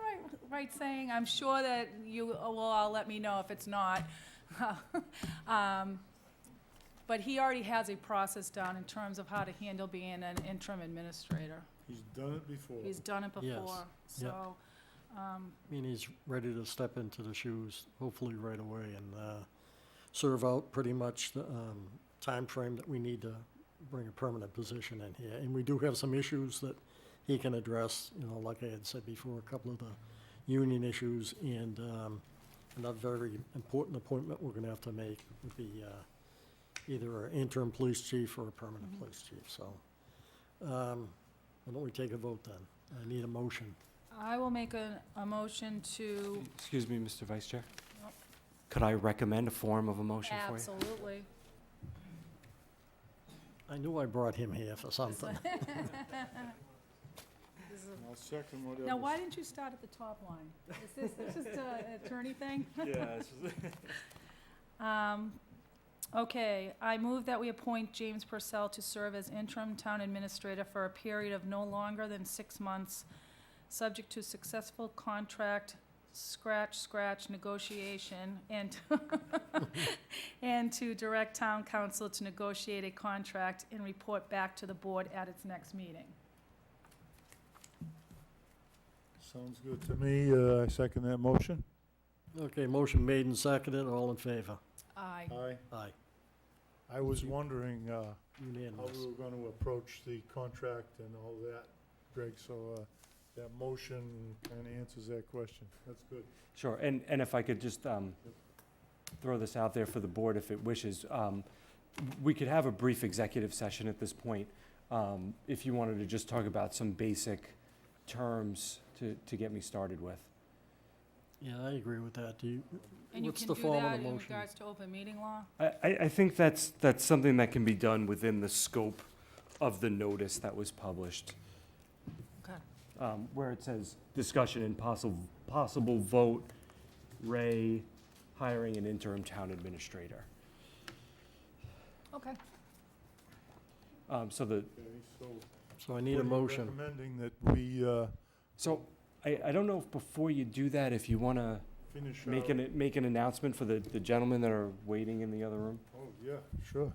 right saying? I'm sure that you will all let me know if it's not. But he already has a process down in terms of how to handle being an interim administrator. He's done it before. He's done it Yes. before, Yep. so. I mean, he's ready to step into the shoes, hopefully right away, and serve out pretty much the timeframe that we need to bring a permanent position in here. And we do have some issues that he can address, like I had said before, a couple of the union issues, and another very important appointment we're gonna have to make would be either an interim police chief or a permanent police chief, so. Why don't we take a vote then? I need a motion. I will make a motion to, Excuse me, Mr. Vice Chair? Nope. Could I recommend a form of a motion for you? absolutely. I knew I brought him here for something. This is I'll second whatever. Now, why didn't you start at the top line? Is this just an attorney thing? Yeah. Okay, I move that we appoint James Purcell to serve as interim town administrator for a period of no longer than 6 months, subject to successful contract scratch negotiation and and to direct town council to negotiate a contract and report back to the board at its next meeting. Sounds good to me. I second that motion. Okay, motion made and seconded, all in favor? Aye. Aye. Aye. I was wondering how Unanimous. we were going to approach the contract and all that, Greg, so that motion kind of answers that question. That's good. Sure, and if I could just throw this out there for the board if it wishes, we could have a brief executive session at this point, if you wanted to just talk about some basic terms to get me started with. Yeah, I agree with that. Do you, And you what's can the do form of that the in motion? regards to open meeting law? I think that's something that can be done within the scope of the notice that was published, Okay. where it says discussion and possible vote, Ray hiring an interim town administrator. Okay. So the, Okay, So I need a what are you motion. recommending that we so I don't know if before you do that, if you want to finish make an announcement for the gentlemen that are waiting in the other room. Oh, yeah, sure.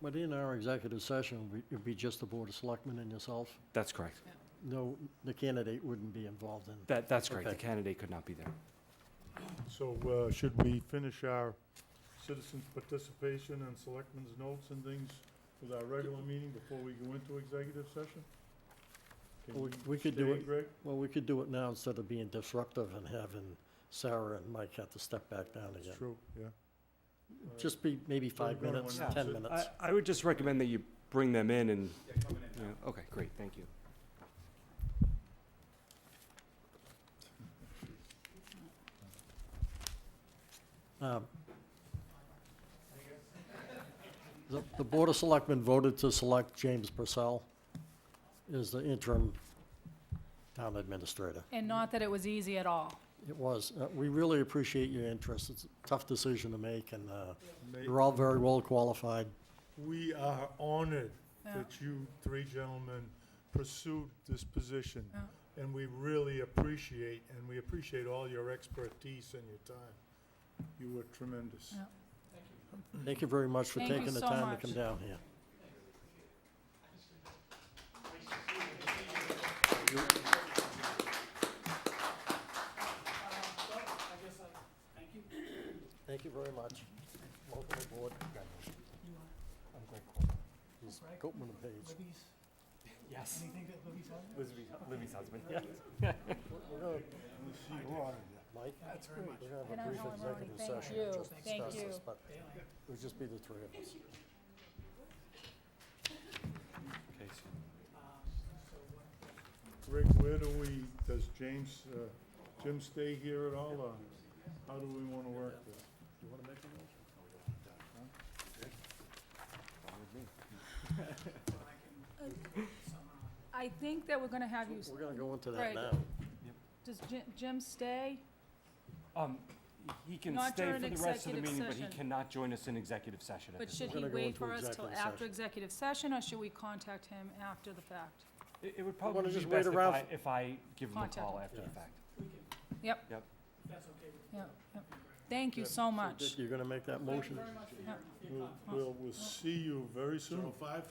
But in our executive session, it'd be just the Board of Selectmen and yourself? That's correct. No, the candidate wouldn't be involved in. That's correct. The Okay. candidate could not be there. So should we finish our citizens' participation and selectmen's notes and things with our regular meeting before we go into executive session? Can Well, we could do stay, it- Greg? Well, we could do it now instead of being disruptive and having Sarah and Mike have to step back down again. That's true, yeah. Just be maybe So we're 5 gonna minutes, announce 10 it? minutes. I would just recommend that you bring them in and, yeah, okay, great, thank you. The Board of Selectmen voted to select James Purcell as the interim town administrator. And not that it was easy at all. It was. We really appreciate your interest. It's a tough decision to make, and Ma- you're all very well qualified. We are honored Yeah. that you three gentlemen pursued this position. Yeah. And we really appreciate, and we appreciate all your expertise and your time. You were tremendous. Yeah. Thank you very much for Thank you taking the so time much. to come down here. Thank you very much. Welcome aboard. I'm Greg Coleman. He's Copeman and Page. Yes. Anything that Libby's on? Libby's husband, yeah. We're gonna, Mike? That's very much. We're gonna And have a I'm brief Helen Roney. executive Thank session you. to just Thank discuss you. this, but it would just be the three of us. Okay, so Rick, where do we, does James, Jim stay here at all, or how do we want to work this? You wanna make a motion? I think that we're gonna have you, We're gonna go into that Greg. now. does Jim stay? He can Not stay for during the rest of the executive meeting, but he session. cannot join us in executive session at But this should point. he gonna go wait into for us till executive after session. executive session, or should we contact him after the fact? It would wanna probably be just wait best around if I give him a Contact call him. after the Yeah. fact. Yep. Yep. Yep. Thank you so much. Dick, you're gonna make that motion? Yeah. We'll see you very soon. 5?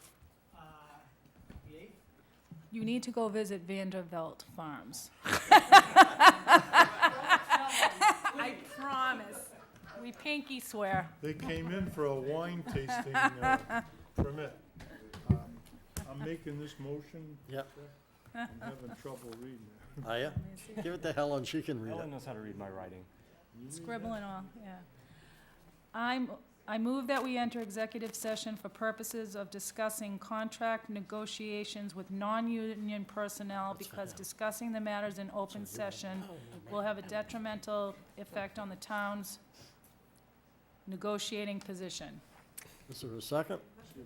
You need to go visit Vanderbilt Farms. I promise. We pinky swear. They came in for a wine tasting permit. I'm making this motion. Yep. I'm having trouble reading it. Are ya? Give it to Helen, she can read Ellen it. knows how to read my writing. Scribbling all, yeah. I move that we enter executive session for purposes of discussing contract negotiations with non-union personnel because discussing the matters in open session will have a detrimental effect on the town's negotiating position. Is there a second? Do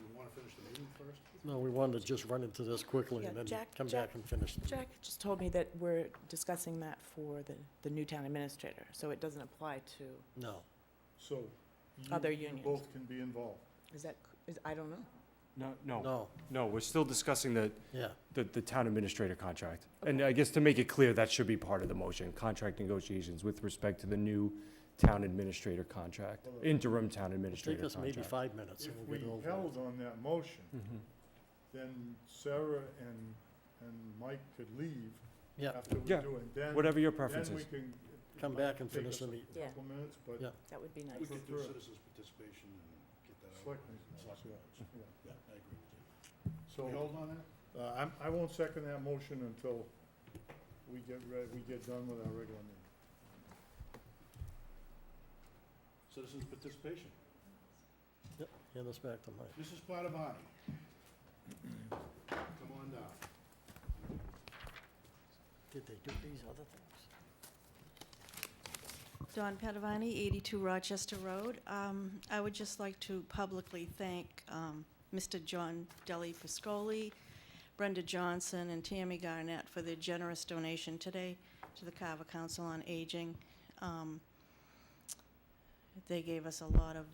we want to finish the meeting first? No, we wanted to just run into this quickly Yeah, and then Jack- come Jack- back and finish. the- Jack just told me that we're discussing that for the new town administrator, so it doesn't apply to, No. So Other you unions. both can be involved. I don't know. No, we're still discussing Yeah. the town administrator contract. And I guess to make it clear, that should be part of the motion, contract negotiations with respect to the new town administrator contract, interim town administrator Take us maybe contract. 5 minutes. If and we we'll get over it. held on that motion, Mhm. then Sarah and Mike could leave Yeah. after we Yeah, do it. Then- whatever your preference Then is. we can. it Come might back and take finish us the a meeting. Yeah. Couple minutes, but. Yeah. That would be nice. We could do Sure. citizens' participation and get that out. Selectmen, Selectmen. yeah. Yeah, I agree with you. So, We hold on that? I won't second that motion until we get done with our regular meeting. Citizens' participation. Yep, hand this back to Mike. Mrs. Padavani. Come on down. Did they do these other things? Dawn Padavani, 82 Rochester Road. I would just like to publicly thank Mr. John Deli Piscoli, Brenda Johnson, and Tammy Garnett for their generous donation today to the Carver Council on Aging. They gave us a lot of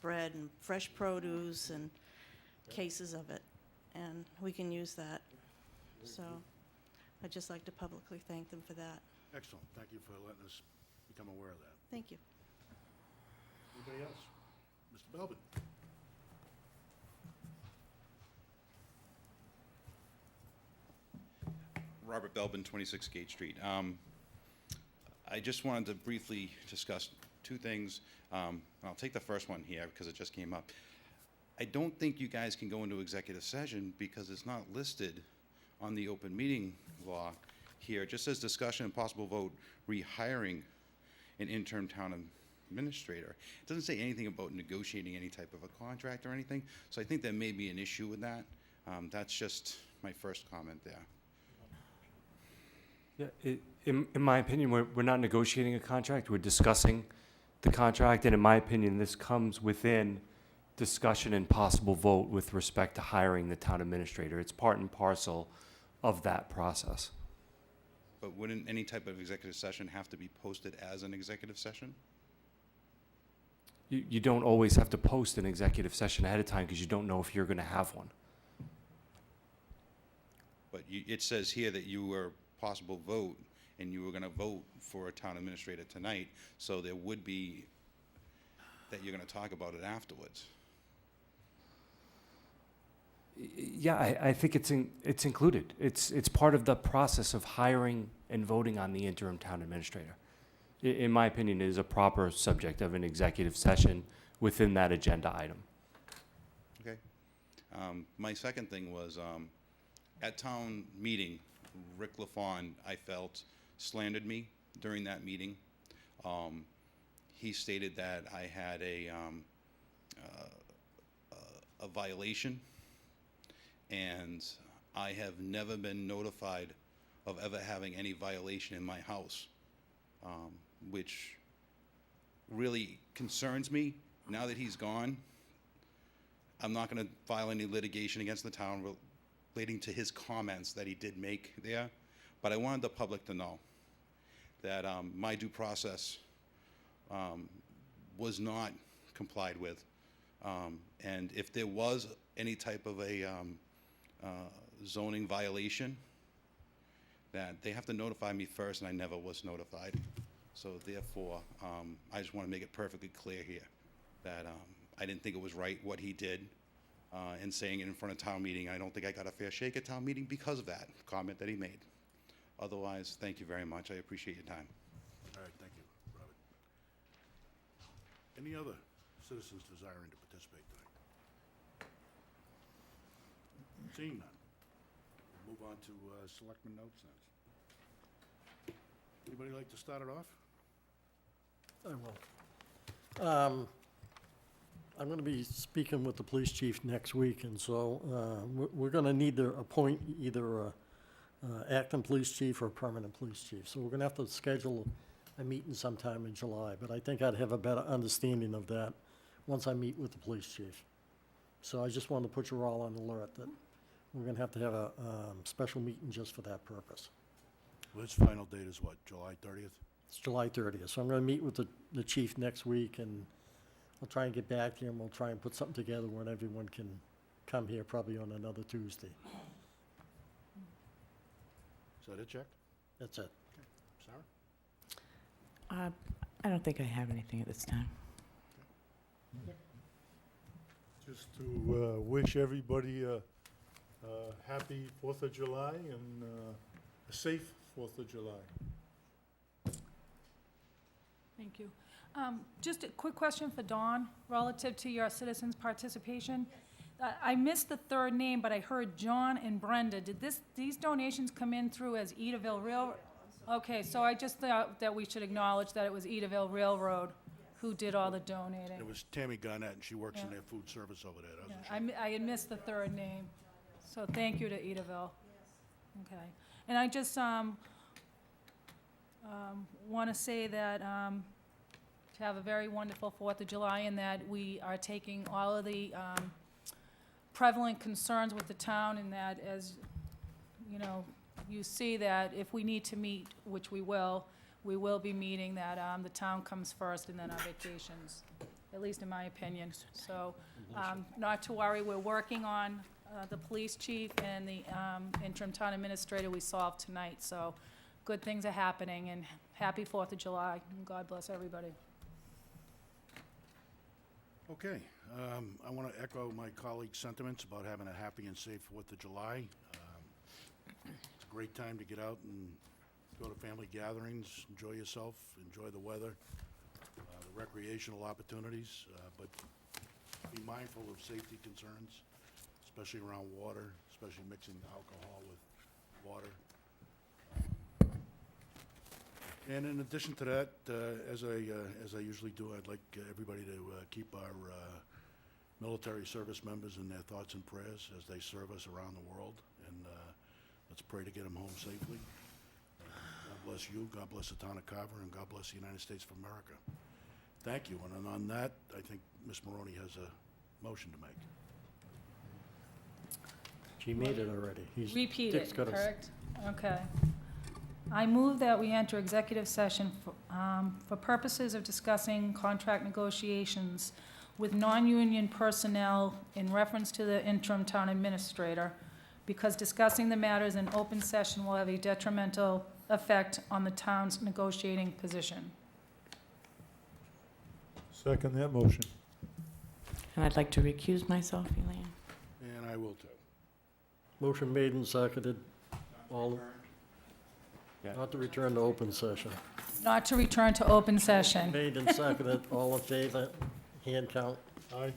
bread and fresh produce and cases of it, and we can use that. So I'd just like to publicly thank them for that. Excellent. Thank you for letting us become aware of that. Thank you. Anybody else? Mr. Belbin? Robert Belbin, 26 Gate Street. I just wanted to briefly discuss two things. I'll take the first one here because it just came up. I don't think you guys can go into executive session because it's not listed on the open meeting law here. It just says discussion and possible vote rehiring an interim town administrator. It doesn't say anything about negotiating any type of a contract or anything, so I think there may be an issue with that. That's just my first comment there. Yeah, in my opinion, we're not negotiating a contract, we're discussing the contract, and in my opinion, this comes within discussion and possible vote with respect to hiring the town administrator. It's part and parcel of that process. But wouldn't any type of executive session have to be posted as an executive session? You don't always have to post an executive session ahead of time because you don't know if you're going to have one. But it says here that you were possible vote, and you were going to vote for a town administrator tonight, so there would be that you're going to talk about it afterwards. Yeah, I think it's included. It's part of the process of hiring and voting on the interim town administrator. In my opinion, it is a proper subject of an executive session within that agenda item. Okay. My second thing was, at town meeting, Rick LaFawn, I felt, slandered me during that meeting. He stated that I had a violation, and I have never been notified of ever having any violation in my house, which really concerns me. Now that he's gone, I'm not going to file any litigation against the town relating to his comments that he did make there, but I wanted the public to know that my due process was not complied with, and if there was any type of a zoning violation, that they have to notify me first, and I never was notified. So therefore, I just want to make it perfectly clear here that I didn't think it was right what he did, and saying it in front of town meeting. I don't think I got a fair shake at town meeting because of that comment that he made. Otherwise, thank you very much. I appreciate your time. All right, thank you, Robert. Any other citizens desiring to participate tonight? Seeing none. We'll move on to selectmen notes next. Anybody like to start it off? I will. I'm going to be speaking with the police chief next week, and so we're going to need to appoint either a acting police chief or a permanent police chief. So we're going to have to schedule a meeting sometime in July, but I think I'd have a better understanding of that once I meet with the police chief. So I just wanted to put you all on alert that we're going to have a special meeting just for that purpose. Well, his final date is what, July 30th? It's July 30th, so I'm going to meet with the chief next week, and I'll try and get back to him. We'll try and put something together where everyone can come here probably on another Tuesday. Is that it, Jack? That's it. Sarah? I don't think I have anything at this time. Just to wish everybody a happy 4th of July and a safe 4th of July. Thank you. Just a quick question for Dawn, relative to your citizens' participation. I missed the third name, but I heard John and Brenda. Did these donations come in through as Edaville Railroad? Okay, so I just thought that we should acknowledge that it was Edaville Railroad who did all the donating. It was Tammy Garnett, and she works in Yeah. their food service over there, doesn't Yeah, she? I had missed the third name, so thank you to Edaville. Okay, and I just want to say that to have a very wonderful 4th of July, and that we are taking all of the prevalent concerns with the town, and that, as you know, you see that if we need to meet, which we will be meeting, that the town comes first and then our vacations, at least in my opinion. So, not to worry, we're working on the police chief and the interim town administrator we solved tonight. So, good things are happening, and happy 4th of July, and God bless everybody. Okay, I want to echo my colleagues' sentiments about having a happy and safe 4th of July. It's a great time to get out and go to family gatherings, enjoy yourself, enjoy the weather, the recreational opportunities, but be mindful of safety concerns, especially around water, especially mixing alcohol with water. And in addition to that, as I usually do, I'd like everybody to keep our military service members in their thoughts and prayers as they serve us around the world, and let's pray to get them home safely. God bless you, God bless the town of Carver, and God bless the United States of America. Thank you, and on that, I think Ms. Maroney has a motion to make. She made it already. Repeat Dick's it, got us- correct? Okay. I move that we enter executive session for purposes of discussing contract negotiations with non-union personnel in reference to the interim town administrator, because discussing the matters in open session will have a detrimental effect on the town's negotiating position. Second that motion. And I'd like to recuse myself, Elaine. And I will too. Motion made and seconded. All, not to return to open session. Not to return to open session. Made and seconded. All in favor? Hand count. Aye.